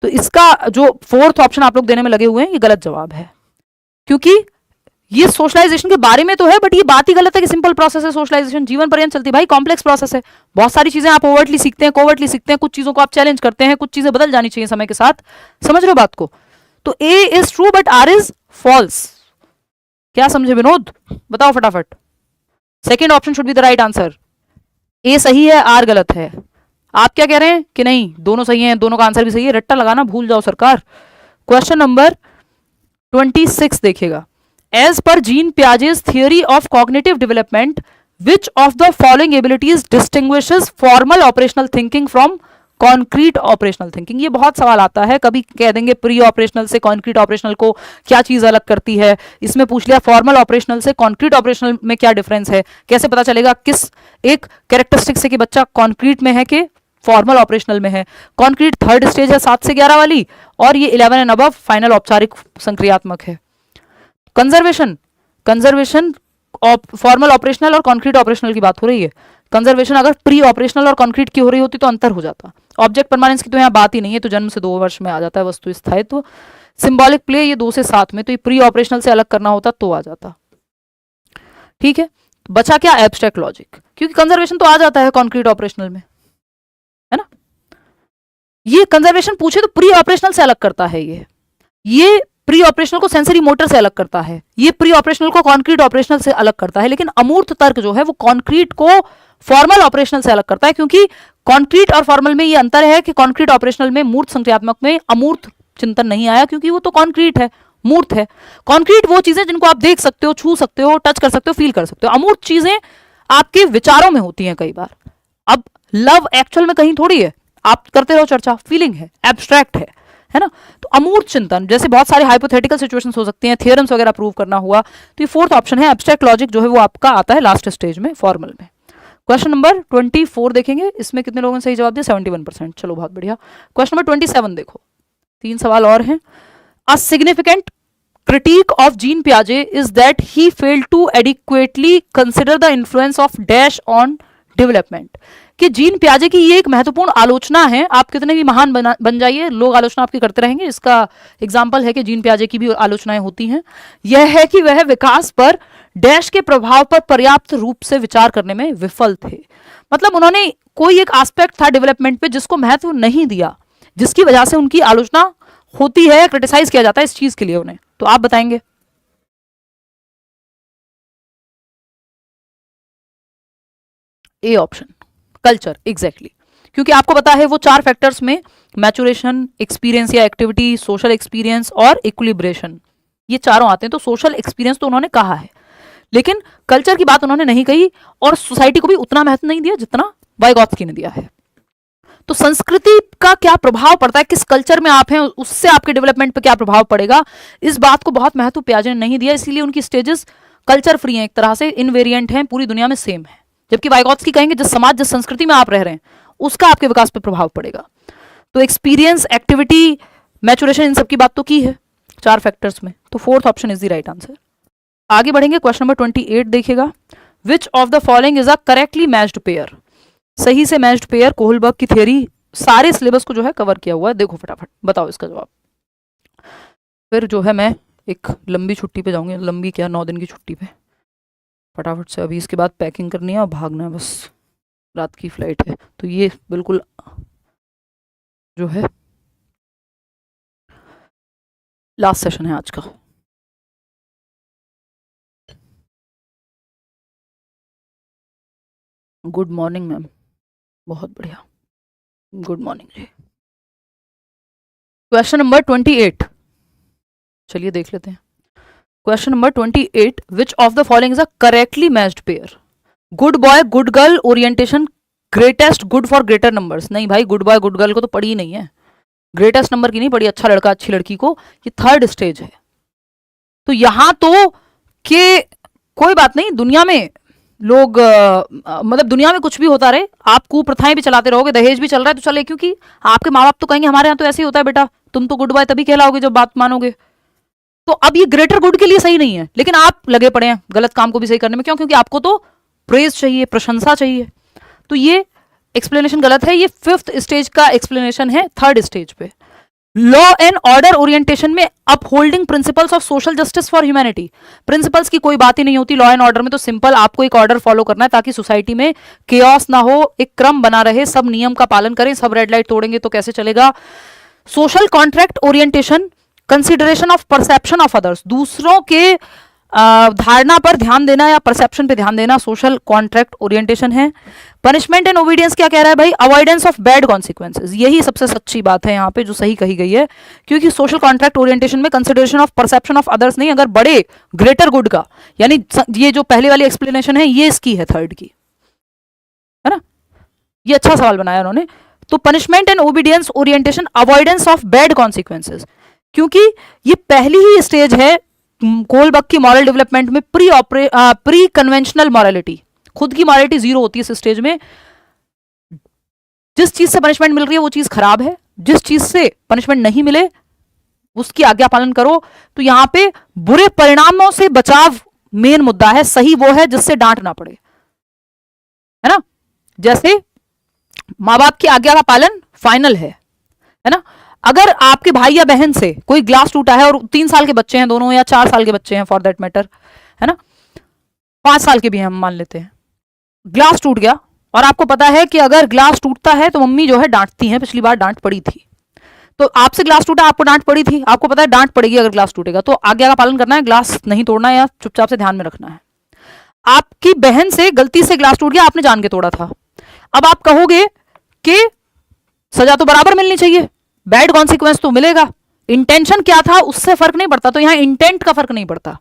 तो इसका जो फोर्थ ऑप्शन आप लोग देने में लगे हुए हैं, ये गलत जवाब है, क्योंकि ये सोशलाइजेशन के बारे में तो है, बट ये बात ही गलत है कि सिंपल प्रोसेस है सोशलाइजेशन, जीवन पर्यंत चलती है भाई, कॉम्प्लेक्स प्रोसेस है। बहुत सारी चीजें आप ओवर्टली सीखते हैं, कोवर्टली सीखते हैं, कुछ चीजों को आप चैलेंज करते हैं, कुछ चीजें बदल जानी चाहिए समय के साथ। समझ रहे हो बात को? तो A is true but R is false. क्या समझे विनोद? बताओ फटाफट। Second option should be the right answer. A सही है, आर गलत है। आप क्या कह रहे हैं कि नहीं दोनों सही हैं, दोनों का आंसर भी सही है? रट्टा लगाना भूल जाओ सरकार। क्वेश्चन नंबर 26 देखिएगा, as per Jean Piaget's theory of cognitive development, which of the following abilities distinguishes formal operational thinking from concrete operational thinking? ये बहुत सवाल आता है, कभी कह देंगे प्री ऑपरेशनल से कॉन्क्रीट ऑपरेशनल को क्या चीज अलग करती है, इसमें पूछ लिया फॉर्मल ऑपरेशनल से कॉन्क्रीट ऑपरेशनल में क्या डिफरेंस है। कैसे पता चलेगा किस एक कैरेक्टरिस्टिक से कि बच्चा कॉन्क्रीट में है कि फॉर्मल ऑपरेशनल में है? कॉन्क्रीट थर्ड स्टेज है 7 से 11 वाली, और ये 11 एंड अबव फाइनल औपचारिक संक्रियात्मक है। कंजर्वेशन फॉर्मल ऑपरेशनल और कॉन्क्रीट ऑपरेशनल की बात हो रही है। कंजर्वेशन अगर प्री ऑपरेशनल और कॉन्क्रीट की हो रही होती तो अंतर हो जाता। ऑब्जेक्ट परमानेंस की तो यहाँ बात ही नहीं है, तो जन्म से 2 वर्ष में आ जाता है वस्तु स्थायित्व। सिंबॉलिक प्ले ये 2 से 7 में, तो ये प्री ऑपरेशनल से अलग करना होता तो आ जाता। ठीक है, बचा क्या? एब्स्ट्रैक्ट लॉजिक, क्योंकि कंजर्वेशन तो आ जाता है कॉन्क्रीट ऑपरेशनल में, है ना। ये कंजर्वेशन पूछे तो प्री ऑपरेशनल से अलग करता है, ये प्री ऑपरेशनल को सेंसरी मोटर से अलग करता है, ये प्री ऑपरेशनल को कॉन्क्रीट ऑपरेशनल से अलग करता है। लेकिन अमूर्त तर्क जो है वो कॉन्क्रीट को फॉर्मल ऑपरेशनल से अलग करता है, क्योंकि कॉन्क्रीट और फॉर्मल में ये अंतर है कि कॉन्क्रीट ऑपरेशनल में मूर्त संक्रियात्मक में अमूर्त चिंतन नहीं आया, क्योंकि वो तो कॉन्क्रीट है, मूर्त है। कॉन्क्रीट वो चीजें जिनको आप देख सकते हो, छू सकते हो, टच कर सकते हो, फील कर सकते हो। अमूर्त चीजें आपके विचारों में होती हैं कई बार। अब लव एक्चुअल में कहीं थोड़ी है, आप करते रहो चर्चा, फीलिंग है, एब्स्ट्रैक्ट है ना। तो अमूर्त चिंतन जैसे बहुत सारे हाइपोथेटिकल सिचुएशंस हो सकती हैं, थियरम्स वगैरह प्रूव करना हुआ, तो ये फोर्थ ऑप्शन है। एब्स्ट्रैक्ट लॉजिक जो है वो आपका आता है लास्ट स्टेज में, फॉर्मल में। क्वेश्चन नंबर 24 देखेंगे, इसमें कितने लोगों ने सही जवाब दिया? 71%। चलो बहुत बढ़िया। क्वेश्चन नंबर 27 देखो, 3 सवाल और हैं। A significant critique of Jean Piaget is that he failed to adequately consider the influence of dash on development। कि जीन प्याजे की ये एक महत्वपूर्ण आलोचना है, आप कितने भी महान बन जाइए, लोग आलोचना आपकी करते रहेंगे। इसका एग्जाम्पल है कि जीन प्याजे की भी आलोचनाएं होती हैं। यह है कि वह विकास पर डैश के प्रभाव पर पर्याप्त रूप से विचार करने में विफल थे। मतलब उन्होंने कोई एक एस्पेक्ट था डेवलपमेंट पे जिसको महत्व नहीं दिया, जिसकी वजह से उनकी आलोचना होती है, क्रिटिसाइज किया जाता है इस चीज के लिए उन्हें। तो आप बताएंगे। A option, culture, exactly. क्योंकि आपको पता है वो 4 फैक्टर्स में मैचुरेशन, एक्सपीरियंस या एक्टिविटी, सोशल एक्सपीरियंस और इक्विलिब्रेशन, ये चारों आते हैं। तो सोशल एक्सपीरियंस तो उन्होंने कहा है, लेकिन कल्चर की बात उन्होंने नहीं कही और सोसाइटी को भी उतना महत्व नहीं दिया जितना वाइगॉत्स्की ने दिया है। तो संस्कृति का क्या प्रभाव पड़ता है, किस कल्चर में आप हैं उससे आपके डेवलपमेंट पे क्या प्रभाव पड़ेगा, इस बात को बहुत महत्व पियाजे ने नहीं दिया। इसीलिए उनकी स्टेजेस कल्चर फ्री हैं, एक तरह से इनवेरिएंट हैं, पूरी दुनिया में सेम है। जबकि वाइगॉत्स्की कहेंगे जिस समाज, जिस संस्कृति में आप रह रहे हैं उसका आपके विकास पे प्रभाव पड़ेगा। तो एक्सपीरियंस, एक्टिविटी, मैचुरेशन, इन सब की बात तो की है 4 फैक्टर्स में। तो 4th option is the right answer. आगे बढ़ेंगे, क्वेश्चन नंबर 28 देखिएगा। विच of the following is a correctly matched pair? सही से मैच्ड पेयर, कोहलबर्ग की थ्योरी, सारे सिलेबस को जो है कवर किया हुआ है। देखो फटाफट बताओ इसका जवाब। फिर जो है मैं एक लंबी छुट्टी पे जाऊंगी, लंबी क्या 9 दिन की छुट्टी पे। फटाफट से अभी इसके बाद पैकिंग करनी है और भागना है, बस रात की फ्लाइट है। तो ये बिल्कुल जो है लास्ट सेशन है आज का। गुड मॉर्निंग मैम, बहुत बढ़िया, गुड मॉर्निंग जी। क्वेश्चन नंबर 28, चलिए देख लेते हैं। Question number 28, which of the following is a correctly matched pair? Good boy good girl orientation, greatest good for greater numbers. नहीं भाई, गुड बॉय गुड गर्ल को तो पढ़ी ही नहीं है, ग्रेटेस्ट नंबर की नहीं पढ़ी, अच्छा लड़का अच्छी लड़की को, ये 3rd स्टेज है। तो यहां तो के कोई बात नहीं, दुनिया में लोग मतलब दुनिया में कुछ भी होता रहे, आप कुप्रथाएं भी चलाते रहोगे, दहेज भी चल रहा है तो चले, क्योंकि आपके माँ बाप तो कहेंगे हमारे यहाँ तो ऐसे ही होता है बेटा, तुम तो गुड बॉय तभी कहलाओगे जब बात मानोगे। तो अब ये ग्रेटर गुड के लिए सही नहीं है, लेकिन आप लगे पड़े हैं गलत काम को भी सही करने में। क्यों? क्योंकि आपको तो प्रेज चाहिए, प्रशंसा चाहिए। तो ये एक्सप्लेनेशन गलत है, ये 5th स्टेज का एक्सप्लेनेशन है 3rd स्टेज पे। लॉ एंड ऑर्डर ओरिएंटेशन में upholding principles of social justice for humanity, principles की कोई बात ही नहीं होती लॉ एंड ऑर्डर में। तो सिंपल आपको एक ऑर्डर फॉलो करना है ताकि सोसाइटी में केओस ना हो, एक क्रम बना रहे, सब नियम का पालन करें। सब रेड लाइट तोड़ेंगे तो कैसे चलेगा। Social contract orientation, consideration of perception of others, दूसरों के धारणा पर ध्यान देना या परसेप्शन पे ध्यान देना, सोशल कॉन्ट्रैक्ट ओरिएंटेशन है। पनिशमेंट एंड ओबीडियंस क्या कह रहा है भाई? Avoidance of bad consequences. यही सबसे सच्ची बात है यहाँ पे जो सही कही गई है, क्योंकि सोशल कॉन्ट्रैक्ट ओरिएंटेशन में consideration of perception of others नहीं, अगर बड़े ग्रेटर गुड का, यानी ये जो पहले वाली एक्सप्लेनेशन है ये इसकी है 3rd की, है ना। ये अच्छा सवाल बनाया उन्होंने। तो punishment and obedience orientation, avoidance of bad consequences, क्योंकि ये पहली ही स्टेज है कोहलबर्ग की मॉरल डेवलपमेंट में, प्री कन्वेंशनल मॉरलिटी। खुद की मॉरलिटी 0 होती है इस स्टेज में। जिस चीज से पनिशमेंट मिल रही है वो चीज खराब है, जिस चीज से पनिशमेंट नहीं मिले उसकी आज्ञा पालन करो। तो यहां पे बुरे परिणामों से बचाव मेन मुद्दा है, सही वो है जिससे डांट ना पड़े, है ना। जैसे माँ बाप की आज्ञा का पालन फाइनल है ना। अगर आपके भाई या बहन से कोई ग्लास टूटा है और 3 साल के बच्चे हैं दोनों, या 4 साल के बच्चे हैं फॉर दैट मैटर, है ना, 5 साल के भी हम मान लेते हैं, ग्लास टूट गया और आपको पता है कि अगर ग्लास टूटता है तो मम्मी जो है डांटती हैं, पिछली बार डांट पड़ी थी, तो आपसे ग्लास टूटा, आपको डांट पड़ी थी, आपको पता है डांट पड़ेगी अगर ग्लास टूटेगा, तो आज्ञा का पालन करना है, ग्लास नहीं तोड़ना है या चुपचाप से ध्यान में रखना है। आपकी बहन से गलती से ग्लास टूट गया, आपने जान के तोड़ा था, अब आप कहोगे कि सजा तो बराबर मिलनी चाहिए, बैड कॉन्सिक्वेंस तो मिलेगा, इंटेंशन क्या था उससे फर्क नहीं पड़ता। तो यहां इंटेंट का फर्क नहीं पड़ता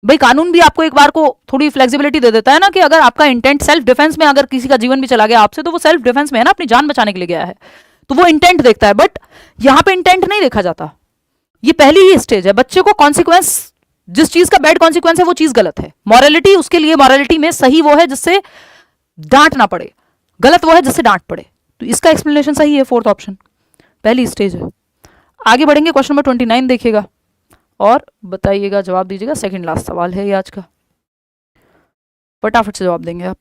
भाई, कानून भी आपको एक बार को थोड़ी फ्लेक्सिबिलिटी दे देता है ना, कि अगर आपका इंटेंट सेल्फ डिफेंस में, अगर किसी का जीवन भी चला गया आपसे तो वो सेल्फ डिफेंस में है ना, अपनी जान बचाने के लिए गया है, तो वो इंटेंट देखता है। बट यहां पे इंटेंट नहीं देखा जाता, ये पहली ही स्टेज है। बच्चे को कॉन्सिक्वेंस, जिस चीज का बैड कॉन्सिक्वेंस है वो चीज गलत है, मॉरलिटी उसके लिए, मॉरलिटी में सही वो है जिससे डांट ना पड़े, गलत वो है जिससे डांट पड़े। तो इसका एक्सप्लेनेशन सही है 4th ऑप्शन, पहली स्टेज है। आगे बढ़ेंगे, क्वेश्चन नंबर 29 देखिएगा और बताइएगा, जवाब दीजिएगा। सेकंड लास्ट सवाल है ये आज का, फटाफट से जवाब देंगे आप।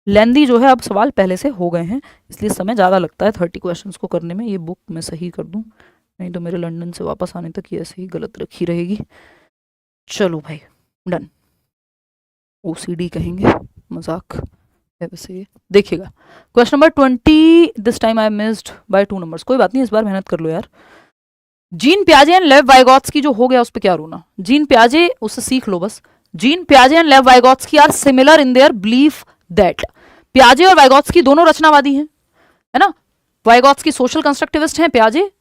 लेंदी जो है अब सवाल पहले से हो गए हैं, इसलिए समय ज़्यादा लगता है 30 क्वेश्चंस को करने में। ये बुक मैं सही कर दूं, नहीं तो मेरे लंदन से वापस आने तक ये ऐसे ही गलत रखी रहेगी। चलो भाई डन, OCD कहेंगे, मजाक है वैसे ये। देखिएगा question number 20, this time I missed by 2 numbers, कोई बात नहीं, इस बार मेहनत कर लो यार। जीन पियाजे एंड लेव वाइगॉत्स्की जो हो गया उस पर क्या रोना, जीन पियाजे उससे सीख लो बस। जीन पियाजे and Lev Vygotsky are similar in their belief that, पियाजे और वाइगॉत्स्की दोनों रचनावादी हैं, है ना। वाइगॉत्स्की सोशल कंस्ट्रक्टिविस्ट हैं, पियाजे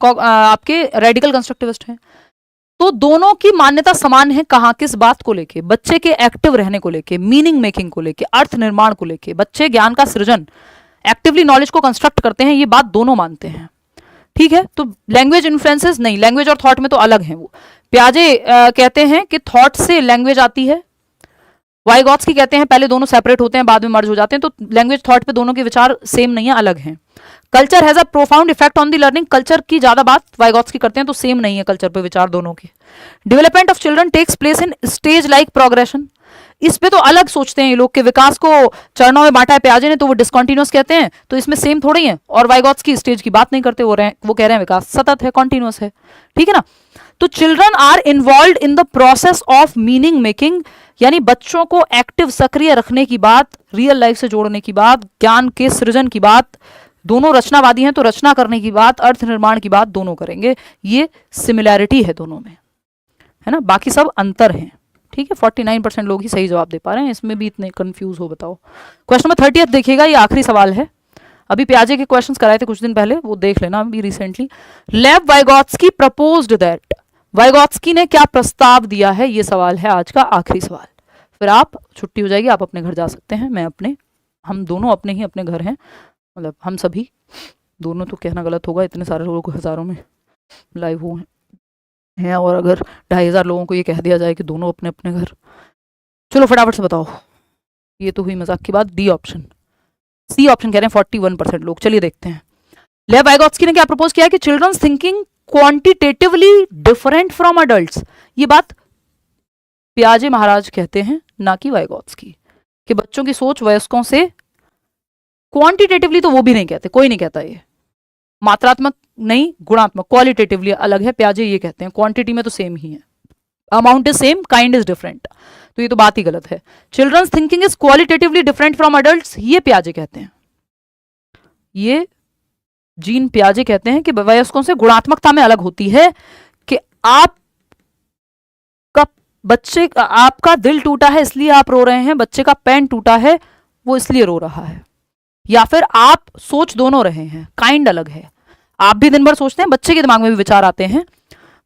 आपके रेडिकल कंस्ट्रक्टिविस्ट हैं। तो दोनों की मान्यता समान है, कहाँ, किस बात को लेके, बच्चे के एक्टिव रहने को लेके, मीनिंग मेकिंग को लेके, अर्थ निर्माण को लेके, बच्चे ज्ञान का सृजन, एक्टिवली नॉलेज को कंस्ट्रक्ट करते हैं, ये बात दोनों मानते हैं। ठीक है, तो लैंग्वेज इन्फ्लुएंसेस नहीं, लैंग्वेज और थॉट में तो अलग है वो। पियाजे कहते हैं कि थॉट से लैंग्वेज आती है, वाइगॉत्स्की कहते हैं पहले दोनों सेपरेट होते हैं बाद में मर्ज हो जाते हैं। तो लैंग्वेज थॉट पे दोनों के विचार सेम नहीं है, अलग हैं। Culture has a profound effect on the learning, culture की ज्यादा बात वाइगॉत्स्की करते हैं, तो सेम नहीं है कल्चर पे विचार दोनों के। Development of children takes place in stage like progression, इस पे तो अलग सोचते हैं ये लोग के विकास को चरणों में बांटा है पियाजे ने, तो वो डिसकंटिन्यूअस कहते हैं, तो इसमें सेम थोड़ी है। और वाइगॉत्स्की स्टेज की बात नहीं करते, वो कह रहे हैं विकास सतत है, कॉन्टिन्यूअस है। ठीक है ना। तो children are involve in the process of meaning making, यानी बच्चों को एक्टिव सक्रिय रखने की बात, रियल लाइफ से जोड़ने की बात, ज्ञान के सृजन की बात, दोनों रचनावादी हैं तो रचना करने की बात, अर्थ निर्माण की बात दोनों करेंगे। ये सिमिलैरिटी है दोनों में, है ना, बाकी सब अंतर हैं। ठीक है, 49% लोग ही सही जवाब दे पा रहे हैं, इसमें भी इतने कंफ्यूज हो बताओ। क्वेश्चन नंबर 30 देखिएगा, ये आखिरी सवाल है। अभी पियाजे के क्वेश्चंस कराए थे कुछ दिन पहले, वो देख लेना अभी रिसेंटली। लेव वाइगॉत्स्की प्रपोज्ड दैट, वाइगॉत्स्की ने क्या प्रस्ताव दिया है, ये सवाल है आज का आखिरी सवाल। फिर आप छुट्टी हो जाएगी, आप अपने घर जा सकते हैं, मैं अपने, हम दोनों अपने ही अपने घर हैं, मतलब हम सभी दोनों, तो कहना गलत होगा, इतने सारे लोगों को हजारों में लाइव हुए हैं, और अगर 2500 लोगों को ये कह दिया जाए कि दोनों अपने अपने घर। चलो फटाफट से बताओ, ये तो हुई मजाक की बात। डी ऑप्शन, सी ऑप्शन कह रहे हैं 41% लोग। चलिए देखते हैं, लेव वाइगॉत्स्की ने क्या प्रपोज किया है कि children's thinking quantitatively different from adults, ये बात पियाजे महाराज कहते हैं, ना कि वाइगॉत्स्की, कि बच्चों की सोच वयस्कों से क्वांटिटेटिवली, तो वो भी नहीं कहते, कोई नहीं कहता ये, मात्रात्मक नहीं गुणात्मक, क्वालिटेटिवली अलग है, पियाजे ये कहते हैं, क्वांटिटी में तो सेम ही है, amount is same, kind is different, तो ये तो बात ही गलत है। Children's thinking is qualitatively different from adults, ये पियाजे कहते हैं, ये जीन पियाजे कहते हैं कि वयस्कों से गुणात्मकता में अलग होती है, कि आप का बच्चे, आपका दिल टूटा है इसलिए आप रो रहे हैं, बच्चे का पेन टूटा है वो इसलिए रो रहा है, या फिर आप सोच दोनों रहे हैं, काइंड अलग है। आप भी दिन भर सोचते हैं, बच्चे के दिमाग में भी विचार आते हैं,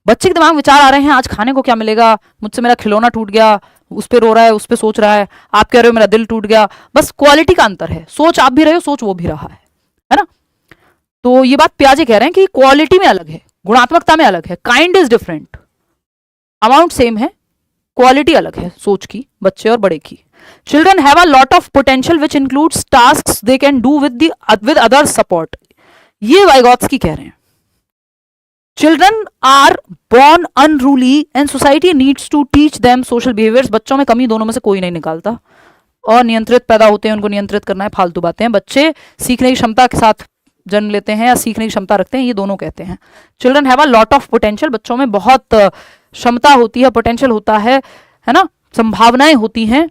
बच्चे के दिमाग में विचार आ रहे हैं, आज खाने को क्या मिलेगा, मुझसे मेरा खिलौना टूट गया, उस पर रो रहा है, उस पर सोच रहा है, आप कह रहे हो मेरा दिल टूट गया, बस क्वालिटी का अंतर है, सोच आप भी रहे हो, सोच वो भी रहा है ना। तो ये बात पियाजे कह रहे हैं कि क्वालिटी में अलग है, गुणात्मकता में अलग है, kind is different, amount same है, क्वालिटी अलग है सोच की, बच्चे और बड़े की। Children have a lot of potential which includes tasks they can do with other support, ये वाइगॉत्स्की कह रहे हैं। Children are born unruly and society needs to teach them social behaviours, बच्चों में कमी दोनों में से कोई नहीं निकालता, और नियंत्रित पैदा होते हैं, उनको नियंत्रित करना है, फालतू बातें हैं। बच्चे सीखने की क्षमता के साथ जन्म लेते हैं या सीखने की क्षमता रखते हैं, ये दोनों कहते हैं। Children have a lot of potential, बच्चों में बहुत क्षमता होती है, पोटेंशियल होता है ना, संभावनाएं होती हैं,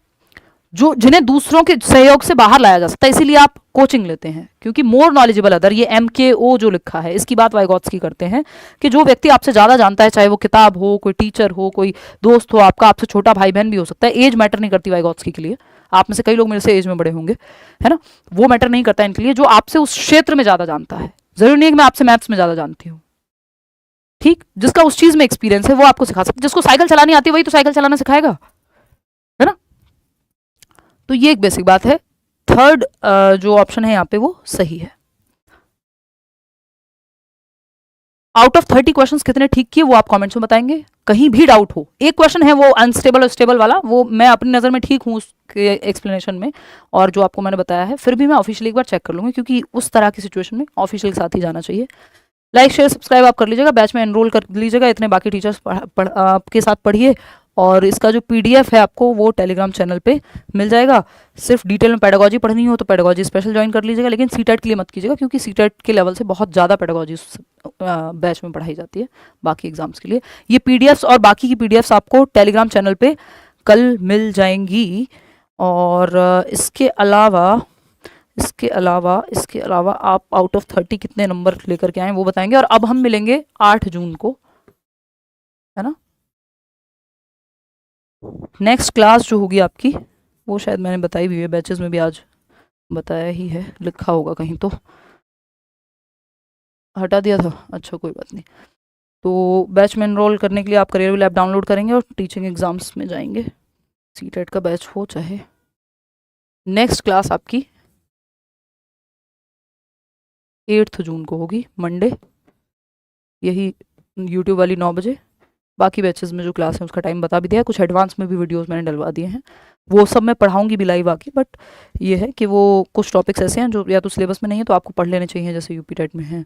जो जिन्हें दूसरों के सहयोग से बाहर लाया जा सकता है, इसीलिए आप कोचिंग लेते हैं, क्योंकि मोर नॉलेजेबल अदर, ये MKO जो लिखा है इसकी बात वाइगॉत्स्की करते हैं, कि जो व्यक्ति आपसे ज्यादा जानता है, चाहे वो किताब हो, कोई टीचर हो, कोई दोस्त हो आपका, आपसे छोटा भाई बहन भी हो सकता है, एज मैटर नहीं करती वाइगॉत्स्की के लिए, आप में से कई लोग मेरे से एज में बड़े होंगे, है ना, वो मैटर नहीं करता इनके लिए, जो आपसे उस क्षेत्र में ज्यादा जानता है, जरूरी नहीं है कि मैं आपसे मैथ्स में ज्यादा जानती हूँ, ठीक, जिसका उस चीज में एक्सपीरियंस है वो आपको सिखा सकता है, जिसको साइकिल चलानी आती है वही तो साइकिल चलाना सिखाएगा, है ना। तो ये एक बेसिक बात है, थर्ड जो ऑप्शन है यहाँ पे वो सही है। आउट ऑफ 30 क्वेश्चंस कितने ठीक किए वो आप कमेंट्स में बताएंगे, कहीं भी डाउट हो। एक क्वेश्चन है वो अनस्टेबल और स्टेबल वाला, वो मैं अपनी नज़र में ठीक हूँ उसके एक्सप्लेनेशन में, और जो आपको मैंने बताया है, फिर भी मैं ऑफिशियली एक बार चेक कर लूँगी, क्योंकि उस तरह की सिचुएशन में ऑफिशियल के साथ ही जाना चाहिए। लाइक शेयर सब्सक्राइब आप कर लीजिएगा, बैच में एनरोल कर लीजिएगा, इतने बाकी टीचर्स आपके साथ पढ़िए, और इसका जो PDF है आपको वो टेलीग्राम चैनल पे मिल जाएगा। सिर्फ डिटेल में पेडागोजी पढ़नी हो तो पेडागोजी स्पेशल ज्वाइन कर लीजिएगा, लेकिन सीटेट के लिए मत कीजिएगा, क्योंकि सीटेट के लेवल से बहुत ज़्यादा पेडागोजी बैच में पढ़ाई जाती है बाकी एग्जाम्स के लिए। ये PDFs और बाकी की PDFs आपको टेलीग्राम चैनल पे कल मिल जाएंगी। और इसके अलावा आप आउट ऑफ 30 कितने नंबर लेकर के आए वो बताएंगे। और अब हम मिलेंगे 8 जून को, है ना। नेक्स्ट क्लास जो होगी आपकी वो शायद मैंने बताई भी है, बैचेस में भी आज बताया ही है, लिखा होगा कहीं तो। हटा दिया था, अच्छा कोई बात नहीं। तो बैच में एनरोल करने के लिए आप करियर लैब डाउनलोड करेंगे और टीचिंग एग्जाम्स में जाएंगे। सीटेट का बैच हो चाहे। नेक्स्ट क्लास आपकी 8 जून को होगी, मंडे, यही यूट्यूब वाली 9 बजे। बाकी बैचेस में जो क्लास है उसका टाइम बता भी दिया है, कुछ एडवांस में भी वीडियोस मैंने डलवा दिए हैं, वो सब मैं पढ़ाऊंगी भी लाइव आके। बट ये है कि वो कुछ टॉपिक्स ऐसे हैं जो या तो सिलेबस में नहीं है तो आपको पढ़ लेने चाहिए, जैसे यूपी टेट में है,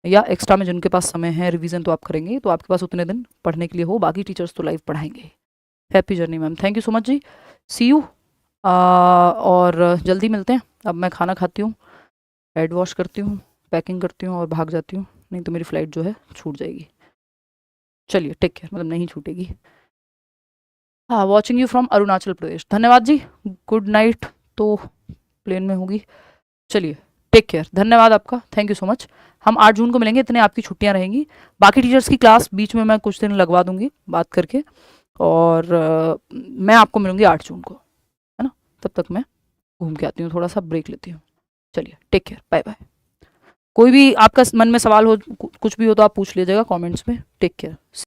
या एक्स्ट्रा में जिनके पास समय है रिवीजन तो आप करेंगे, तो आपके पास उतने दिन पढ़ने के लिए हो। बाकी टीचर्स तो लाइव पढ़ाएंगे। Happy journey ma'am, thank you so much ji, see you. और जल्दी मिलते हैं। अब मैं खाना खाती हूँ, हेड वॉश करती हूँ, पैकिंग करती हूँ और भाग जाती हूँ, नहीं तो मेरी फ़्लाइट जो है छूट जाएगी। चलिए टेक केयर, मतलब नहीं छूटेगी। हाँ, watching you from Arunachal Pradesh, धन्यवाद जी। गुड नाइट तो प्लेन में होगी। चलिए टेक केयर, धन्यवाद आपका, थैंक यू सो मच। हम 8 जून को मिलेंगे, इतने आपकी छुट्टियां रहेंगी। बाकी टीचर्स की क्लास बीच में मैं कुछ दिन लगवा दूंगी बात करके, और मैं आपको मिलूंगी 8 जून को, है ना। तब तक मैं घूम के आती हूँ, थोड़ा सा ब्रेक लेती हूँ। चलिए टेक केयर, बाय बाय। कोई भी आपका मन में सवाल हो, कुछ भी हो तो आप पूछ लीजिएगा कमेंट्स में। Take care.